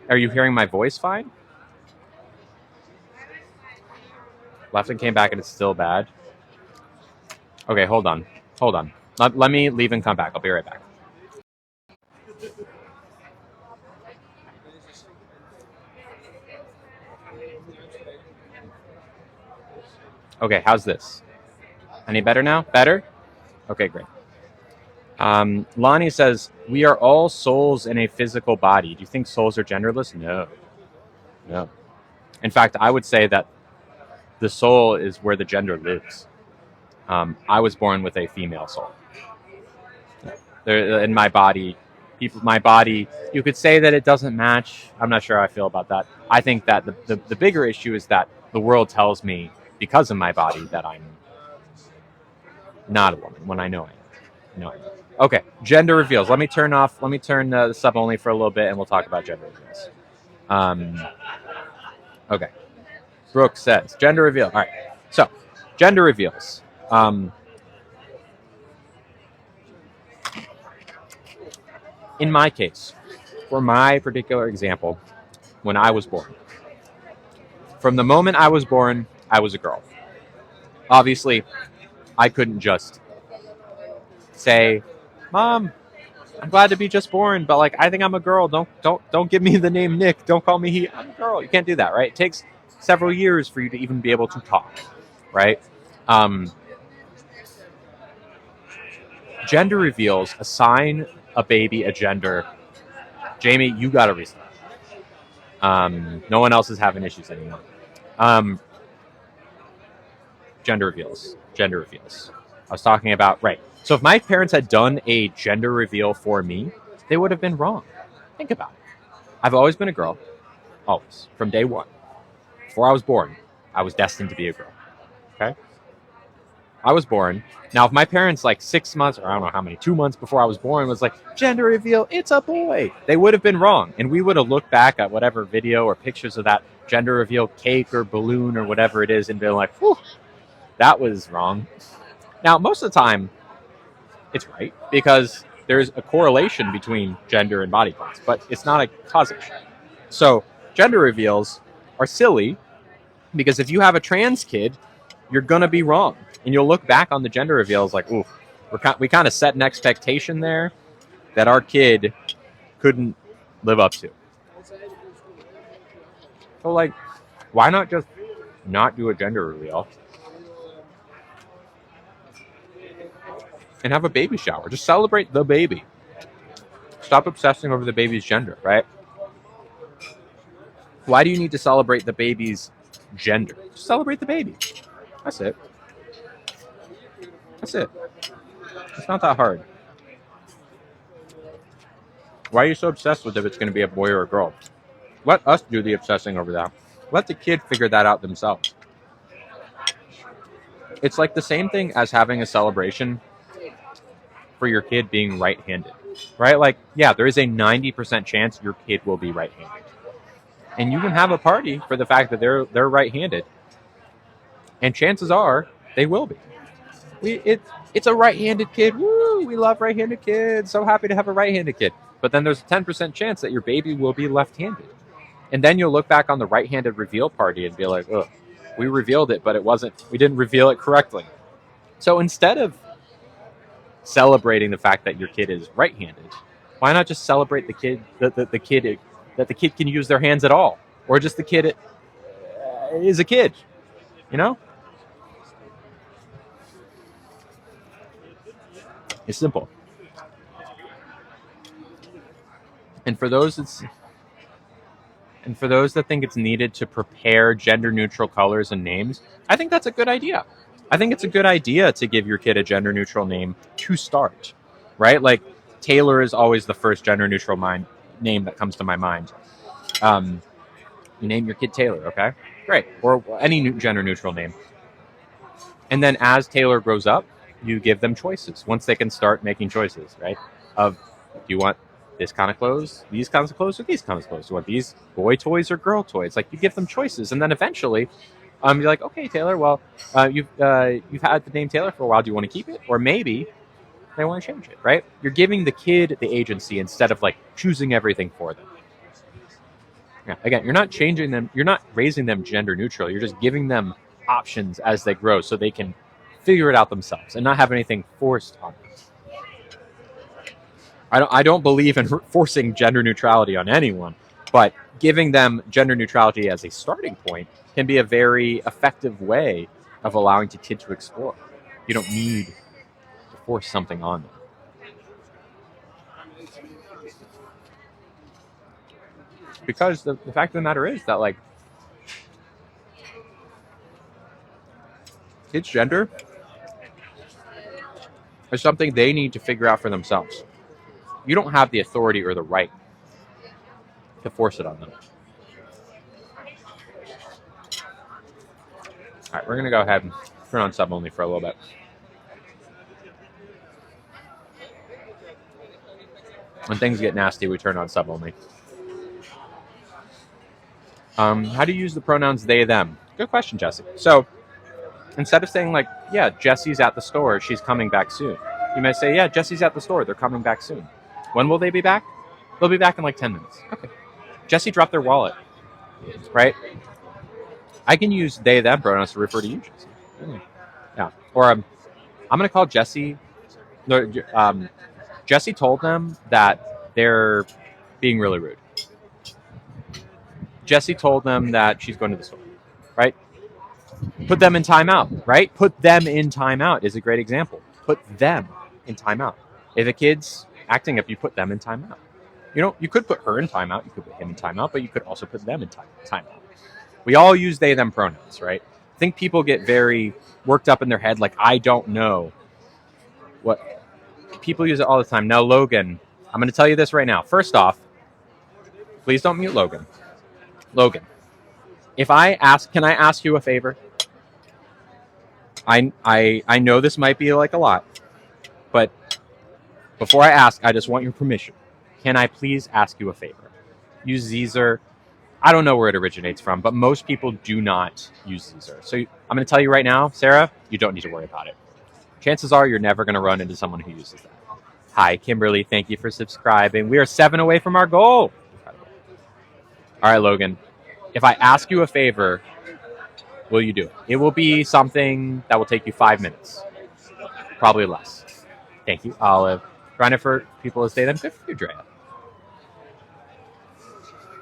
Are you hearing my voice fine? Left and came back and it's still bad. Okay, hold on. Let me leave and come back. I'll be right back. Okay, how's this? Any better now? Better? Okay, great. Lonnie says, we are all souls in a physical body. Do you think souls are genderless? No. In fact, I would say that the soul is where the gender lives. I was born with a female soul. In my body, you could say that it doesn't match. I'm not sure how I feel about that. I think that the bigger issue is that the world tells me, because of my body, that I'm not a woman when I know I am. No. Okay, gender reveals. Let me turn the sub only for a little bit, and we'll talk about gender reveals. Okay. Brooke says gender reveal. All right. So, gender reveals. In my case, for my particular example, when I was born, from the moment I was born, I was a girl. Obviously, I couldn't just say, Mom, I'm glad to be just born, but like I think I'm a girl. Don't give me the name Nick. Don't call me he. I'm a girl. You can't do that, right? It takes several years for you to even be able to talk, right? Gender reveals assign a baby a gender. Jamie, you got to restart. No one else is having issues anymore. Gender reveals. I was talking about, right. So if my parents had done a gender reveal for me, they would have been wrong. Think about it. I've always been a girl. Always. From day one. Before I was born, I was destined to be a girl. Okay? I was born. Now, if my parents, like 6 months, or I don't know how many, 2 months before I was born, was like, gender reveal, it's a boy, they would have been wrong. And we would have looked back at whatever video or pictures of that gender reveal cake or balloon or whatever it is and been like, whew, that was wrong. Now, most of the time, it's right, because there's a correlation between gender and body parts, but it's not a causation. So gender reveals are silly, because if you have a trans kid, you're going to be wrong. And you'll look back on the gender reveals like, ooh, we kind of set an expectation there that our kid couldn't live up to. So, like, why not just not do a gender reveal and have a baby shower? Just celebrate the baby. Stop obsessing over the baby's gender, right? Why do you need to celebrate the baby's gender? Just celebrate the baby. That's it. It's not that hard. Why are you so obsessed with if it's going to be a boy or a girl? Let us do the obsessing over that. Let the kid figure that out themselves. It's like the same thing as having a celebration for your kid being right-handed, right? Like, yeah, there is a 90% chance your kid will be right-handed. And you can have a party for the fact that they're right-handed. And chances are they will be. It's a right-handed kid. Woo! We love right-handed kids. So happy to have a right-handed kid. But then there's a 10% chance that your baby will be left-handed. And then you'll look back on the right-handed reveal party and be like, oh, we revealed it, but we didn't reveal it correctly. So instead of celebrating the fact that your kid is right-handed, why not just celebrate the kid that the kid can use their hands at all, or just the kid is a kid, you know? It's simple. And for those that think it's needed to prepare gender-neutral colors and names, I think that's a good idea. I think it's a good idea to give your kid a gender-neutral name to start, right? Like, Taylor is always the first gender-neutral name that comes to my mind. You name your kid Taylor, okay? Great. Or any gender-neutral name. And then as Taylor grows up, you give them choices. Once they can start making choices, right? Of, do you want this kind of clothes, these kinds of clothes, or these kinds of clothes? Do you want these boy toys or girl toys? Like, you give them choices. And then eventually, you're like, okay, Taylor, well, you've had the name Taylor for a while. Do you want to keep it? Or maybe they want to change it, right? You're giving the kid the agency instead of, like, choosing everything for them. Yeah, again, you're not changing them. You're not raising them gender neutral. You're just giving them options as they grow so they can figure it out themselves and not have anything forced on them. I don't believe in forcing gender neutrality on anyone, but giving them gender neutrality as a starting point can be a very effective way of allowing the kid to explore. You don't need to force something on them. Because the fact of the matter is that, like, kids' gender is something they need to figure out for themselves. You don't have the authority or the right to force it on them. All right, we're going to go ahead and turn on sub only for a little bit. When things get nasty, we turn on sub only. How do you use the pronouns they, them? Good question, Jesse. So instead of saying, like, yeah, Jesse's at the store, she's coming back soon, you may say, yeah, Jesse's at the store, they're coming back soon. When will they be back? They'll be back in like 10 minutes. Okay. Jesse dropped their wallet, right? I can use they, them pronouns to refer to you, Jesse. Yeah. Or I'm going to call Jesse. Jesse told them that they're being really rude. Jesse told them that she's going to the store, right? Put them in timeout, right? Put them in timeout is a great example. Put them in timeout. If a kid's acting up, you put them in timeout. You know, you could put her in timeout, you could put him in timeout, but you could also put them in timeout. We all use they, them pronouns, right? I think people get very worked up in their head, like, I don't know what. People use it all the time. Now, Logan, I'm going to tell you this right now. First off, please don't mute Logan. Logan, if I ask, can I ask you a favor? I know this might be like a lot, but before I ask, I just want your permission. Can I please ask you a favor? Use Caesar. I don't know where it originates from, but most people do not use Caesar. So I'm going to tell you right now, Sarah, you don't need to worry about it. Chances are you're never going to run into someone who uses that. Hi, Kimberly. Thank you for subscribing. We are 7 away from our goal. All right, Logan. If I ask you a favor, will you do it? It will be something that will take you 5 minutes. Probably less. Thank you, Olive. Trying to for people to say them. Good for you, Drea.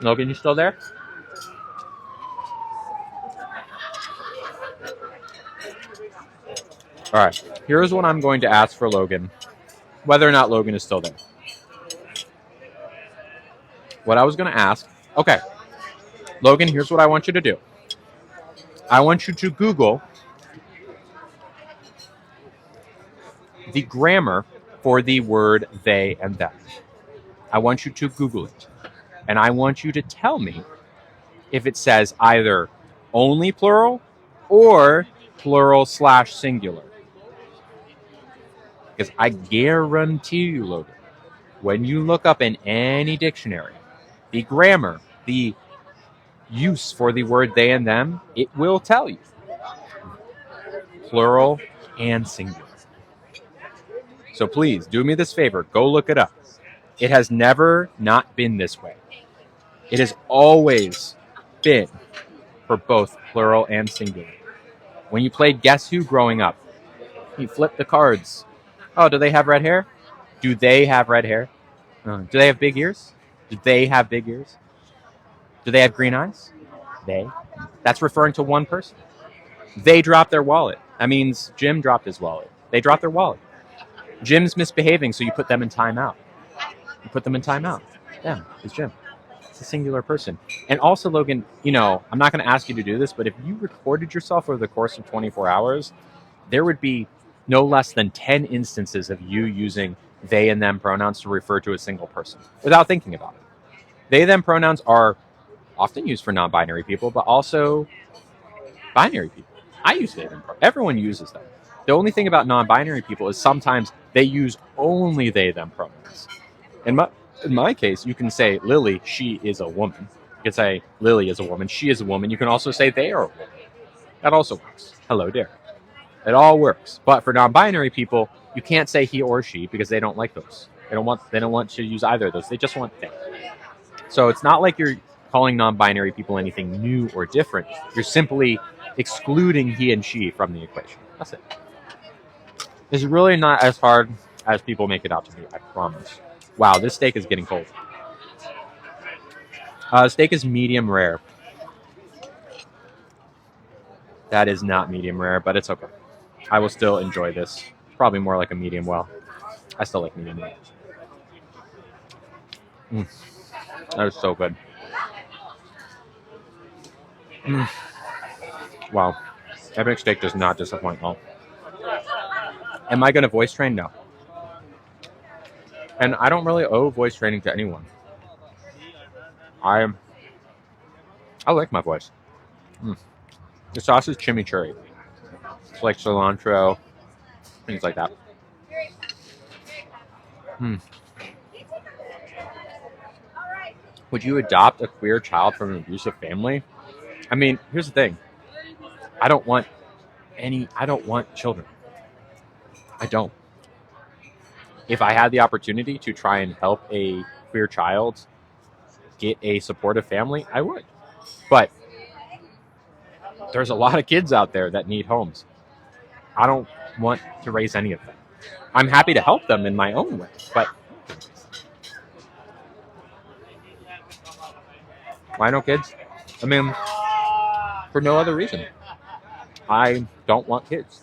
Logan, you still there? All right. Here's what I'm going to ask for Logan, whether or not Logan is still there. What I was going to ask. Okay. Logan, here's what I want you to do. I want you to Google the grammar for the word they and them. I want you to Google it. And I want you to tell me if it says either only plural or plural / singular. Because I guarantee you, Logan, when you look up in any dictionary, the grammar, the use for the word they and them, it will tell you plural and singular. So please do me this favor, go look it up. It has never not been this way. It has always been for both plural and singular. When you played Guess Who growing up, you flipped the cards. Oh, do they have red hair? Do they have red hair? Do they have big ears? Do they have big ears? Do they have green eyes? They. That's referring to one person. They dropped their wallet. That means Jim dropped his wallet. They dropped their wallet. Jim's misbehaving, so you put them in timeout. You put them in timeout. Yeah, it's Jim. It's a singular person. And also, Logan, I'm not going to ask you to do this, but if you recorded yourself over the course of 24 hours, there would be no less than 10 instances of you using they and them pronouns to refer to a single person without thinking about it. They, them pronouns are often used for non-binary people, but also binary people. I use they, them pronouns. Everyone uses them. The only thing about non-binary people is sometimes they use only they, them pronouns. In my case, you can say Lily, she is a woman. You can say Lily is a woman, she is a woman. You can also say they are a woman. That also works. Hello, Derek. It all works. But for non-binary people, you can't say he or she because they don't like those. They don't want to use either of those. They just want they. So it's not like you're calling non-binary people anything new or different. You're simply excluding he and she from the equation. That's it. It's really not as hard as people make it out to be, I promise. Wow, this steak is getting cold. Steak is medium rare. That is not medium rare, but it's okay. I will still enjoy this. Probably more like a medium well. I still like medium well. That is so good. Wow. Epic steak does not disappoint all. Am I going to voice train? No. And I don't really owe voice training to anyone. I like my voice. The sauce is chimichurri. It's like cilantro, things like that. Would you adopt a queer child from an abusive family? I mean, here's the thing. I don't want children. I don't. If I had the opportunity to try and help a queer child get a supportive family, I would. But there's a lot of kids out there that need homes. I don't want to raise any of them. I'm happy to help them in my own way, but why no kids? I mean, for no other reason. I don't want kids.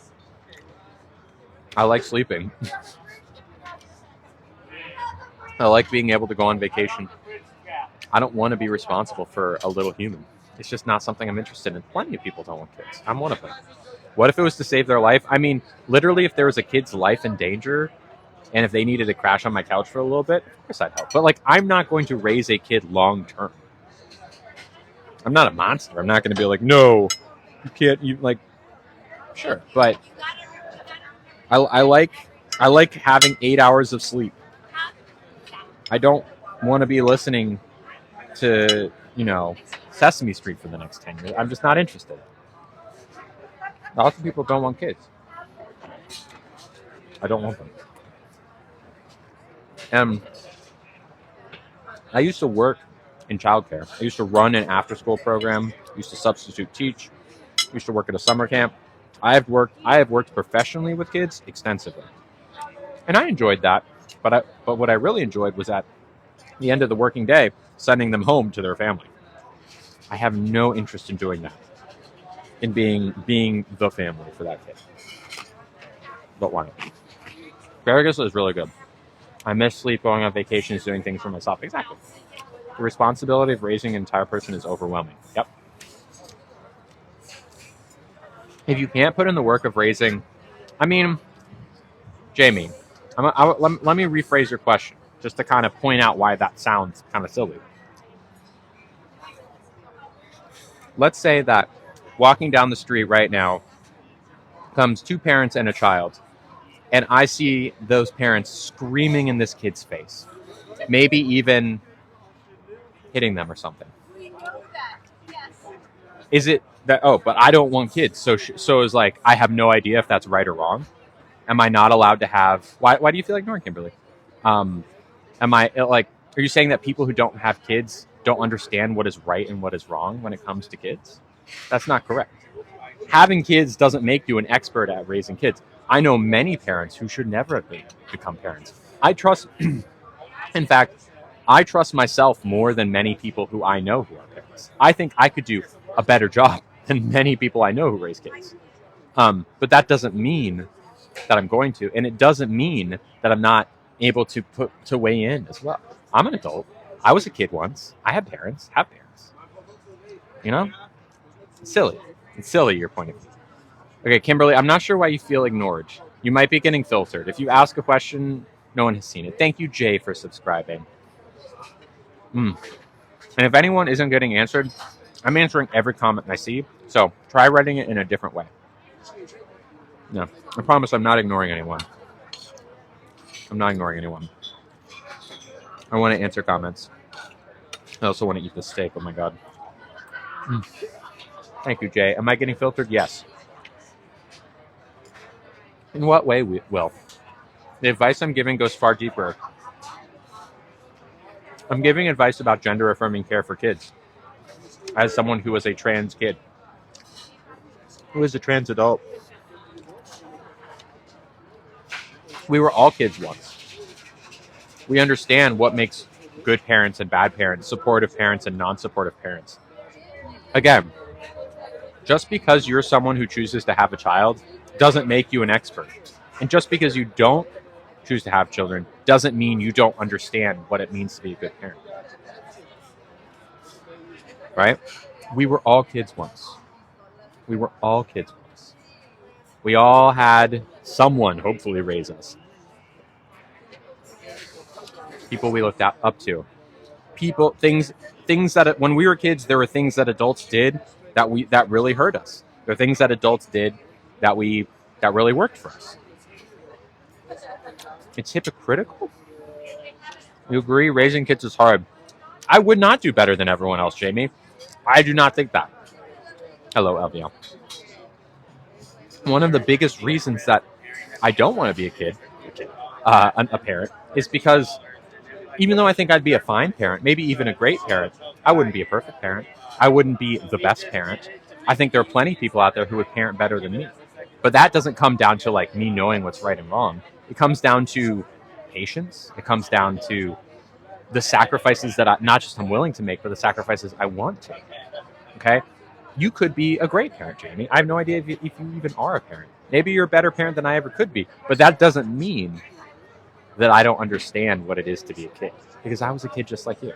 I like sleeping. I like being able to go on vacation. I don't want to be responsible for a little human. It's just not something I'm interested in. Plenty of people don't want kids. I'm one of them. What if it was to save their life? I mean, literally, if there was a kid's life in danger, and if they needed to crash on my couch for a little bit, of course I'd help. But, I'm not going to raise a kid long term. I'm not a monster. I'm not going to be like, no, you can't, sure. But I like having 8 hours of sleep. I don't want to be listening to, Sesame Street for the next 10 years. I'm just not interested. Lots of people don't want kids. I don't want them. I used to work in childcare. I used to run an after-school program. I used to substitute teach. I used to work at a summer camp. I have worked professionally with kids extensively, and I enjoyed that. But what I really enjoyed was at the end of the working day, sending them home to their family. I have no interest in doing that, in being the family for that kid. But why not? Asparagus is really good. I miss sleep, going on vacations, doing things for myself. Exactly. The responsibility of raising an entire person is overwhelming. Yep. If you can't put in the work of raising, Jamie, let me rephrase your question just to kind of point out why that sounds kind of silly. Let's say that walking down the street right now, comes two parents and a child, and I see those parents screaming in this kid's face, maybe even hitting them or something. Is it that, oh, but I don't want kids, so it's like I have no idea if that's right or wrong? Am I not allowed to have? Why do you feel ignoring, Kimberly? Am I like? Are you saying that people who don't have kids don't understand what is right and what is wrong when it comes to kids? That's not correct. Having kids doesn't make you an expert at raising kids. I know many parents who should never have become parents. I trust, in fact, I trust myself more than many people who I know who are parents. I think I could do a better job than many people I know who raise kids. But that doesn't mean that I'm going to, and it doesn't mean that I'm not able to weigh in as well. I'm an adult. I was a kid once. I had parents. Have parents. You know, it's silly. It's silly, your point of view. Okay, Kimberly, I'm not sure why you feel ignored. You might be getting filtered. If you ask a question, no one has seen it. Thank you, Jay, for subscribing. And if anyone isn't getting answered, I'm answering every comment I see. So try writing it in a different way. No, I promise I'm not ignoring anyone. I'm not ignoring anyone. I want to answer comments. I also want to eat this steak. Oh my God. Thank you, Jay. Am I getting filtered? Yes. In what way, Will? The advice I'm giving goes far deeper. I'm giving advice about gender-affirming care for kids. As someone who was a trans kid, who is a trans adult. We were all kids once. We understand what makes good parents and bad parents, supportive parents and non-supportive parents. Again, just because you're someone who chooses to have a child doesn't make you an expert. And just because you don't choose to have children doesn't mean you don't understand what it means to be a good parent. Right? We were all kids once. We were all kids once. We all had someone hopefully raise us. People we looked up to. People, things that when we were kids, there were things that adults did that really hurt us. There are things that adults did that really worked for us. It's hypocritical. You agree? Raising kids is hard. I would not do better than everyone else, Jamie. I do not think that. Hello, LVL. One of the biggest reasons that I don't want to be a parent, is because even though I think I'd be a fine parent, maybe even a great parent, I wouldn't be a perfect parent. I wouldn't be the best parent. I think there are plenty of people out there who would parent better than me. But that doesn't come down to like me knowing what's right and wrong. It comes down to patience. It comes down to the sacrifices that not just I'm willing to make, but the sacrifices I want to make. Okay? You could be a great parent, Jamie. I have no idea if you even are a parent. Maybe you're a better parent than I ever could be. But that doesn't mean that I don't understand what it is to be a kid. Because I was a kid just like you.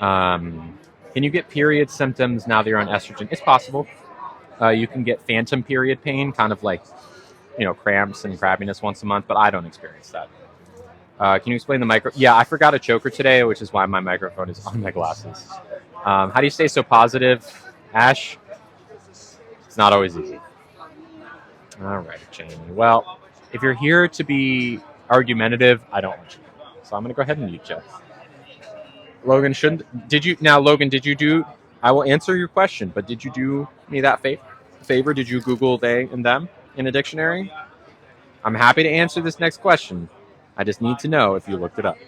Can you get period symptoms now that you're on estrogen? It's possible. You can get phantom period pain, kind of like, cramps and crabbiness once a month, but I don't experience that. Can you explain the micro? Yeah, I forgot a choker today, which is why my microphone is on my glasses. How do you stay so positive, Ash? It's not always easy. All right, Jamie. Well, if you're here to be argumentative, I don't want you. So I'm going to go ahead and mute you. Logan, did you do, I will answer your question, but did you do me that favor? Did you Google they and them in a dictionary? I'm happy to answer this next question. I just need to know if you looked it up.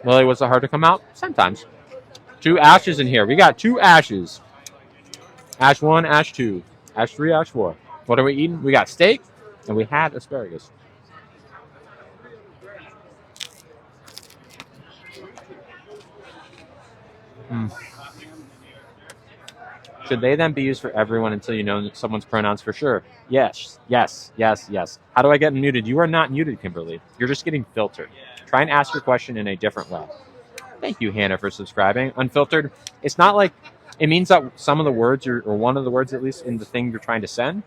Lily, was it hard to come out? Sometimes. 2 Ashes in here. We got 2 Ashes. Ash 1, Ash 2. Ash 3, Ash 4. What are we eating? We got steak, and we had asparagus. Should they then be used for everyone until you know someone's pronouns for sure? Yes. How do I get muted? You are not muted, Kimberly. You're just getting filtered. Try and ask your question in a different way. Thank you, Hannah, for subscribing. Unfiltered, it's not like, it means that some of the words, or one of the words at least, in the thing you're trying to send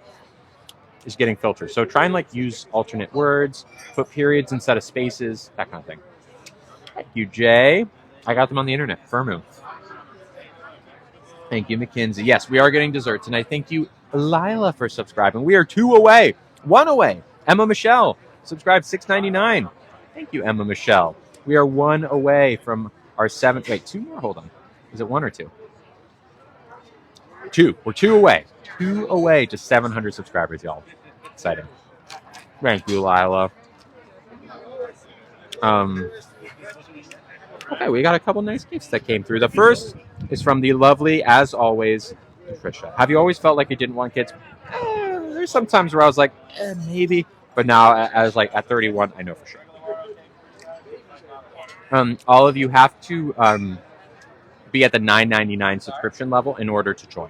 is getting filtered. So try and use alternate words, put periods instead of spaces, that kind of thing. Thank you, Jay. I got them on the internet. Firmu. Thank you, Mackenzie. Yes, we are getting dessert tonight. Thank you, Lila, for subscribing. We are 2 away. 1 away. Emma Michelle subscribed $6.99. Thank you, Emma Michelle. We are 1 away from our 7th. Wait, 2 more? Hold on. Is it 1 or 2? 2. We're 2 away. 2 away to 700 subscribers, y'all. Exciting. Thank you, Lila. Okay, we got a couple nice gifts that came through. The first is from the lovely, as always, Patricia. Have you always felt like you didn't want kids? There's some times where I was like, maybe. But now, as like at 31, I know for sure. All of you have to be at the $9.99 subscription level in order to join.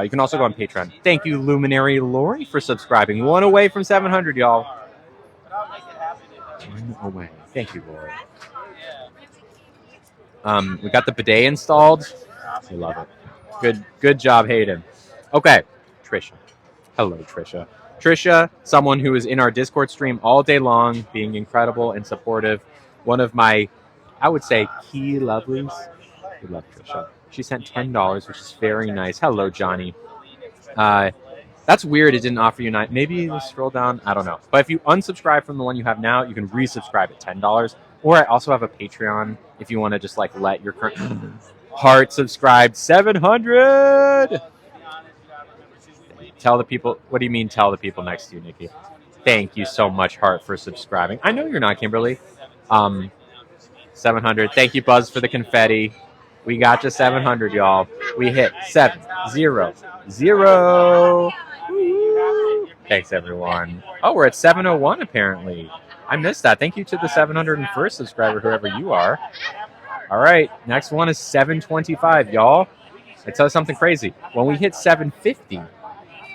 You can also go on Patreon. Thank you, Luminary Lori, for subscribing. 1 away from 700, y'all. 1 away. Thank you, Lori. We got the bidet installed. We love it. Good job, Hayden. Okay, Trisha. Hello, Trisha. Trisha, someone who is in our Discord stream all day long, being incredible and supportive. One of my, I would say, key lovelies. We love Trisha. She sent $10, which is very nice. Hello, Johnny. That's weird. It didn't offer you 9. Maybe you scroll down. I don't know. But if you unsubscribe from the one you have now, you can resubscribe at $10. Or I also have a Patreon if you want to just like let your current heart subscribe. 700. Tell the people. What do you mean? Tell the people next to you, Nikki. Thank you so much, Heart, for subscribing. I know you're not, Kimberly. 700. Thank you, Buzz, for the confetti. We got to 700, y'all. We hit 700. Thanks, everyone. Oh, we're at 701, apparently. I missed that. Thank you to the 701st subscriber, whoever you are. All right, next one is 725, y'all. I tell you something crazy. When we hit 750,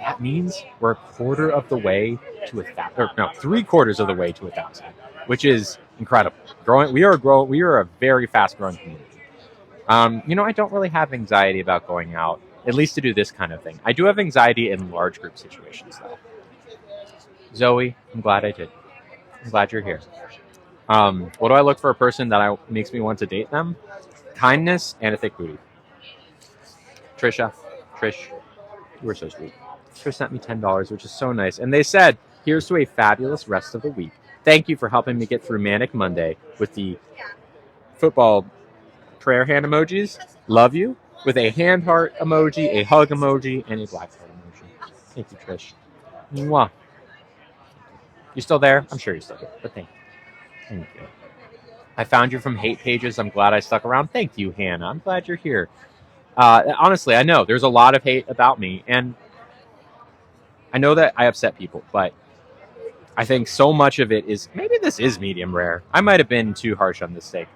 that means we're a quarter of the way to 1,000. Or no, 3/4 of the way to 1,000, which is incredible. We are a very fast-growing community. I don't really have anxiety about going out, at least to do this kind of thing. I do have anxiety in large group situations, though. Zoe, I'm glad I did. I'm glad you're here. What do I look for a person that makes me want to date them? Kindness and a thick booty. Trish, you were so sweet. Trish sent me $10, which is so nice. And they said, here's to a fabulous rest of the week. Thank you for helping me get through Manic Monday with the football prayer hand emojis. Love you. With a hand heart emoji, a hug emoji, and a black heart emoji. Thank you, Trish. Mwah. You still there? I'm sure you're still there, but thank you. Thank you. I found you from hate pages. I'm glad I stuck around. Thank you, Hannah. I'm glad you're here. Honestly, I know there's a lot of hate about me, and I know that I upset people, but I think so much of it is, maybe this is medium rare. I might have been too harsh on this steak.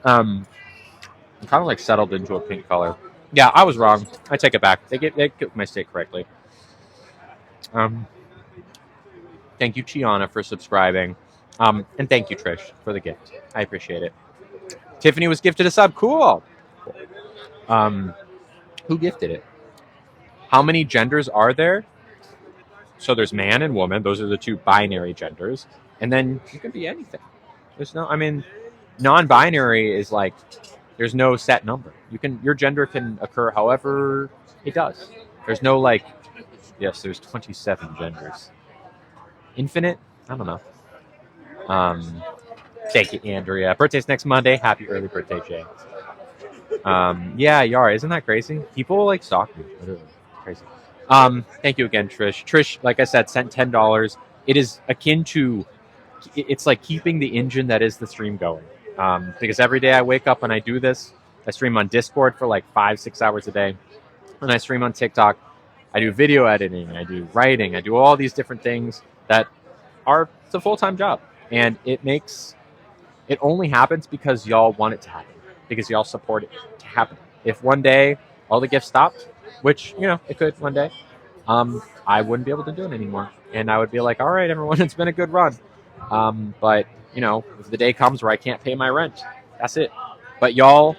I'm kind of like settled into a pink color. Yeah, I was wrong. I take it back. They cooked my steak correctly. Thank you, Chiana, for subscribing. And thank you, Trish, for the gift. I appreciate it. Tiffany was gifted a sub. Cool. Who gifted it? How many genders are there? So there's man and woman. Those are the 2 binary genders. And then you can be anything. Non-binary is like, there's no set number. Your gender can occur however it does. There's no like, yes, there's 27 genders. Infinite? I don't know. Thank you, Andrea. Birthday's next Monday. Happy early birthday, Jay. Yeah, Yara, isn't that crazy? People like stalk me. Literally. Crazy. Thank you again, Trish. Trish, like I said, sent $10. It is akin to, it's like keeping the engine that is the stream going. Because every day I wake up and I do this. I stream on Discord for like 5-6 hours a day. And I stream on TikTok. I do video editing. I do writing. I do all these different things that it's a full-time job. And it only happens because y'all want it to happen. Because y'all support it to happen. If one day all the gifts stopped, which, it could one day, I wouldn't be able to do it anymore. And I would be like, all right, everyone, it's been a good run. But, if the day comes where I can't pay my rent, that's it. But y'all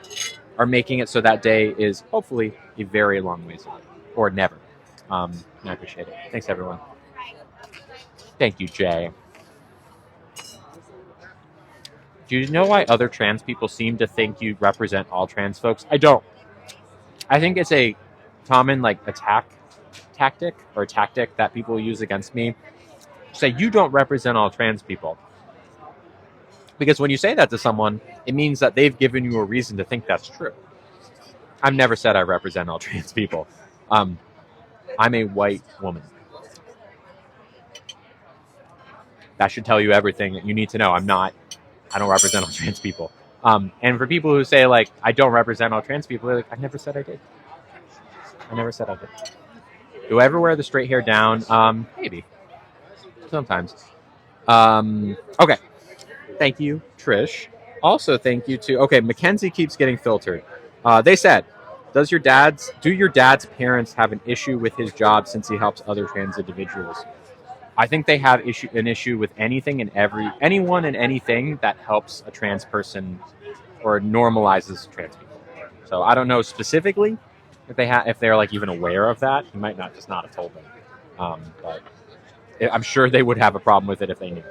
are making it so that day is hopefully a very long ways away. Or never. And I appreciate it. Thanks, everyone. Thank you, Jay. Do you know why other trans people seem to think you represent all trans folks? I don't. I think it's a common attack tactic that people use against me. Say you don't represent all trans people. Because when you say that to someone, it means that they've given you a reason to think that's true. I've never said I represent all trans people. I'm a white woman. That should tell you everything that you need to know. I don't represent all trans people. And for people who say I don't represent all trans people, they're like, I never said I did. I never said I did. Do I ever wear the straight hair down? Maybe. Sometimes. Okay. Thank you, Trish. Also, thank you to Mackenzie keeps getting filtered. They said, do your dad's parents have an issue with his job since he helps other trans individuals? I think they have an issue with anyone and anything that helps a trans person or normalizes trans people. So I don't know specifically if they're even aware of that. He might not have told them. But I'm sure they would have a problem with it if they knew.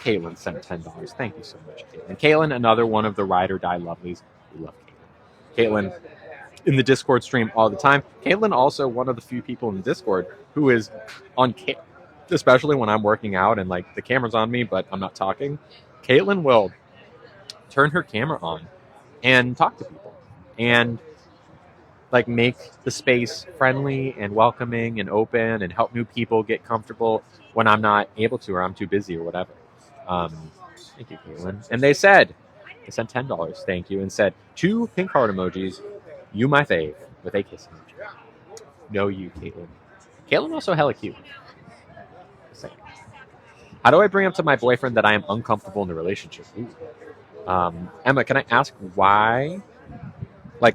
Caitlin sent $10. Thank you so much, Caitlin. Caitlin, another one of the ride or die lovelies. We love Caitlin. Caitlin in the Discord stream all the time. Caitlin also one of the few people in the Discord who is on especially when I'm working out and the camera's on me, but I'm not talking. Caitlin will turn her camera on and talk to people and make the space friendly and welcoming and open and help new people get comfortable when I'm not able to or I'm too busy or whatever. Thank you, Caitlin. And they sent $10. Thank you, and said 2 pink heart emojis. You my fave with a kiss emoji. No, you, Caitlin. Caitlin also hella cute. How do I bring up to my boyfriend that I am uncomfortable in the relationship? Emma, can I ask why?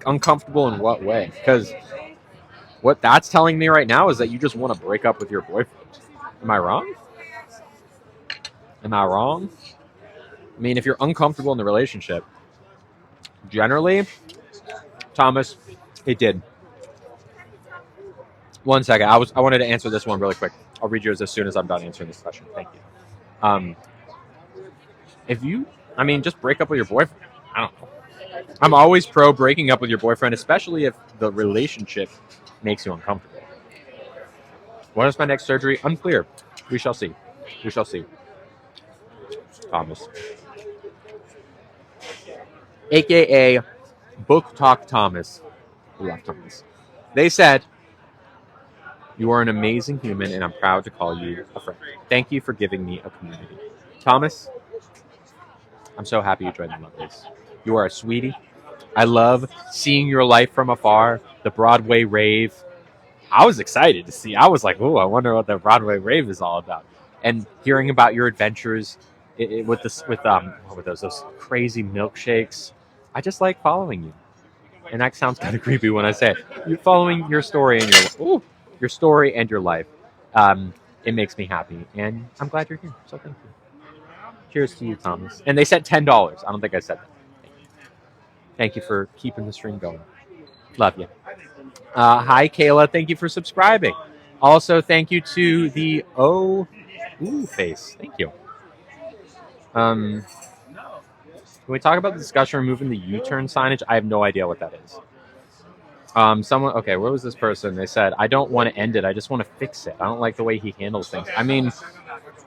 Uncomfortable in what way? Because what that's telling me right now is that you just want to break up with your boyfriend. Am I wrong? I mean, if you're uncomfortable in the relationship, generally, Thomas, it did. 1 second. I wanted to answer this one really quick. I'll read yours as soon as I'm done answering this question. Thank you. Just break up with your boyfriend. I don't know. I'm always pro breaking up with your boyfriend, especially if the relationship makes you uncomfortable. What is my next surgery? Unclear. We shall see. Thomas. AKA Book Talk Thomas. We love Thomas. They said, you are an amazing human and I'm proud to call you a friend. Thank you for giving me a community. Thomas, I'm so happy you joined the Lovelies. You are a sweetie. I love seeing your life from afar, the Broadway rave. I was excited to see. I was like, oh, I wonder what the Broadway rave is all about. And hearing about your adventures with those crazy milkshakes. I just like following you. And that sounds kind of creepy when I say it. You're following your story and your story and your life. It makes me happy, and I'm glad you're here. So thank you. Cheers to you, Thomas. And they said $10. I don't think I said that. Thank you for keeping the stream going. Love you. Hi, Kayla. Thank you for subscribing. Also, thank you to the face. Thank you. Can we talk about the discussion removing the U-turn signage? I have no idea what that is. What was this person? They said, I don't want to end it. I just want to fix it. I don't like the way he handles things. I mean,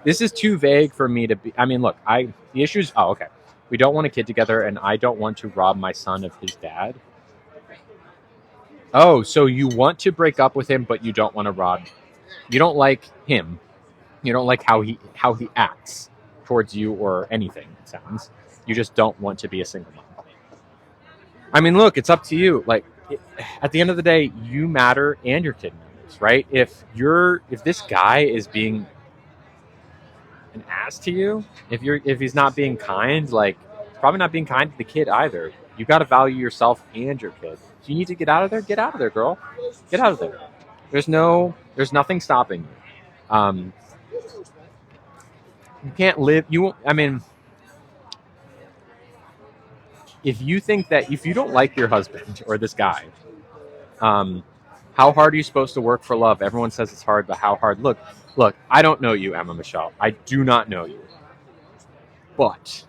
this is too vague for me to be. I mean, look, the issues. Oh, okay. We don't want a kid together, and I don't want to rob my son of his dad. Oh, so you want to break up with him, but you don't want to rob. You don't like him. You don't like how he acts towards you or anything, it sounds. You just don't want to be a single mom. I mean, look, it's up to you. At the end of the day, you matter and your kid matters, right? If this guy is being an ass to you, if he's not being kind, probably not being kind to the kid either. You got to value yourself and your kid. If you need to get out of there, get out of there, girl. Get out of there. There's nothing stopping you. You can't live. If you think that if you don't like your husband or this guy, how How hard are you supposed to work for love? Everyone says it's hard, but how hard? Look, I don't know you, Emma Michelle. I do not know you. But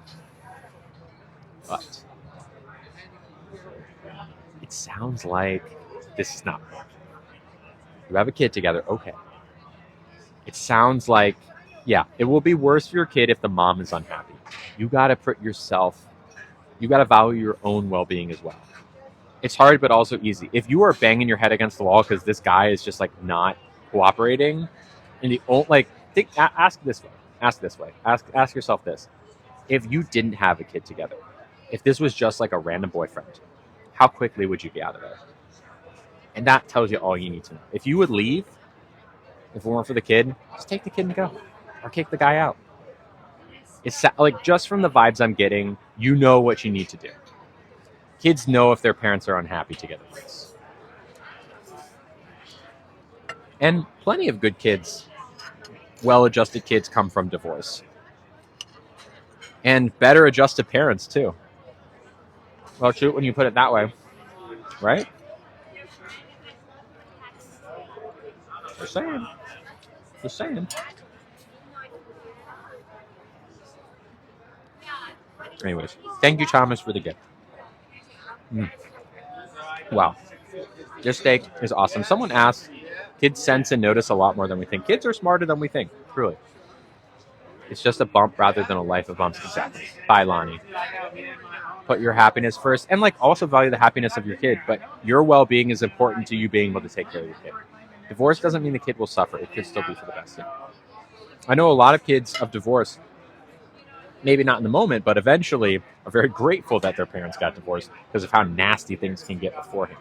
it sounds like this is not working. You have a kid together, okay. It sounds like, yeah, it will be worse for your kid if the mom is unhappy. You gotta value your own well-being as well. It's hard, but also easy. If you are banging your head against the wall because this guy is just like not cooperating, and ask this way. Ask yourself this: if you didn't have a kid together, if this was just like a random boyfriend, how quickly would you be out of there? And that tells you all you need to know. If you would leave, if it weren't for the kid, just take the kid and go, or kick the guy out. It's like, just from the vibes I'm getting, you know what you need to do. Kids know if their parents are unhappy together. And plenty of good kids, well-adjusted kids, come from divorce. And better adjusted parents, too. Well, shoot, when you put it that way, right? Just saying. Anyways, thank you, Thomas, for the gift. Wow. This steak is awesome. Someone asked, kids sense and notice a lot more than we think. Kids are smarter than we think, truly. It's just a bump rather than a life of bumps. Exactly. Bye, Lonnie. Put your happiness first, and also value the happiness of your kid, but your well-being is important to you being able to take care of your kid. Divorce doesn't mean the kid will suffer. It could still be for the best. I know a lot of kids of divorce, maybe not in the moment, but eventually are very grateful that their parents got divorced because of how nasty things can get beforehand.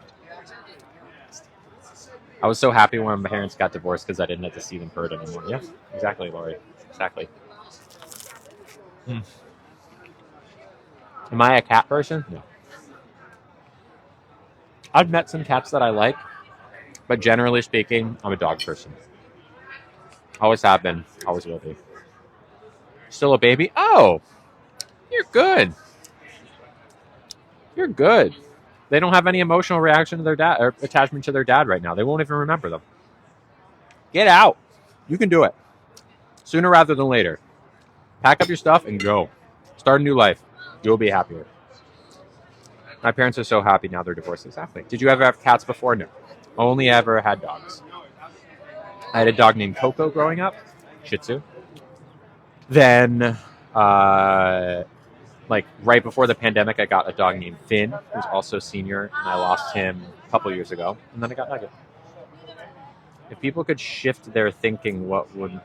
I was so happy when my parents got divorced because I didn't have to see them hurt anymore. Yeah, exactly, Lori. Exactly. Am I a cat person? No. I've met some cats that I like, but generally speaking, I'm a dog person. Always have been, always will be. Still a baby? Oh, you're good. You're good. They don't have any emotional reaction to their dad or attachment to their dad right now. They won't even remember them. Get out. You can do it. Sooner rather than later. Pack up your stuff and go. Start a new life. You'll be happier. My parents are so happy now they're divorced. Exactly. Did you ever have cats before? No. Only ever had dogs. I had a dog named Coco growing up. Shih Tzu. Then, right before the pandemic, I got a dog named Finn, who's also senior, and I lost him a couple years ago. And then I got Nugget. If people could shift their thinking, what would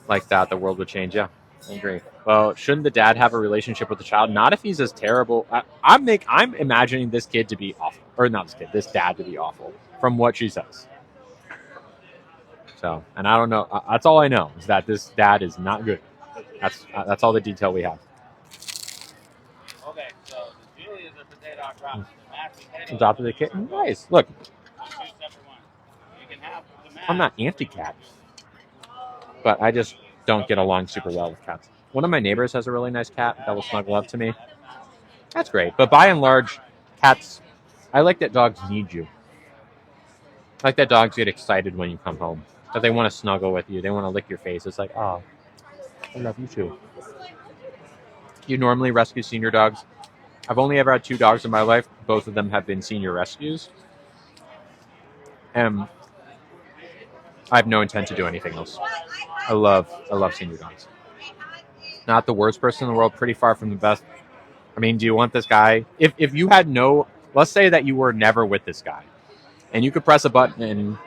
the world would change? Yeah, I agree. Well, shouldn't the dad have a relationship with the child? Not if he's as terrible. I'm imagining this kid to be awful, or not this kid, this dad to be awful, from what she says. So, and I don't know. That's all I know is that this dad is not good. That's all the detail we have. Okay, so Julie is a potato crop. Adopted a kitten. Nice. Look, You can have the I'm not anti-cat, but I just don't get along super well with cats. One of my neighbors has a really nice cat that will snuggle up to me. That's great. But by and large, cats, I like that dogs need you. I like that dogs get excited when you come home. That they want to snuggle with you. They want to lick your face. It's like, oh, I love you too. You normally rescue senior dogs. I've only ever had 2 dogs in my life. Both of them have been senior rescues. And I have no intent to do anything else. I love senior dogs. Not the worst person in the world, pretty far from the best. I mean, do you want this guy? If you had let's say that you were never with this guy, and you could press a button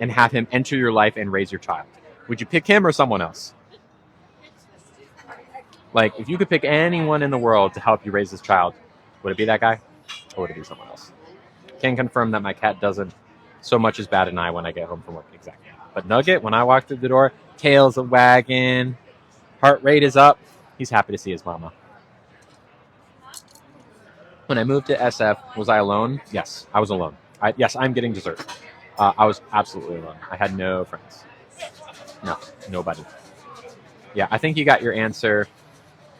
and have him enter your life and raise your child, would you pick him or someone else? Like, if you could pick anyone in the world to help you raise this child, would it be that guy, or would it be someone else? Can confirm that my cat doesn't so much as bat an eye when I get home from work. Exactly. But Nugget, when I walk through the door, tail's a wagging, heart rate is up. He's happy to see his mama. When I moved to SF, was I alone? Yes, I was alone. Yes, I'm getting dessert. I was absolutely alone. I had no friends. No, nobody. Yeah, I think you got your answer,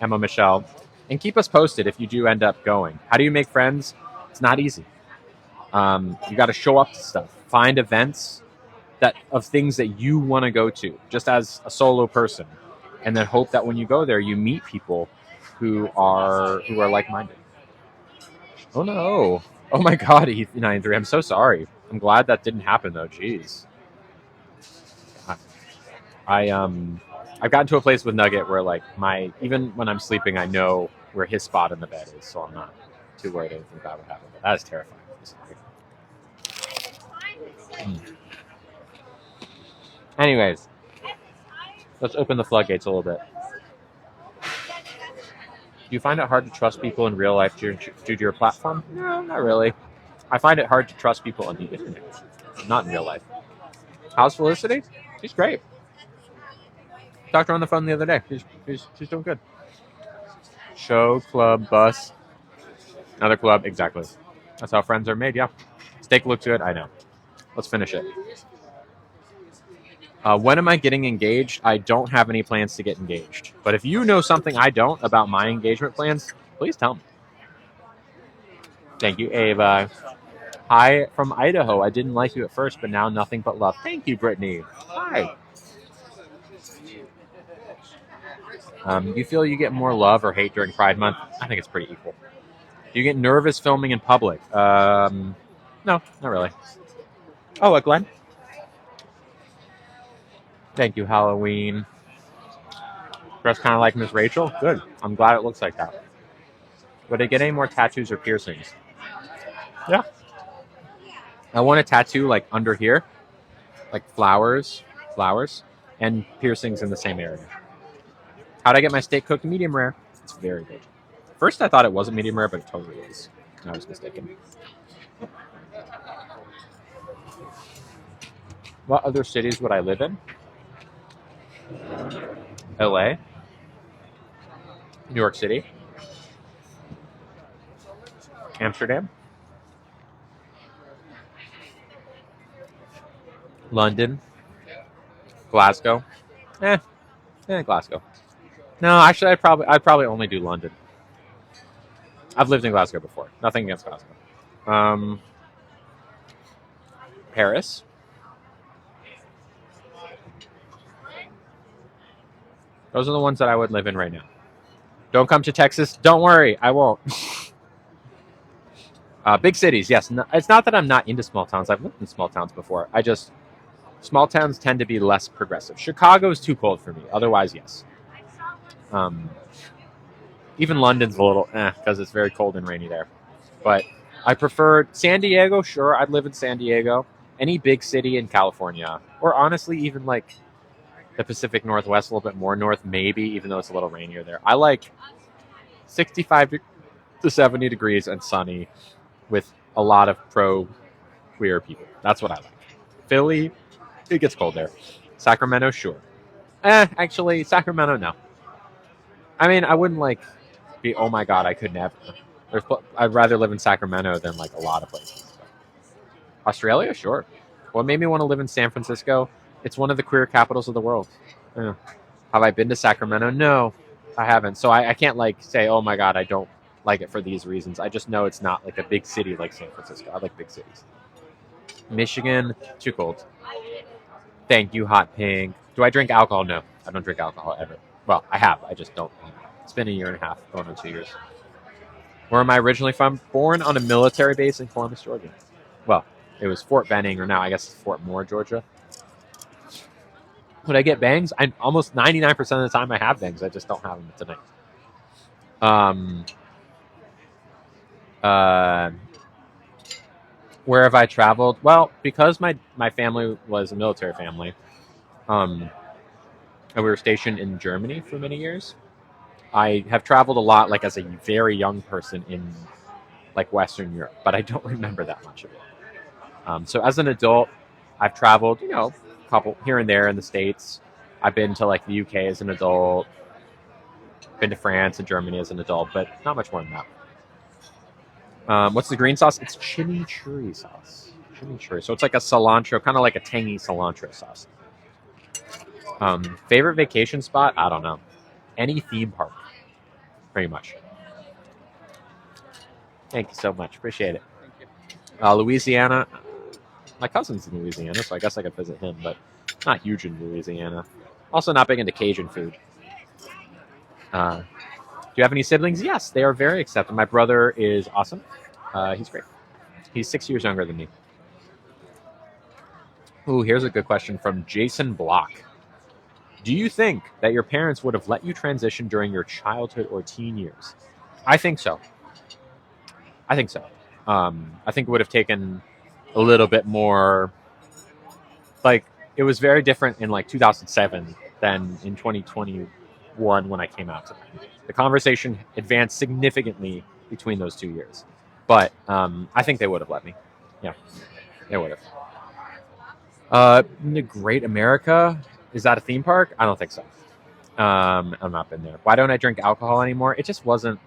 Emma Michelle. And keep us posted if you do end up going. How do you make friends? It's not easy. You got to show up to stuff. find events of things that you want to go to, just as a solo person, and then hope that when you go there, you meet people who are like-minded. Oh no! Oh my God, E93. I'm so sorry. I'm glad that didn't happen though. Jeez. I've gotten to a place with Nugget where like even when I'm sleeping, I know where his spot in the bed is, so I'm not too worried anything bad would happen. But that is terrifying. Anyways, let's open the floodgates a little bit. Do you find it hard to trust people in real life due to your platform? No, not really. I find it hard to trust people on the internet, not in real life. How's Felicity? She's great. Talked to her on the phone the other day. She's doing good. Show, club, bus. Another club, exactly. That's how friends are made, yeah. Steak looks good, I know. Let's finish it. When am I getting engaged? I don't have any plans to get engaged. But if you know something I don't about my engagement plans, please tell me. Thank you, Ava. Hi from Idaho. I didn't like you at first, but now nothing but love. Thank you, Brittany. Hi. Do you feel you get more love or hate during Pride Month? I think it's pretty equal. Do you get nervous filming in public? No, not really. Oh, what, Glenn? Thank you, Halloween. Dressed kind of like Miss Rachel? Good. I'm glad it looks like that. Would I get any more tattoos or piercings? Yeah. I want a tattoo like under here, like flowers, and piercings in the same area. How'd I get my steak cooked medium rare? It's very good. First, I thought it wasn't medium rare, but it totally is. I was mistaken. What other cities would I live in? LA, New York City, Amsterdam, London, Glasgow. Glasgow. No, actually, I'd probably only do London. I've lived in Glasgow before. Nothing against Glasgow. Paris. Those are the ones that I would live in right now. Don't come to Texas. Don't worry, I won't. Big cities, yes. No, it's not that I'm not into small towns. I've lived in small towns before. Small towns tend to be less progressive. Chicago is too cold for me. Otherwise, yes. Even London's a little because it's very cold and rainy there. But I prefer San Diego. Sure, I'd live in San Diego. Any big city in California. Or honestly, even like the Pacific Northwest, a little bit more north, maybe, even though it's a little rainier there. I like 65 to 70 degrees and sunny with a lot of pro-queer people. That's what I like. Philly, it gets cold there. Sacramento, sure. Actually, Sacramento, no. I mean, I wouldn't be, oh my God, I could never. I'd rather live in Sacramento than like a lot of places. So. Australia, sure. What made me want to live in San Francisco? It's one of the queer capitals of the world. Have I been to Sacramento? No, I haven't. So I can't say, oh my God, I don't like it for these reasons. I just know it's not like a big city like San Francisco. I like big cities. Michigan, too cold. Thank you, Hot Pink. Do I drink alcohol? No, I don't drink alcohol ever. Well, I have. I just don't. It's been a year and a half, going on 2 years. Where am I originally from? Born on a military base in Columbus, Georgia. Well, it was Fort Benning, or now I guess it's Fort Moore, Georgia. Would I get bangs? I'm almost 99% of the time I have bangs. I just don't have them tonight. Where have I traveled? Well, because my family was a military family, and we were stationed in Germany for many years. I have traveled a lot, as a very young person in Western Europe, but I don't remember that much of it. So as an adult, I've traveled, a couple here and there in the States. I've been to the UK as an adult, been to France and Germany as an adult, but not much more than that. What's the green sauce? It's chimichurri sauce. Chimichurri. So it's like a cilantro, kind of like a tangy cilantro sauce. Favorite vacation spot? I don't know. Any theme park, pretty much. Thank you so much. Appreciate it. Louisiana. My cousin's in Louisiana, so I guess I could visit him, but not huge in Louisiana. Also not big into Cajun food. Do you have any siblings? Yes, they are very accepting. My brother is awesome. He's great. He's 6 years younger than me. Ooh, here's a good question from Jason Block. Do you think that your parents would have let you transition during your childhood or teen years? I think so. I think it would have taken a little bit more. Like, it was very different in like 2007 than in 2021 when I came out to them. The conversation advanced significantly between those 2 years. But I think they would have let me. Yeah, they would have. The Great America, is that a theme park? I don't think so. I've not been there. Why don't I drink alcohol anymore? It just wasn't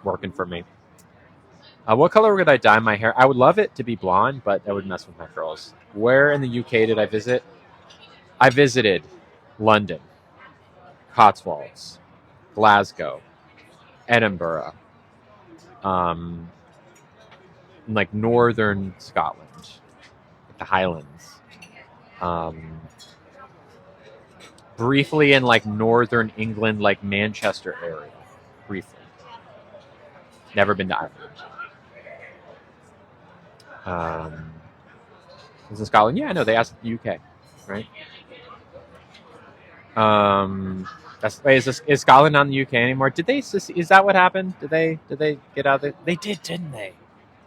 working for me. What color would I dye my hair? I would love it to be blonde, but that would mess with my curls. Where in the UK did I visit? I visited London, Cotswolds, Glasgow, Edinburgh, like northern Scotland, like the Highlands. Briefly in like northern England, like Manchester area. Briefly. Never been to Ireland. Is it Scotland? Yeah, no, they asked the UK, right? Is Scotland not in the UK anymore? Did they? Is that what happened? Did they get out there? They did, didn't they?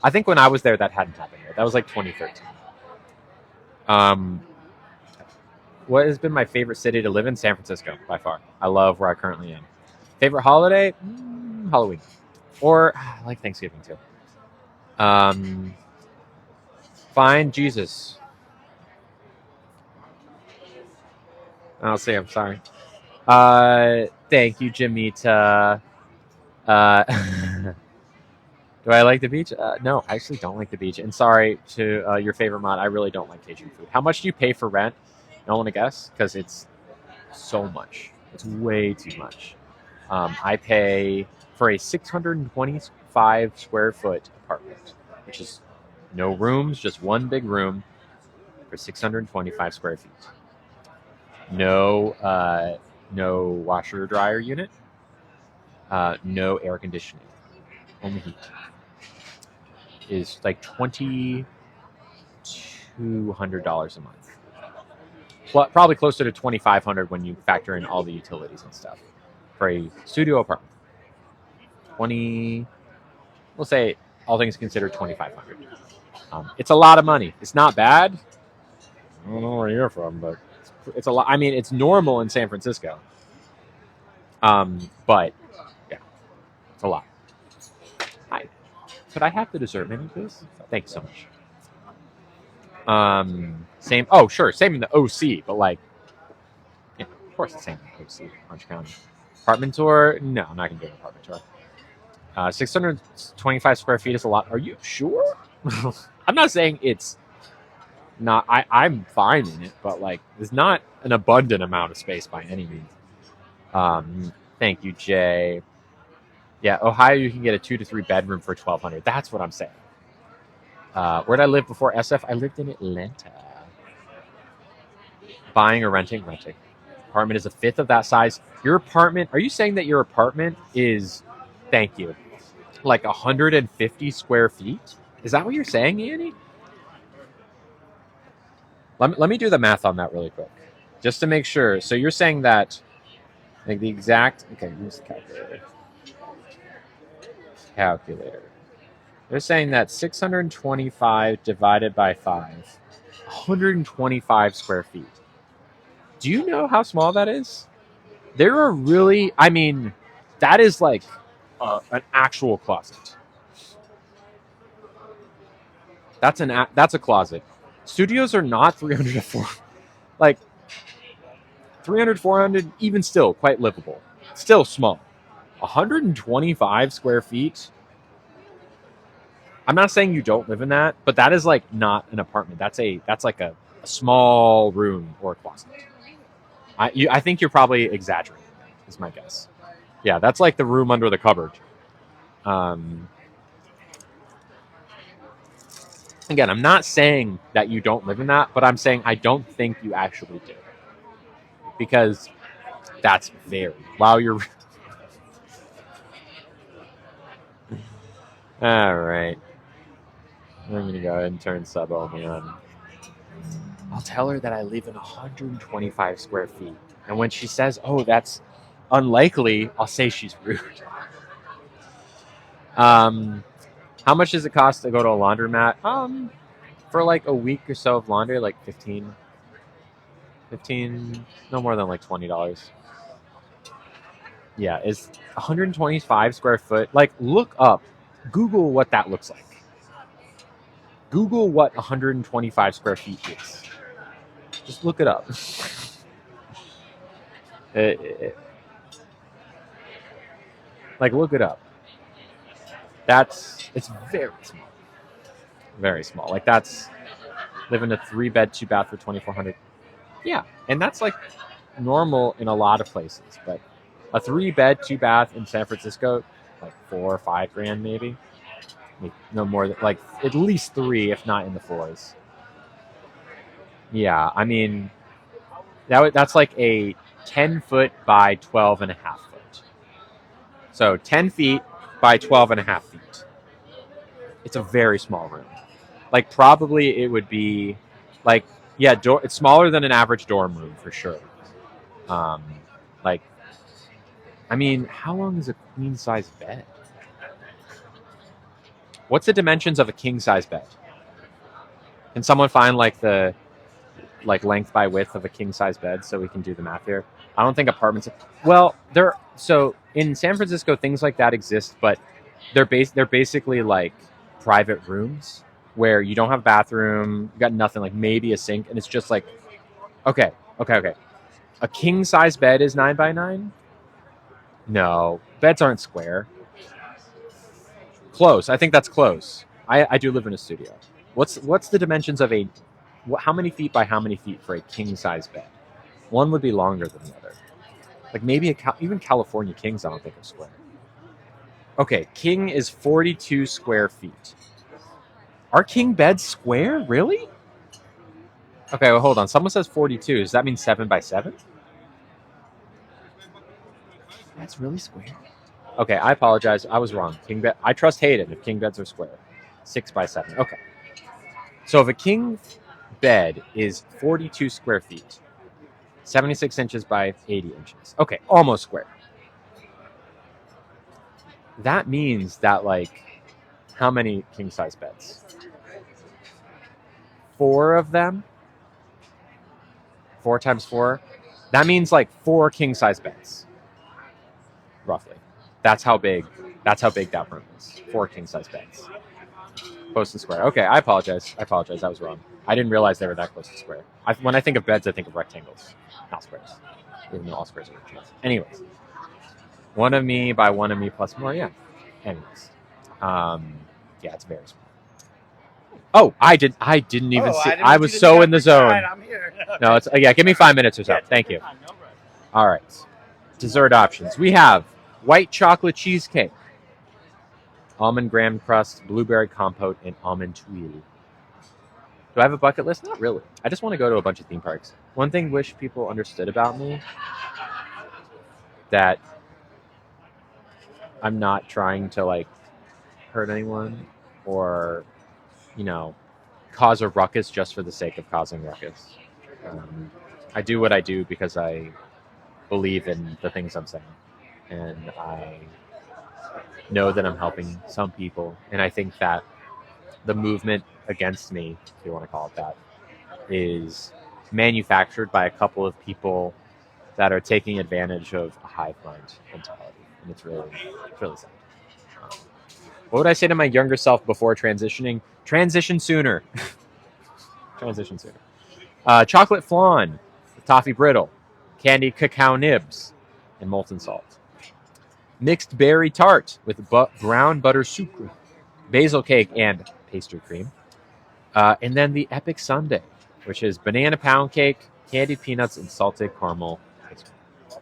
I think when I was there, that hadn't happened yet. That was like 2013. What has been my favorite city to live in? San Francisco, by far. I love where I currently am. Favorite holiday? Halloween, or I like Thanksgiving too. Find Jesus. I'll say I'm sorry. Thank you, Jamita. Do I like the beach? No, I actually don't like the beach. And sorry to your favorite mod, I really don't like Cajun food. How much do you pay for rent? I don't want to guess because it's so much. It's way too much. I pay for a 625 square foot apartment, which is no rooms, just one big room for 625 square feet. No washer dryer unit. No air conditioning. Only heat. Is like $2,200 a month. Well, probably closer to $2,500 when you factor in all the utilities and stuff for a studio apartment. We'll say all things considered, $2,500. It's a lot of money. It's not bad. I don't know where you're from, but it's a lot. I mean, it's normal in San Francisco. But yeah, it's a lot. Hi. Could I have the dessert menu, please? Thanks so much. Same. Oh, sure. Same in the OC, but like, yeah, of course, the same in the OC, Orange County. Apartment tour? No, I'm not gonna do an apartment tour. 625 square feet is a lot. Are you sure? I'm not saying it's not. I'm fine in it, but like, it's not an abundant amount of space by any means. Thank you, Jay. Yeah, Ohio, you can get a 2 to 3 bedroom for $1,200. That's what I'm saying. Where did I live before SF? I lived in Atlanta. Buying or renting? Renting. Apartment is a fifth of that size. Your apartment, are you saying that your apartment is, thank you, like 150 square feet? Is that what you're saying, Annie? Let me do the math on that really quick, just to make sure. So you're saying that, like the exact, okay, use the calculator. They're saying that 625 divided by 5, 125 square feet. Do you know how small that is? There are really, I mean, that is like an actual closet. That's a closet. Studios are not 300 to 400. Like 300, 400, even still quite livable. Still small. 125 square feet. I'm not saying you don't live in that, but that is like not an apartment. That's like a small room or a closet. I think you're probably exaggerating. Is my guess. Yeah, that's like the room under the cupboard. Again, I'm not saying that you don't live in that, but I'm saying I don't think you actually do. Because that's very... Wow, you're... All right. I'm going to go ahead and turn sub only on. I'll tell her that I live in 125 square feet. And when she says, oh, that's unlikely, I'll say she's rude. How much does it cost to go to a laundromat? For like a week or so of laundry, like 15, no more than like $20. Yeah, is 125 square foot. Like, look up, Google what that looks like. Google what 125 square feet is. Just look it up. Like, look it up. It's very small. Very small. Like, that's live in a 3-bed, 2-bath for $2,400. Yeah, and that's like normal in a lot of places. But a 3-bed, 2-bath in San Francisco, like $4 or $5 grand maybe. No more than like at least 3, if not in the 4s. Yeah, I mean, that's like a 10-foot by 12.5 foot. So 10 feet by 12.5 feet. It's a very small room. Like, probably it would be like, yeah, it's smaller than an average dorm room for sure. Like, I mean, how long is a queen size bed? What's the dimensions of a king size bed? Can someone find like the length by width of a king size bed so we can do the math here? I don't think apartments. Well, so in San Francisco things like that exist, but they're basically like private rooms where you don't have a bathroom, you got nothing, like maybe a sink, and it's just like, okay. A king size bed is 9 by 9? No, beds aren't square. Close. I think that's close. I do live in a studio. What's the dimensions of how many feet by how many feet for a king size bed? One would be longer than the other. Like maybe even California kings I don't think are square. Okay, king is 42 square feet. Are king beds square? Really? Okay, well, hold on. Someone says 42. Does that mean 7 by 7? That's really square. Okay, I apologize. I was wrong. King bed. I trust Hayden if king beds are square. 6 by 7. Okay. So if a king bed is 42 square feet, 76 inches by 80 inches. Okay, almost square. That means that, like, how many king size beds? 4 of them? 4 times 4? That means like 4 king size beds. Roughly. That's how big that room is. 4 king size beds. Close to square. Okay, I apologize. I was wrong. I didn't realize they were that close to square. When I think of beds, I think of rectangles, not squares. Even though all squares are rectangles. Anyways. 1 of me by 1 of me plus more, yeah. Anyways. Yeah, it's very small. Oh, I didn't even see. I was so in the zone. I'm here. No, it's yeah. Give me 5 minutes or so. Thank you. All right. Dessert options. We have white chocolate cheesecake, almond graham crust, blueberry compote, and almond tuile. Do I have a bucket list? Not really. I just want to go to a bunch of theme parks. One thing wish people understood about me, that I'm not trying to like hurt anyone or, cause a ruckus just for the sake of causing ruckus. I do what I do because I believe in the things I'm saying, and I know that I'm helping some people, and I think that the movement against me, if you want to call it that, is manufactured by a couple of people that are taking advantage of a hive mind mentality, and it's really sad. What would I say to my younger self before transitioning? Transition sooner. Transition sooner. Chocolate flan, toffee brittle, candy cacao nibs, and molten salt. Mixed berry tart with brown butter sucre, basil cake, and pastry cream. And then the epic sundae, which is banana pound cake, candied peanuts, and salted caramel ice cream.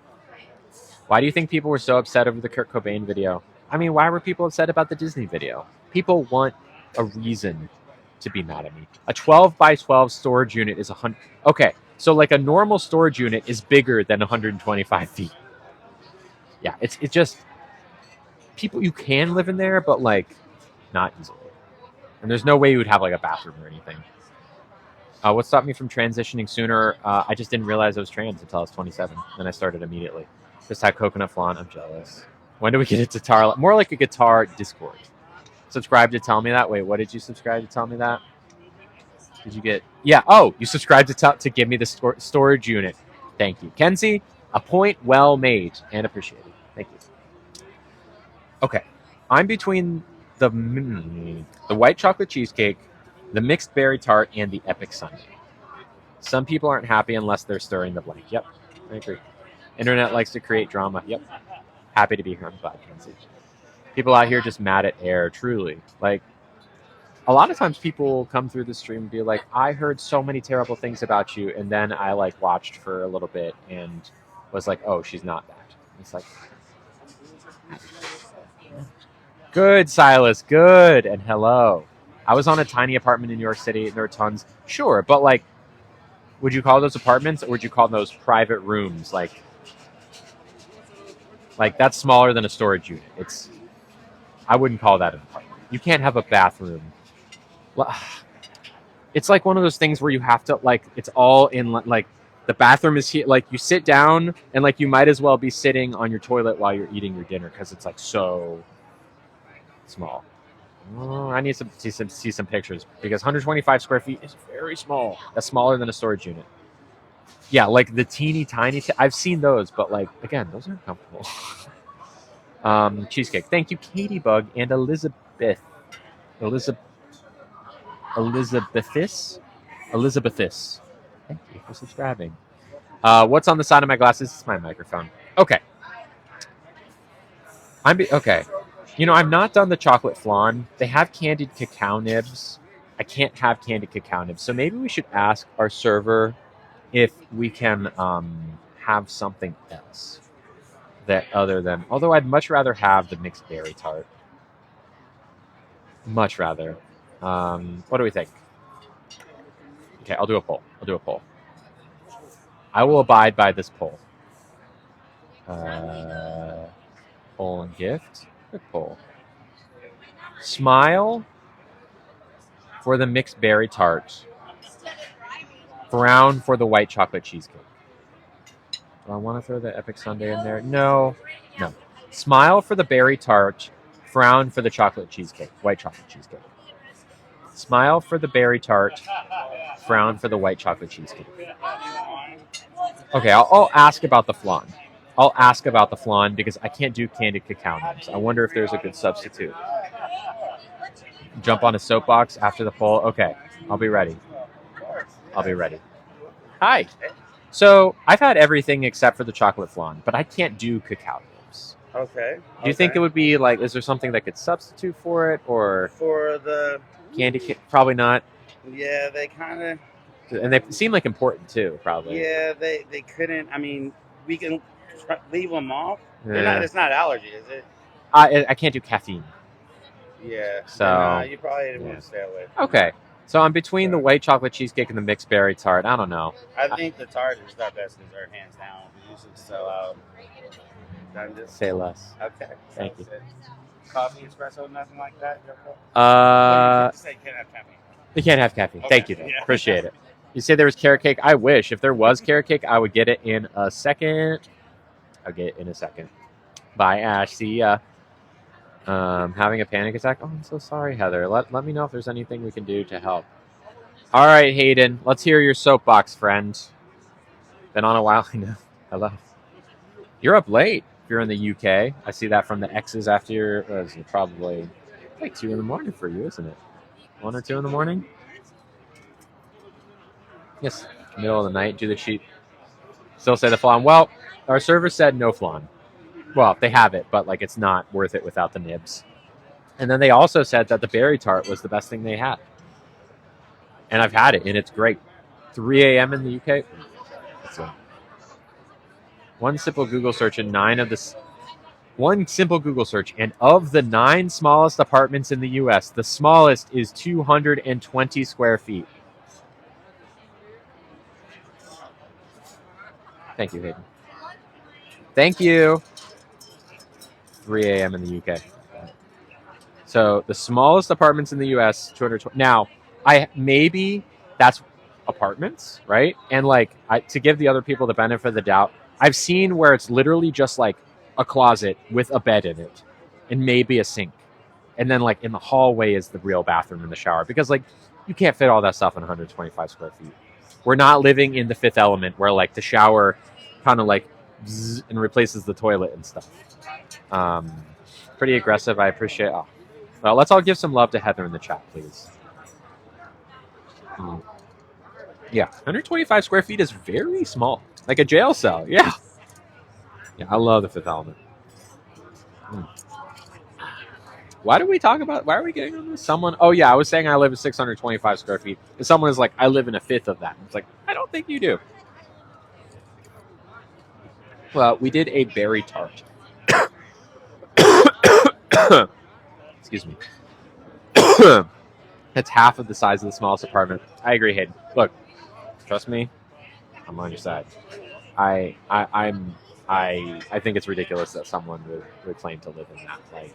Why do you think people were so upset over the Kurt Cobain video? I mean, why were people upset about the Disney video? People want a reason to be mad at me. A 12 by 12 storage unit is 100. Okay, so like a normal storage unit is bigger than 125 feet. Yeah, it's just people, you can live in there, but like not easily. And there's no way you would have like a bathroom or anything. What stopped me from transitioning sooner? I just didn't realize I was trans until I was 27. Then I started immediately. Just had coconut flan. I'm jealous. When do we get a guitar? More like a guitar Discord. Subscribe to tell me that. Wait, what did you subscribe to tell me that? Did you get? Yeah. Oh, you subscribed to give me the storage unit. Thank you, Kenzie. A point well made and appreciated. Thank you. Okay, I'm between the white chocolate cheesecake, the mixed berry tart, and the epic sundae. Some people aren't happy unless they're stirring the blank. Yep, I agree. Internet likes to create drama. Yep. Happy to be here. I'm glad, Kenzie. People out here just mad at air, truly. Like, a lot of times people come through the stream and be like, I heard so many terrible things about you, and then I like watched for a little bit and was like, oh, she's not that. It's like, good, Silas, good, and hello. I was on a tiny apartment in New York City, and there were tons. Sure, but like, would you call those apartments, or would you call those private rooms? Like that's smaller than a storage unit. I wouldn't call that an apartment. You can't have a bathroom. It's like one of those things where you have to, like, it's all in, like, the bathroom is here. Like, you sit down, and, like, you might as well be sitting on your toilet while you're eating your dinner because it's, like, so small. Oh, I need to see some pictures because 125 square feet is very small. That's smaller than a storage unit. Yeah, like the teeny tiny. I've seen those, but like again, those aren't comfortable. Cheesecake. Thank you, Katie Bug and Elizabethis. Thank you for subscribing. What's on the side of my glasses? It's my microphone. Okay. Okay. You know, I've not done the chocolate flan. They have candied cacao nibs. I can't have candied cacao nibs. So maybe we should ask our server if we can have something else that other than, although I'd much rather have the mixed berry tart. Much rather. What do we think? Okay, I'll do a poll. I will abide by this poll. Poll and gift. Good poll. Smile for the mixed berry tart. Frown for the white chocolate cheesecake. Do I want to throw the epic sundae in there? No. Smile for the berry tart. Frown for the chocolate cheesecake. White chocolate cheesecake. Smile for the berry tart. Frown for the white chocolate cheesecake. Okay, I'll ask about the flan. I'll ask about the flan because I can't do candied cacao nibs. I wonder if there's a good substitute. Jump on a soapbox after the poll. Okay, I'll be ready. Hi. So I've had everything except for the chocolate flan, but I can't do cacao nibs. Okay. Do you think it would be like, is there something that could substitute for it, or for the candy? Probably not. Yeah, they kind of. And they seem like important too, probably. Yeah, they couldn't. I mean, we can leave them off. Yeah. It's not allergy, is it? I can't do caffeine. Yeah. So you probably want to stay away. Okay. So I'm between the white chocolate cheesecake and the mixed berry tart. I don't know. I think the tart is the best dessert, hands down. We usually sell out. Say less. Okay. Thank you. Coffee, espresso, nothing like that? You can't have caffeine. You can't have caffeine. Okay. Thank you, though. Yeah. Appreciate it. You say there was carrot cake? I wish. If there was carrot cake, I would get it in a second. I'll get it in a second. Bye, Ash. See ya. Having a panic attack? Oh, I'm so sorry, Heather. Let me know if there's anything we can do to help. All right, Hayden. Let's hear your soapbox, friend. Been on a while. I know. Hello. You're up late if you're in the UK. I see that from the X's after your... probably like 2 in the morning for you, isn't it? 1 or 2 in the morning? Yes. Middle of the night. Do the cheat. Still say the flan. Well, our server said no flan. Well, they have it, but like it's not worth it without the nibs. And then they also said that the berry tart was the best thing they had. And I've had it, and it's great. 3 a.m. in the UK. One simple Google search and 9 of the One simple Google search, and of the 9 smallest apartments in the U.S., the smallest is 220 square feet. Thank you, Hayden. Thank you. 3 a.m. in the UK. So the smallest apartments in the U.S., 220. Now, maybe that's apartments, right? And like to give the other people the benefit of the doubt, I've seen where it's literally just like a closet with a bed in it and maybe a sink. And then like in the hallway is the real bathroom and the shower, because like you can't fit all that stuff in 125 square feet. We're not living in the Fifth Element where like the shower kind of like zzz and replaces the toilet and stuff. Pretty aggressive. I appreciate. Oh, well, let's all give some love to Heather in the chat, please. Yeah, 125 square feet is very small, like a jail cell. Yeah, I love the Fifth Element. Why are we getting on this? Someone, oh yeah, I was saying I live in 625 square feet. And someone is like, I live in a fifth of that. It's like, I don't think you do. Well, we did a berry tart. Excuse me. That's half of the size of the smallest apartment. I agree, Hayden. Look, trust me, I'm on your side. I think it's ridiculous that someone would claim to live in that, like,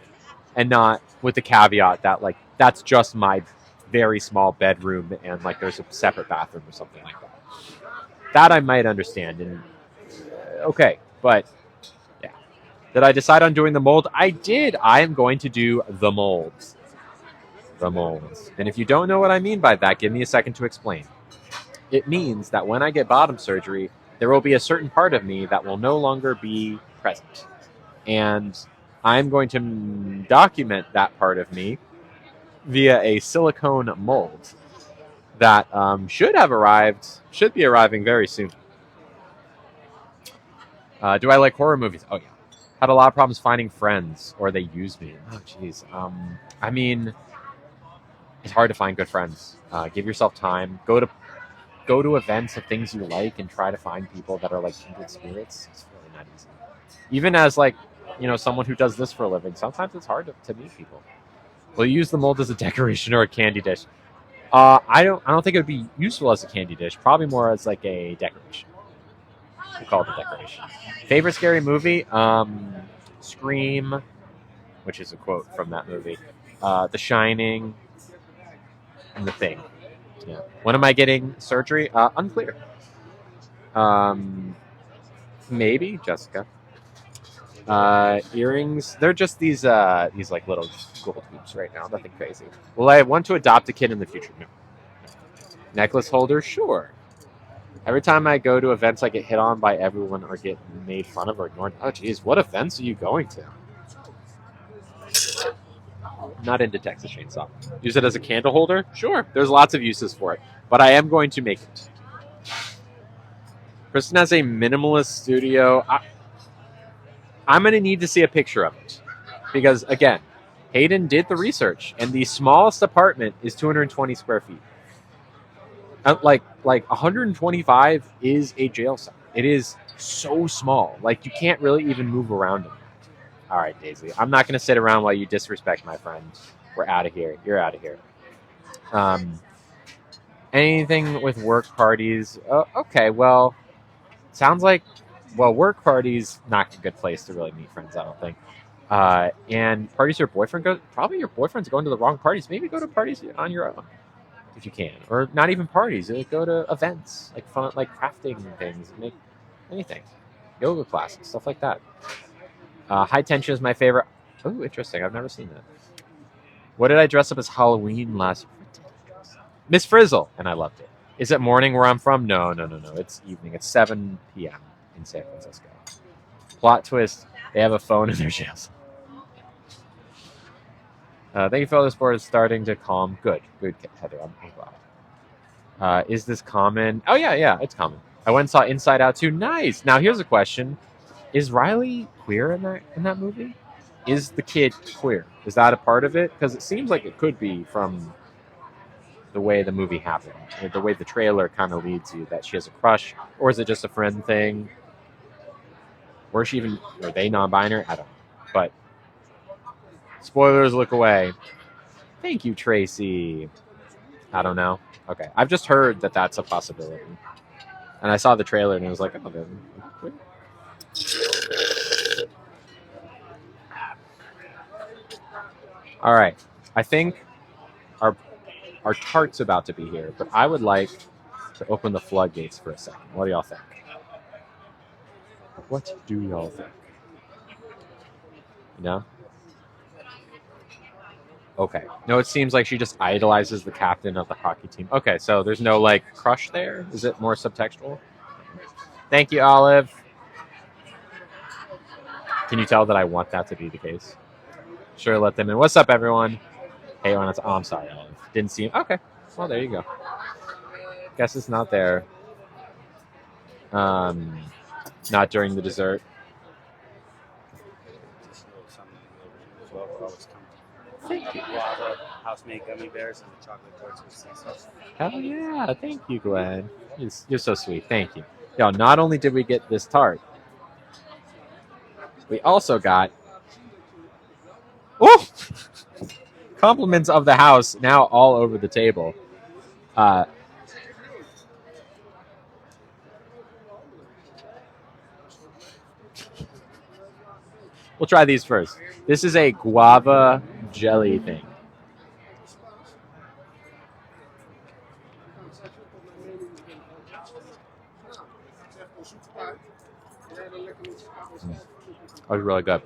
and not with the caveat that like that's just my very small bedroom and like there's a separate bathroom or something like that. That I might understand. And okay, but yeah, did I decide on doing the mold? I did. I am going to do the molds. The molds. And if you don't know what I mean by that, give me a second to explain. It means that when I get bottom surgery, there will be a certain part of me that will no longer be present. And I'm going to document that part of me via a silicone mold that should be arriving very soon. Do I like horror movies? Oh, yeah. Had a lot of problems finding friends, or they use me. Oh, jeez. I mean, it's hard to find good friends. Give yourself time. Go to events of things you like and try to find people that are like kindred spirits. It's really not easy. Even as like, someone who does this for a living, sometimes it's hard to meet people. Will you use the mold as a decoration or a candy dish? I don't think it would be useful as a candy dish. Probably more as like a decoration. We'll call it a decoration. Favorite scary movie? Scream, which is a quote from that movie. The Shining, and The Thing. Yeah. When am I getting surgery? Unclear. Maybe Jessica. Earrings. They're just these like little gold hoops right now. Nothing crazy. Will I want to adopt a kid in the future? No. Necklace holder? Sure. Every time I go to events, I get hit on by everyone or get made fun of or ignored. Oh, geez. What events are you going to? Not into Texas Chainsaw. Use it as a candle holder? Sure. There's lots of uses for it. But I am going to make it. Kristen has a minimalist studio. I'm going to need to see a picture of it. Because, again, Hayden did the research, and the smallest apartment is 220 square feet. Like 125 is a jail cell. It is so small. Like, you can't really even move around in it. All right, Daisy. I'm not going to sit around while you disrespect my friend. We're out of here. You're out of here. Anything with work parties? Okay, well, sounds like, work parties, not a good place to really meet friends, I don't think. And parties your boyfriend goes, probably your boyfriend's going to the wrong parties. Maybe go to parties on your own, if you can. Or not even parties. Go to events, like fun, like crafting things, make anything. Yoga classes, stuff like that. High Tension is my favorite. Oh, interesting. I've never seen that. What did I dress up as Halloween last year? Miss Frizzle, and I loved it. Is it morning where I'm from? No. It's evening. It's 7 p.m. in San Francisco. Plot twist, they have a phone in their jails. Thank you for all the sport. It's starting to calm. Good, Heather. I'm glad. Is this common? Oh, yeah, it's common. I went and saw Inside Out 2. Nice. Now, here's a question. Is Riley queer in that movie? Is the kid queer? Is that a part of it? Because it seems like it could be from the way the movie happened, the way the trailer kind of leads you that she has a crush, or is it just a friend thing? Or is she even? Are they non-binary? I don't know. but spoilers, look away. Thank you, Tracy. I don't know. Okay, I've just heard that that's a possibility, and I saw the trailer and it was like, oh, then. All right, I think our tart's about to be here, but I would like to open the floodgates for a second. What do y'all think? What do y'all think? You know? Okay. No, it seems like she just idolizes the captain of the hockey team. Okay, so there's no like crush there? Is it more subtextual? Thank you, Olive. Can you tell that I want that to be the case? Sure, let them in. What's up, everyone? Hey, oh, I'm sorry, Olive. Didn't see him. Okay. Well, there you go. Guess it's not there. Not during the dessert. Thank you. Guava, house-made gummy bears, and the chocolate tarts with sea sauce. Hell yeah. Thank you, Glenn. You're so sweet. Thank you. Yo, not only did we get this tart, we also got compliments of the house now all over the table. We'll try these first. This is a guava jelly thing. That was really good.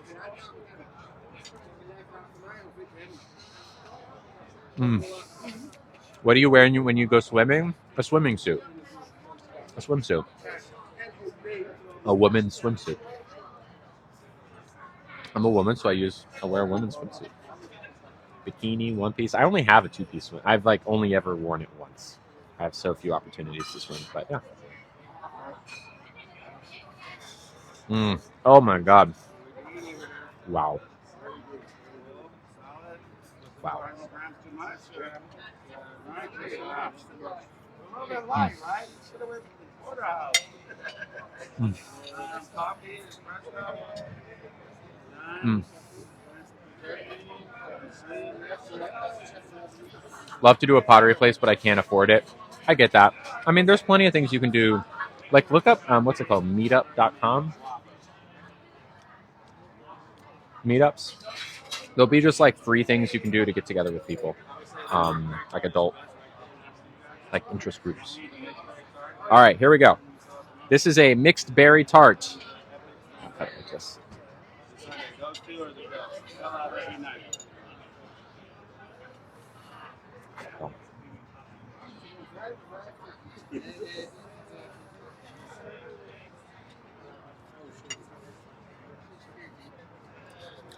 What are you wearing when you go swimming? A swimming suit. A swimsuit. A woman's swimsuit. I'm a woman, so I wear a woman's swimsuit. Bikini, one piece. I only have a two-piece swim. I've like only ever worn it once. I have so few opportunities to swim, but yeah. Oh my god. Wow. Wow. Love to do a pottery place, but I can't afford it. I get that. I mean, there's plenty of things you can do. Like, look up, what's it called? Meetup.com. Meetups. There'll be just like free things you can do to get together with people. Like adult, like interest groups. All right, here we go. This is a mixed berry tart. I'll cut it like this.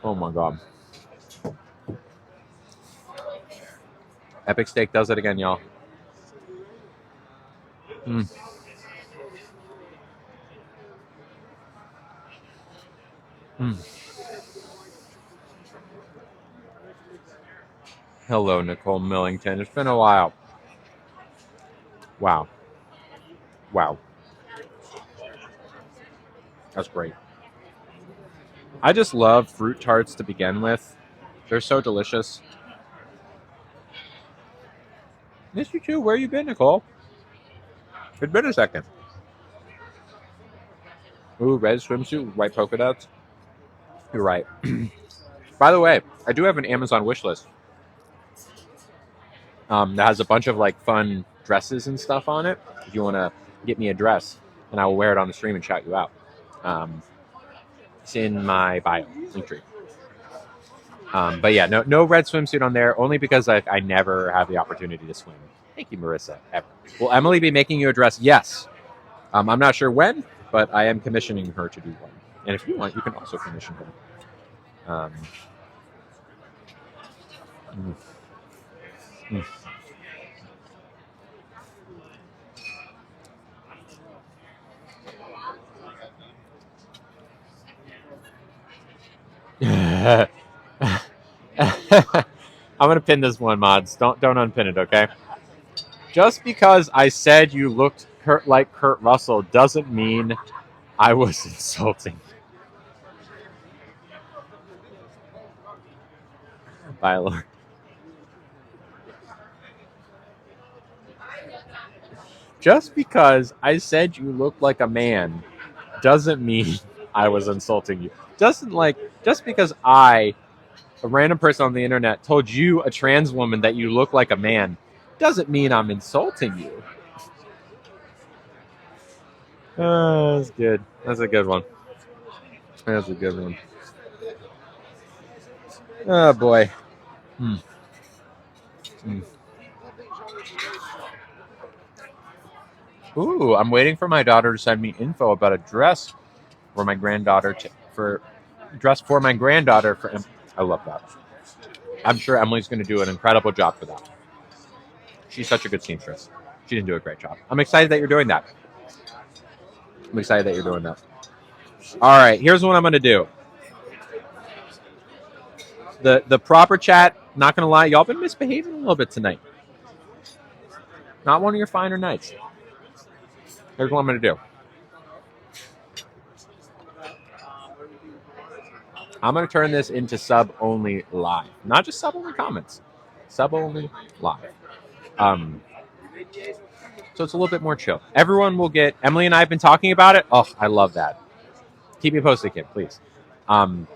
Oh my god. Epic Steak does it again, y'all. Hello, Nicole Millington. It's been a while. Wow. Wow. That's great. I just love fruit tarts to begin with. They're so delicious. Miss you too. Where you been, Nicole? It's been a second. Ooh, red swimsuit, white polka dots. You're right. By the way, I do have an Amazon wish list that has a bunch of like fun dresses and stuff on it. If you want to get me a dress, and I will wear it on the stream and shout you out. It's in my bio, link tree. But yeah, no red swimsuit on there, only because I never have the opportunity to swim. Thank you, Marissa. Ever. Will Emily be making you a dress? Yes. I'm not sure when, but I am commissioning her to do one. And if you want, you can also commission her. I'm gonna pin this one, mods. Don't unpin it, okay? Just because I said you looked like Kurt Russell doesn't mean I was insulting. Bye, Lord. Just because I said you look like a man doesn't mean I was insulting you. Just because I, a random person on the internet, told you, a trans woman, that you look like a man, doesn't mean I'm insulting you. That's good. That's a good one. That's a good one. Oh boy. Hmm. Hmm. Ooh, I'm waiting for my daughter to send me info about a dress for my granddaughter for my granddaughter for. I love that. I'm sure Emily's going to do an incredible job for that. She's such a good seamstress. She didn't do a great job. I'm excited that you're doing that. All right, here's what I'm going to do. The proper chat, not going to lie, y'all been misbehaving a little bit tonight. Not one of your finer nights. Here's what I'm going to do. I'm going to turn this into sub-only live. Not just sub-only comments. Sub-only live. So it's a little bit more chill. Everyone will get... Emily and I have been talking about it. Oh, I love that. Keep me posted, kid, please. You,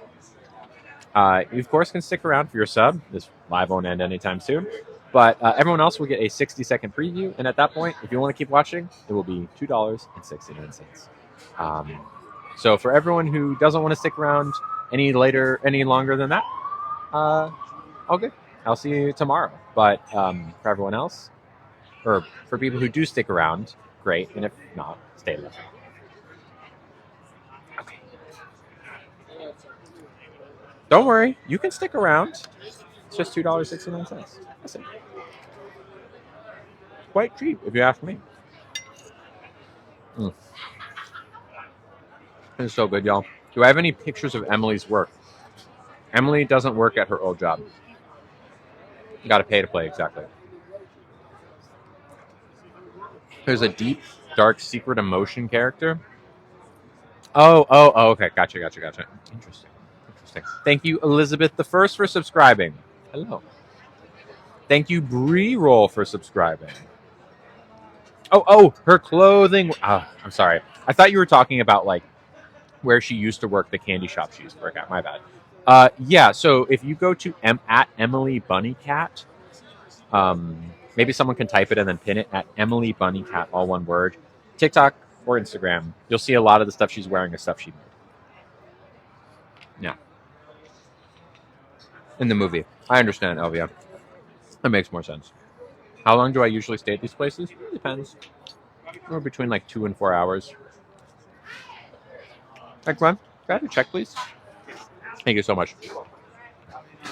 of course, can stick around for your sub. This live won't end anytime soon. But everyone else will get a 60-second preview. And at that point, if you want to keep watching, it will be $2.69. So for everyone who doesn't want to stick around any longer than that, okay, I'll see you tomorrow. But for everyone else, or for people who do stick around, great. And if not, stay left. Okay. Don't worry, you can stick around. It's just $2.69. That's it. Quite cheap, if you ask me. It's so good, y'all. Do I have any pictures of Emily's work? Emily doesn't work at her old job. You got to pay to play, exactly. There's a deep, dark, secret emotion character. Oh, okay. Gotcha. Interesting. Thank you, Elizabeth the First, for subscribing. Hello. Thank you, Bree Roll, for subscribing. Oh, her clothing. Oh, I'm sorry. I thought you were talking about like where she used to work, the candy shop she used to work at. My bad. Yeah. So if you go to at Emily Bunnycat, maybe someone can type it and then pin it at Emily Bunnycat, all one word, TikTok or Instagram. You'll see a lot of the stuff she's wearing is stuff she made. Yeah. In the movie. I understand, Elvia. That makes more sense. How long do I usually stay at these places? It depends. Or between like 2 and 4 hours. Hey, Glenn, can I have a check, please? Thank you so much.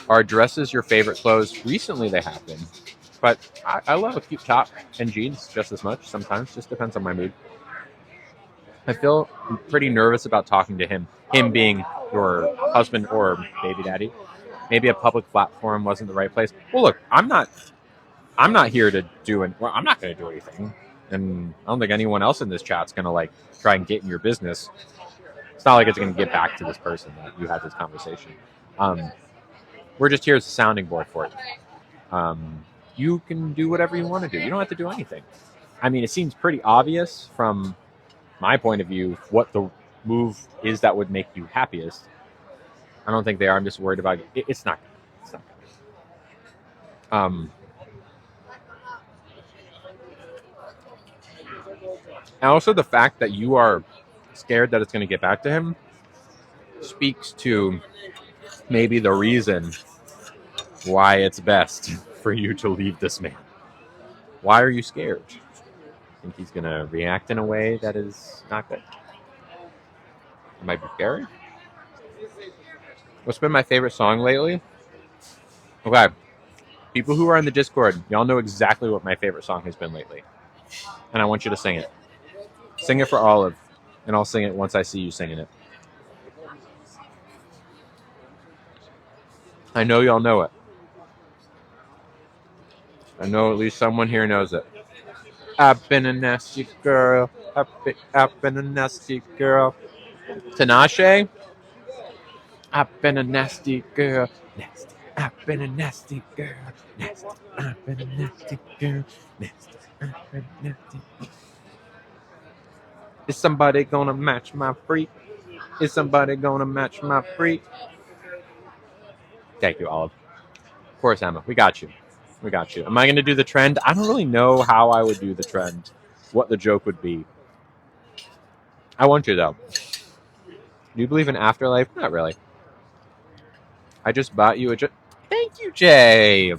Are dresses your favorite clothes? Recently they have been. But I love a cute top and jeans just as much sometimes. Just depends on my mood. I feel pretty nervous about talking to him. Him being your husband or baby daddy. Maybe a public platform wasn't the right place. Well, look, I'm not here to do it. Well, I'm not going to do anything. And I don't think anyone else in this chat's going to like try and get in your business. It's not like it's going to get back to this person that you had this conversation. We're just here as a sounding board for it. You can do whatever you want to do. You don't have to do anything. I mean, it seems pretty obvious from my point of view what the move is that would make you happiest. I don't think they are. I'm just worried about it. It's not good. It's not good. And also the fact that you are scared that it's going to get back to him speaks to maybe the reason why it's best for you to leave this man. Why are you scared? Think he's going to react in a way that is not good? It might be scary. What's been my favorite song lately? Okay. People who are in the Discord, y'all know exactly what my favorite song has been lately. And I want you to sing it. Sing it for Olive. And I'll sing it once I see you singing it. I know y'all know it. I know at least someone here knows it. I've been a nasty girl. I've been a nasty girl. Tinashe. I've been a nasty girl. Nasty. I've been a nasty girl. Nasty. I've been a nasty girl. Nasty. I've been a nasty. Is somebody gonna match my freak? Is somebody gonna match my freak? Thank you, Olive. Of course, Emma. We got you. We got you. Am I going to do the trend? I don't really know how I would do the trend, what the joke would be. I want to, though. Do you believe in afterlife? Not really. I just bought you a dress. Thank you, Jay.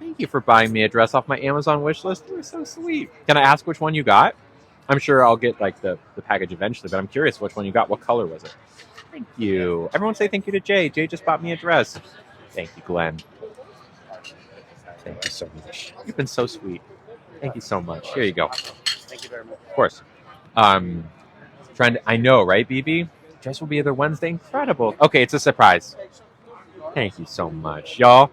Thank you for buying me a dress off my Amazon wish list. You were so sweet. Can I ask which one you got? I'm sure I'll get like the package eventually, but I'm curious which one you got. What color was it? Thank you. Everyone say thank you to Jay. Jay just bought me a dress. Thank you, Glenn. Thank you so much. You've been so sweet. Thank you so much. Here you go. Thank you very much. Of course. Trying to, I know, right, BB? Dress will be there Wednesday. Incredible. Okay, it's a surprise. Thank you so much, y'all.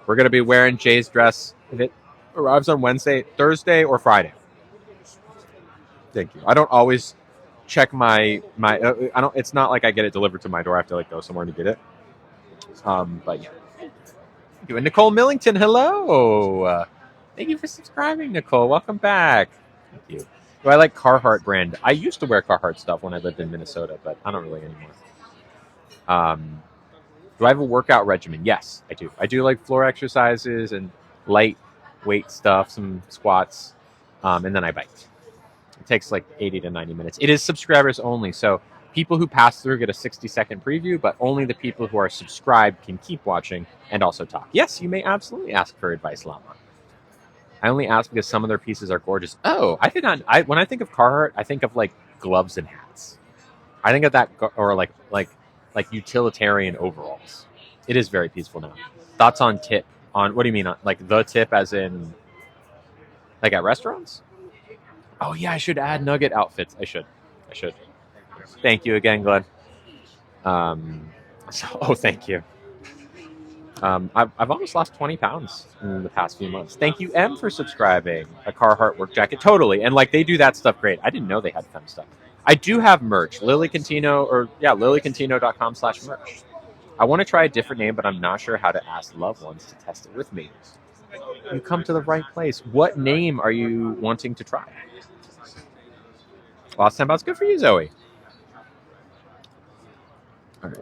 We're gonna be wearing Jay's dress if it arrives on Wednesday, Thursday, or Friday. Thank you. I don't always check my. I don't. It's not like I get it delivered to my door. I have to like go somewhere to get it. But yeah. Thank you. And Nicole Millington, hello. Thank you for subscribing, Nicole. Welcome back. Thank you. Do I like Carhartt brand? I used to wear Carhartt stuff when I lived in Minnesota, but I don't really anymore. Do I have a workout regimen? Yes, I do. I do like floor exercises and light weight stuff, some squats, and then I bike. It takes like 80 to 90 minutes. It is subscribers only, so people who pass through get a 60-second preview, but only the people who are subscribed can keep watching and also talk. Yes, you may absolutely ask for advice, Lama. I only ask because some of their pieces are gorgeous. Oh, I did not. When I think of Carhartt, I think of like gloves and hats. I think of that, or like utilitarian overalls. It is very peaceful now. Thoughts on tip? On what do you mean? Like the tip, as in like at restaurants? Oh yeah, I should add nugget outfits. I should. Thank you again, Glenn. Thank you. I've almost lost 20 pounds in the past few months. Thank you, M, for subscribing. A Carhartt work jacket. Totally. And like they do that stuff great. I didn't know they had fun stuff. I do have merch. lilycantino.com/merch. I want to try a different name, but I'm not sure how to ask loved ones to test it with me. You come to the right place. What name are you wanting to try? Lost 10 pounds. Good for you, Zoe. All right.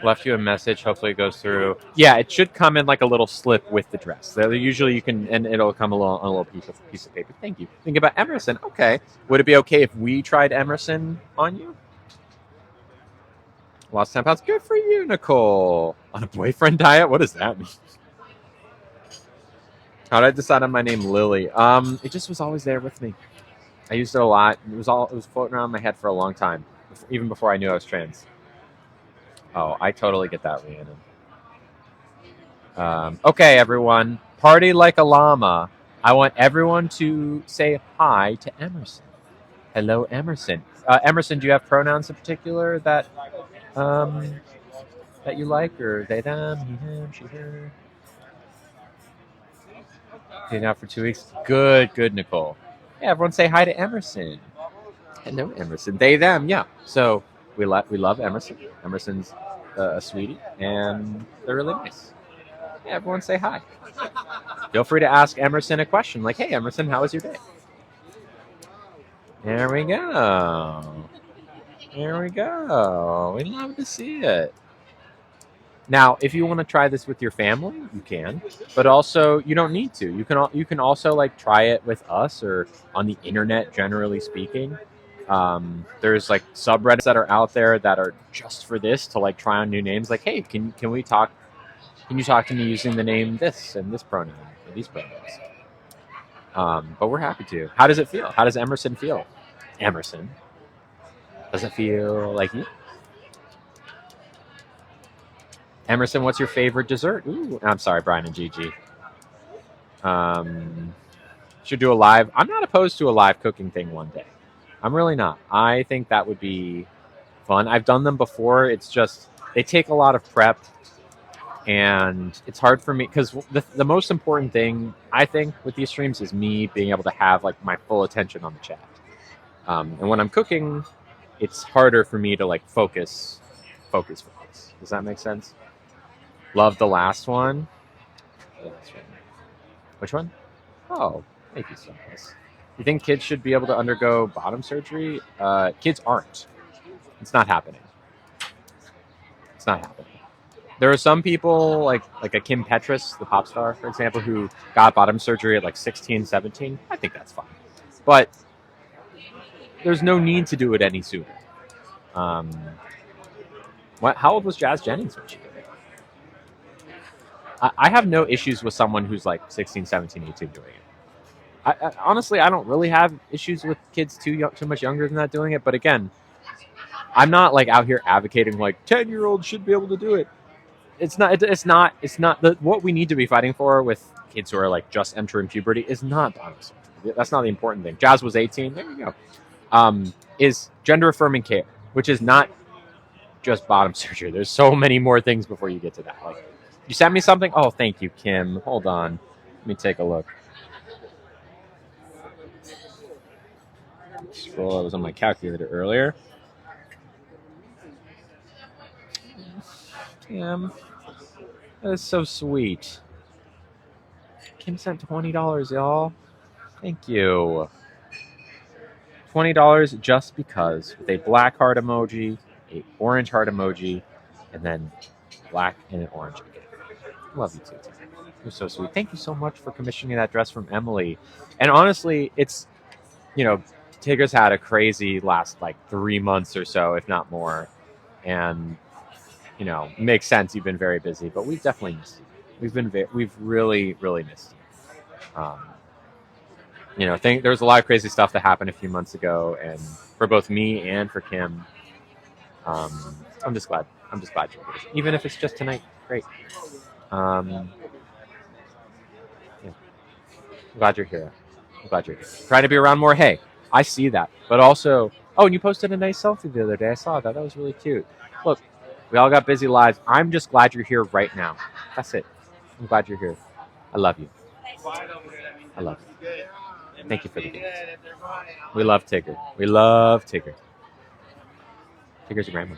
Left you a message. Hopefully it goes through. Yeah, it should come in like a little slip with the dress. Usually you can, and it'll come along on a little piece of paper. Thank you. Think about Emerson. Okay. Would it be okay if we tried Emerson on you? Lost 10 pounds. Good for you, Nicole. On a boyfriend diet? What does that mean? How did I decide on my name, Lily? It just was always there with me. I used it a lot. It was floating around my head for a long time, even before I knew I was trans. Oh, I totally get that, Rhiannon. Okay, everyone. Party like a llama. I want everyone to say hi to Emerson. Hello, Emerson. Emerson, do you have pronouns in particular that you like, or they, them, he, him, she, her? Been out for 2 weeks. Good, Nicole. Yeah, everyone say hi to Emerson. Hello, Emerson. They, them, yeah. So we love Emerson. Emerson's a sweetie, and they're really nice. Yeah, everyone say hi. Feel free to ask Emerson a question, like, hey, Emerson, how was your day? There we go. We love to see it. Now, if you want to try this with your family, you can, but also you don't need to. You can also like try it with us or on the internet, generally speaking. There's like subreddits that are out there that are just for this, to like try on new names. Like, hey, can we talk? Can you talk to me using the name this and this pronoun or these pronouns? But we're happy to. How does it feel? How does Emerson feel? Emerson, does it feel like you? Emerson, what's your favorite dessert? Ooh, I'm sorry, Brian and Gigi. Should do a live. I'm not opposed to a live cooking thing one day. I'm really not. I think that would be fun. I've done them before. It's just, they take a lot of prep. and it's hard for me because the most important thing I think with these streams is me being able to have like my full attention on the chat. And when I'm cooking, it's harder for me to like focus. Does that make sense? Love the last one. Which one? Oh, thank you so much. You think kids should be able to undergo bottom surgery? Kids aren't. It's not happening. It's not happening. There are some people, like a Kim Petras, the pop star, for example, who got bottom surgery at like 16, 17. I think that's fine. But there's no need to do it any sooner. How old was Jazz Jennings when she did it? I have no issues with someone who's like 16, 17, 18 doing it. Honestly, I don't really have issues with kids too much younger than that doing it. But again, I'm not like out here advocating like 10-year-olds should be able to do it. It's not what we need to be fighting for with kids who are like just entering puberty is not bottom surgery. That's not the important thing. Jazz was 18. There you go. Is gender affirming care, which is not just bottom surgery. There's so many more things before you get to that. Like, you sent me something? Oh, thank you, Kim. Hold on. Let me take a look. Scroll. I was on my calculator earlier. Kim. That is so sweet. Kim sent $20, y'all. Thank you. $20 just because, with a black heart emoji, a orange heart emoji, and then black and an orange again. Love you too. You're so sweet. Thank you so much for commissioning that dress from Emily. And honestly, it's, Tigger's had a crazy last like 3 months or so, if not more. And, makes sense. You've been very busy, but we've definitely missed you. We've really, really missed you. There was a lot of crazy stuff that happened a few months ago, and for both me and for Kim, I'm just glad you're here. Even if it's just tonight, great. I'm glad you're here. Trying to be around more. Hey, I see that. But also, and you posted a nice selfie the other day. I saw that. That was really cute. Look, we all got busy lives. I'm just glad you're here right now. That's it. I'm glad you're here. I love you. I love you. Thank you for the gift. We love Tigger. Tigger's a grandma.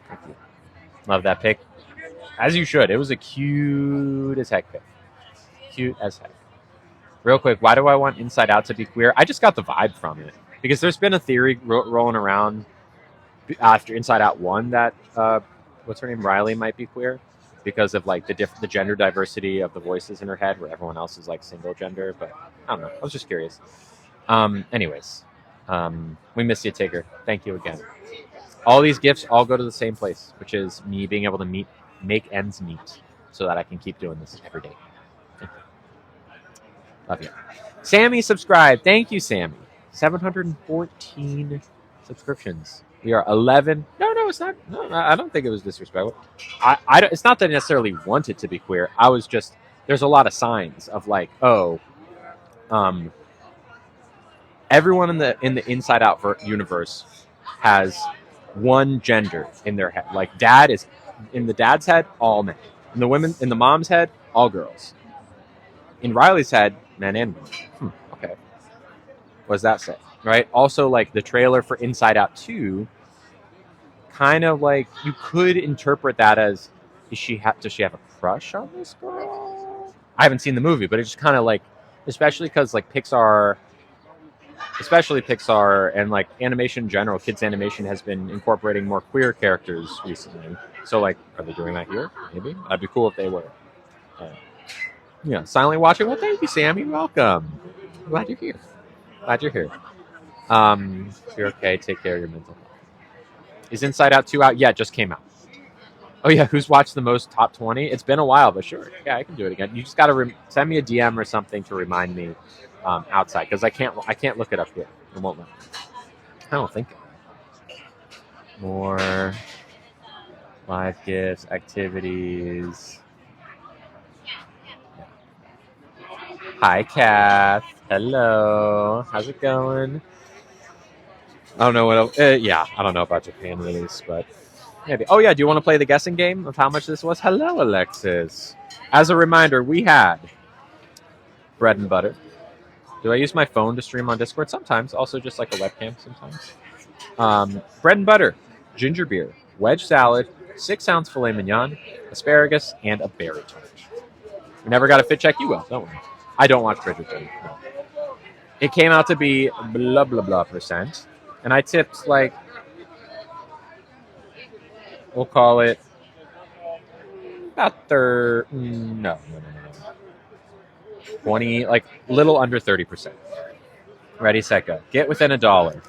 Thank you. Love that pic. As you should. It was a cute as heck pic. Cute as heck. Real quick, why do I want Inside Out to be queer? I just got the vibe from it. Because there's been a theory rolling around after Inside Out 1 that, what's her name, Riley might be queer. Because of like the gender diversity of the voices in her head, where everyone else is like single gender. But I don't know. I was just curious. Anyways, we miss you, Tigger. Thank you again. All these gifts all go to the same place, which is me being able to make ends meet, so that I can keep doing this every day. Thank you. Love you. Sammy subscribed. Thank you, Sammy. 714 subscriptions. We are 11. No, it's not. No, I don't think it was disrespectful. It's not that I necessarily want it to be queer. I was just, there's a lot of signs of like, everyone in the Inside Out universe has one gender in their head. Like dad is in the dad's head, all men. In the mom's head, all girls. In Riley's head, men and women. Okay. What does that say? Right? Also, like the trailer for Inside Out 2, kind of like you could interpret that as, does she have a crush on this girl? I haven't seen the movie, but it's just kind of like, especially because like Pixar and like animation in general, kids animation has been incorporating more queer characters recently. So like, are they doing that here? Maybe. That'd be cool if they were. Silently watching. Well, thank you, Sammy. Welcome. I'm glad you're here. You're okay. Take care of your mental health. Is Inside Out 2 out? Yeah, it just came out. Oh yeah, who's watched the most top 20? It's been a while, but sure. Yeah, I can do it again. You just got to send me a DM or something to remind me outside, because I can't look it up here. It won't let me. I don't think. More live gifts, activities. Hi, Kath. Hello. How's it going? I don't know what else. I don't know about Japan release, but Maybe. Oh, yeah. Do you want to play the guessing game of how much this was? Hello, Alexis. As a reminder, we had bread and butter. Do I use my phone to stream on Discord? Sometimes. Also, just like a webcam sometimes. Bread and butter, ginger beer, wedge salad, 6-ounce filet mignon, asparagus, and a berry tart. We never got a fit check. You will, don't worry. I don't watch Bridgerton. No. It came out to be blah, blah, blah %. And I tipped like, we'll call it about 20, like little under 30%. Ready, set, go. Get within $1.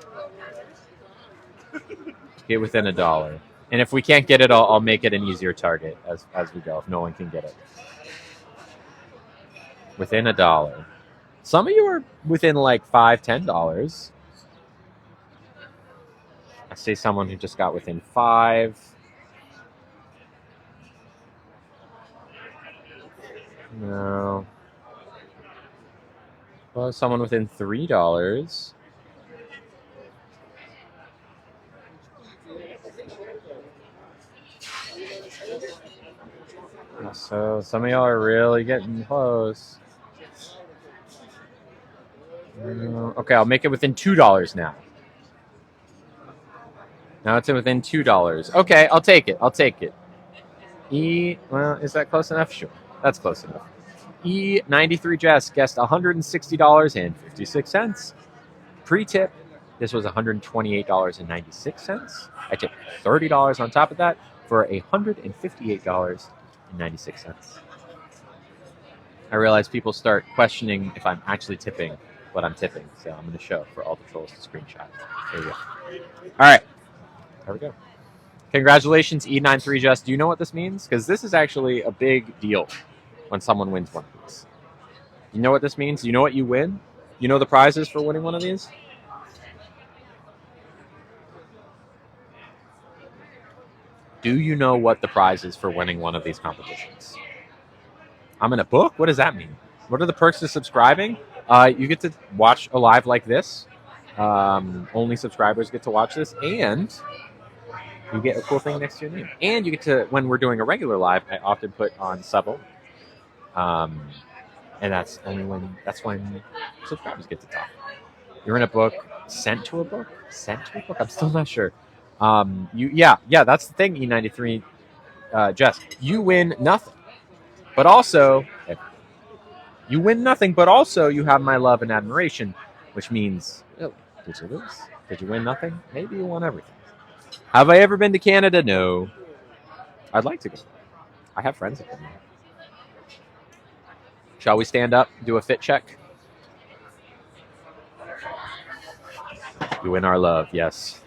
Get within $1. And if we can't get it, I'll make it an easier target as we go if no one can get it. Within $1. Some of you are within like $5, $10. I see someone who just got within 5. No. Well, someone within $3. So some of y'all are really getting close. Okay, I'll make it within $2 now. Now it's within $2. Okay, I'll take it. Well, is that close enough? Sure, that's close enough. E93 Jess guessed $160.56. Pre-tip, this was $128.96. I tipped $30 on top of that for $158.96. I realize people start questioning if I'm actually tipping what I'm tipping, so I'm going to show for all the trolls to screenshot. There you go. All right, there we go. Congratulations, E93 Jess. Do you know what this means? Because this is actually a big deal when someone wins one of these. You know what this means? You know what you win? You know the prizes for winning one of these? Do you know what the prize is for winning one of these competitions? I'm in a book? What does that mean? What are the perks of subscribing? You get to watch a live like this. Only subscribers get to watch this. And you get a cool thing next to your name. And you get to, when we're doing a regular live, I often put on sub only. And that's when subscribers get to talk. You're in a book, sent to a book? I'm still not sure. Yeah, that's the thing, E93 Jess. You win nothing. But also, you win nothing, but also you have my love and admiration, which means, oh, did you lose? Did you win nothing? Maybe you won everything. Have I ever been to Canada? No. I'd like to go. I have friends that come there. Shall we stand up, do a fit check? You win our love, yes.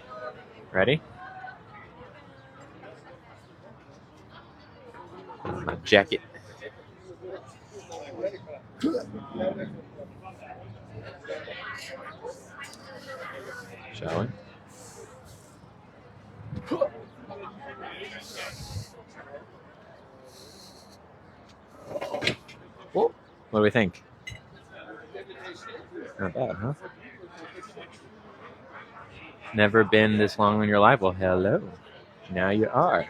Ready? My jacket. Shall we? Whoa. What do we think? Not bad, huh? Never been this long in your life? Well, hello. Now you are.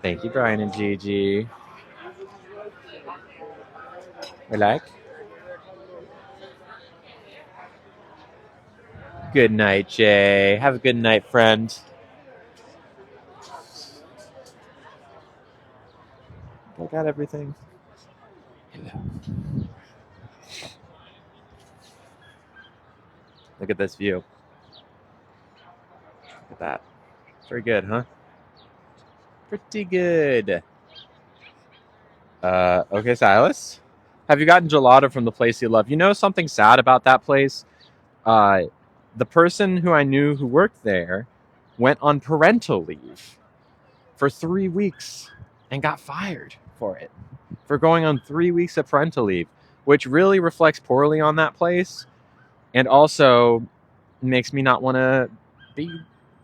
Thank you, Brian and Gigi. We like? Good night, Jay. Have a good night, friend. I got everything. Look at this view. Look at that. Very good, huh? Pretty good. Okay, Silas. Have you gotten gelato from the place you love? You know something sad about that place? The person who I knew who worked there went on parental leave for 3 weeks and got fired for it. For going on 3 weeks of parental leave, which really reflects poorly on that place and also makes me not want to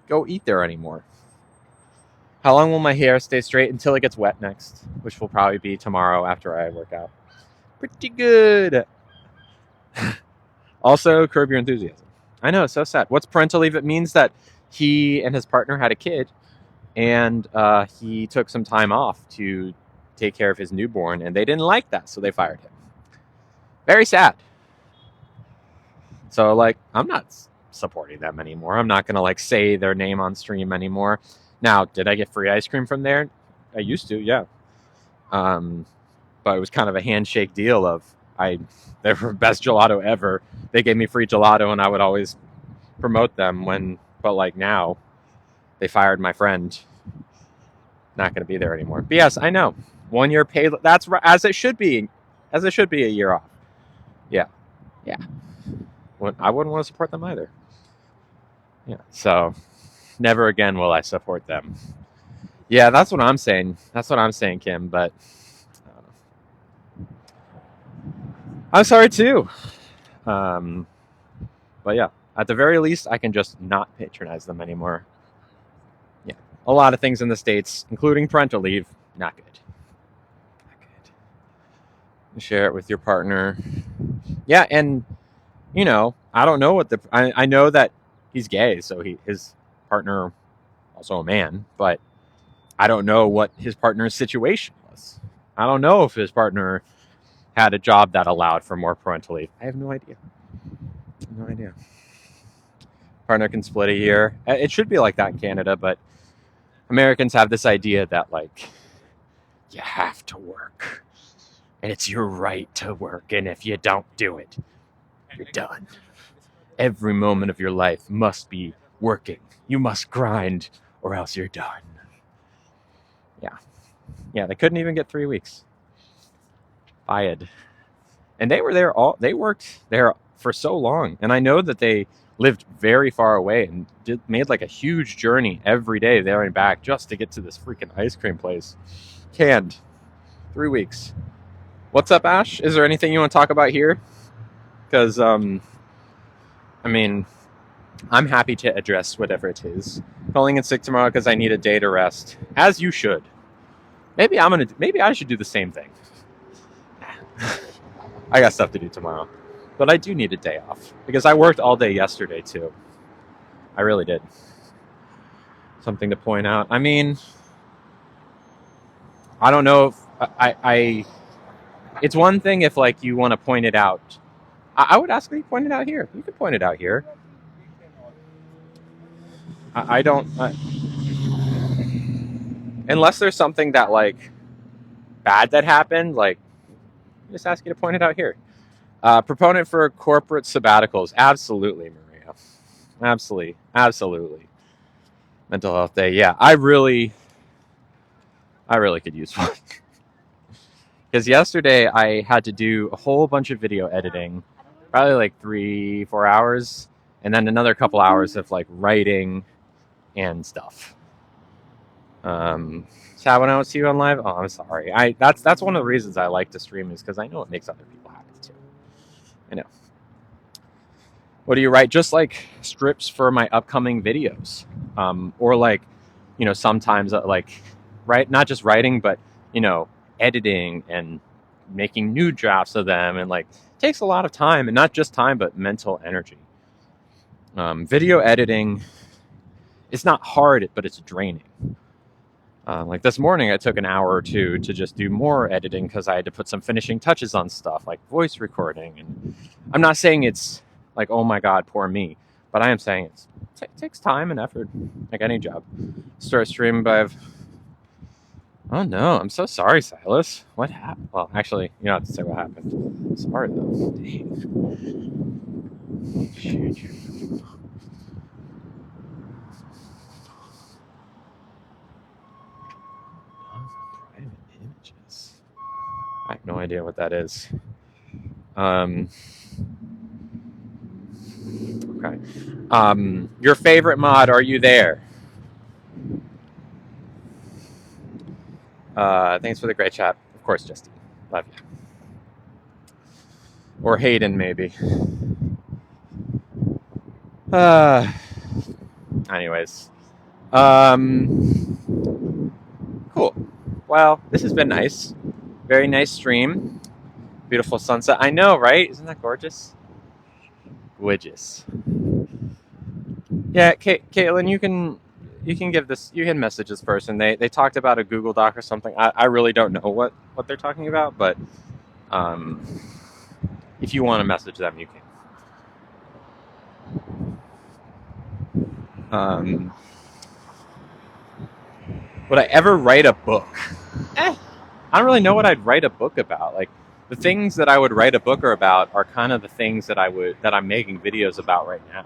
go eat there anymore. How long will my hair stay straight? Until it gets wet next, which will probably be tomorrow after I work out. Pretty good. Also, Curb Your Enthusiasm. I know, it's so sad. What's parental leave? It means that he and his partner had a kid, and he took some time off to take care of his newborn, and they didn't like that, so they fired him. Very sad. So, like, I'm not supporting them anymore. I'm not going to, say their name on stream anymore. Now, did I get free ice cream from there? I used to, yeah. But it was kind of a handshake deal of, they were best gelato ever. They gave me free gelato, and I would always promote them but now, they fired my friend. Not going to be there anymore. But yes, I know. 1 year pay, that's right, as it should be. As it should be, a year off. Yeah. I wouldn't want to support them either. Yeah, so never again will I support them. Yeah, that's what I'm saying. Kim, but I don't know. I'm sorry too. But yeah, at the very least, I can just not patronize them anymore. Yeah, a lot of things in the States, including parental leave, not good. Share it with your partner. Yeah, and I don't know what I know that he's gay, so his partner, also a man, but I don't know what his partner's situation was. I don't know if his partner had a job that allowed for more parental leave. I have no idea. Partner can split a year. It should be like that in Canada, but Americans have this idea that you have to work, and it's your right to work, and if you don't do it, you're done. Every moment of your life must be working. You must grind, or else you're done. Yeah, they couldn't even get 3 weeks. Fired. And they worked there for so long. And I know that they lived very far away and made a huge journey every day there and back just to get to this freaking ice cream place. Canned. 3 weeks. What's up, Ash? Is there anything you want to talk about here? Because, I'm happy to address whatever it is. Calling in sick tomorrow because I need a day to rest. As you should. Maybe I should do the same thing. I got stuff to do tomorrow. But I do need a day off. Because I worked all day yesterday, too. I really did. Something to point out. I don't know if I it's one thing if you want to point it out. I would ask that you point it out here. You could point it out here. I don't unless there's something that bad that happened, just ask you to point it out here. Proponent for corporate sabbaticals. Absolutely, Maria. Absolutely. Mental health day. Yeah, I really could use one. Because yesterday I had to do a whole bunch of video editing, probably 3-4 hours, and then another couple hours of writing and stuff. Chad, when I was you on live, oh, I'm sorry. That's one of the reasons I like to stream is because I know it makes other people happy too. I know. What do you write? Just scripts for my upcoming videos, or sometimes not just writing, but editing and making new drafts of them, and takes a lot of time, and not just time, but mental energy. Video editing, it's not hard, but it's draining. This morning, I took an hour or two to just do more editing because I had to put some finishing touches on stuff like voice recording. And I'm not saying it's oh my God, poor me, but I am saying it takes time and effort, like any job. Start streaming by. Oh no, I'm so sorry, Silas. What happened? Well, actually, you don't have to say what happened. Sorry though. Dang. I have no idea what that is. Okay. Your favorite mod, are you there? Thanks for the great chat. Of course, Justine. Love you. Or Hayden, maybe. Anyways. Cool. Well, this has been nice. Very nice stream. Beautiful sunset. I know, right? Isn't that gorgeous? Gorgeous. Yeah, Caitlin, you can you can give this. You can message this person. They talked about a Google Doc or something. I really don't know what they're talking about, but if you want to message them, you can. Would I ever write a book? I don't really know what I'd write a book about. Like, the things that I would write a book about are kind of the things that I'm making videos about right now.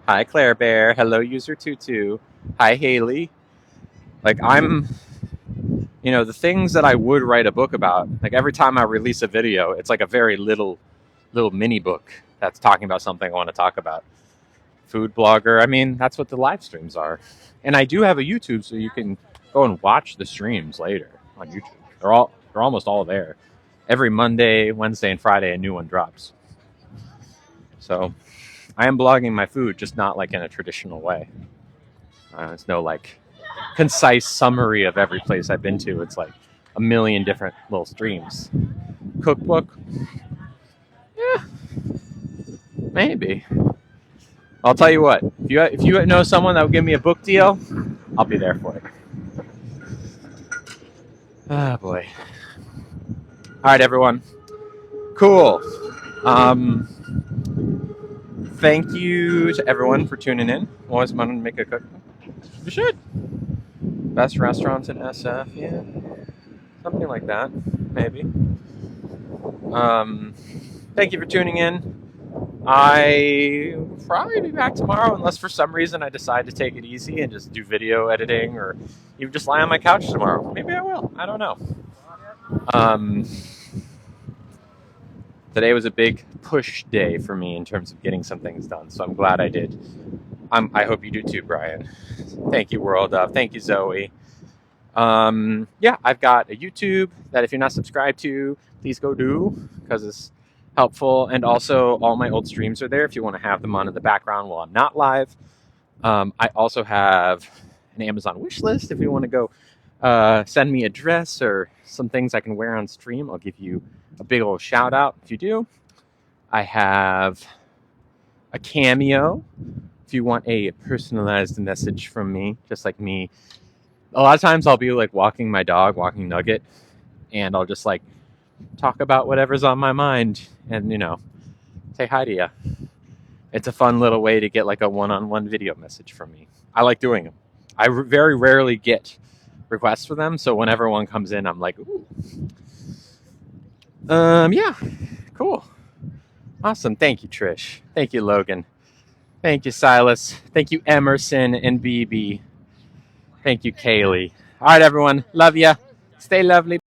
Hi, Claire Bear. Hello, user Tutu. Hi, Haley. Like, the things that I would write a book about, like every time I release a video, it's like a very little mini book that's talking about something I want to talk about. Food blogger. I mean, that's what the live streams are. And I do have a YouTube, so you can go and watch the streams later on YouTube. They're almost all there. Every Monday, Wednesday, and Friday, a new one drops. So I am blogging my food, just not like in a traditional way. It's no like concise summary of every place I've been to. It's like a million different little streams. Cookbook? Yeah, maybe. I'll tell you what. If you know someone that will give me a book deal, I'll be there for it. Oh boy. All right, everyone. Cool. Thank you to everyone for tuning in. Always wanted to make a cookbook. You should. Best restaurants in SF, yeah. Something like that, maybe. Thank you for tuning in. I will probably be back tomorrow unless for some reason I decide to take it easy and just do video editing or even just lie on my couch tomorrow. Maybe I will. I don't know. Today was a big push day for me in terms of getting some things done, so I'm glad I did. I hope you do too, Brian. Thank you, World Of. Thank you, Zoe. Yeah, I've got a YouTube that if you're not subscribed to, please go do, because it's helpful. And also, all my old streams are there if you want to have them on in the background while I'm not live. I also have an Amazon wish list if you want to go send me a dress or some things I can wear on stream. I'll give you a big old shout out if you do. I have a Cameo if you want a personalized message from me, just like me. A lot of times I'll be like walking my dog, walking Nugget, and I'll just like talk about whatever's on my mind and, say hi to you. It's a fun little way to get like a one-on-one video message from me. I like doing them. I very rarely get requests for them, so whenever one comes in, I'm like, ooh. Yeah, cool. Awesome. Thank you, Trish. Thank you, Logan. Thank you, Silas. Thank you, Emerson and BB. Thank you, Kaylee. All right, everyone. Love ya. Stay lovely.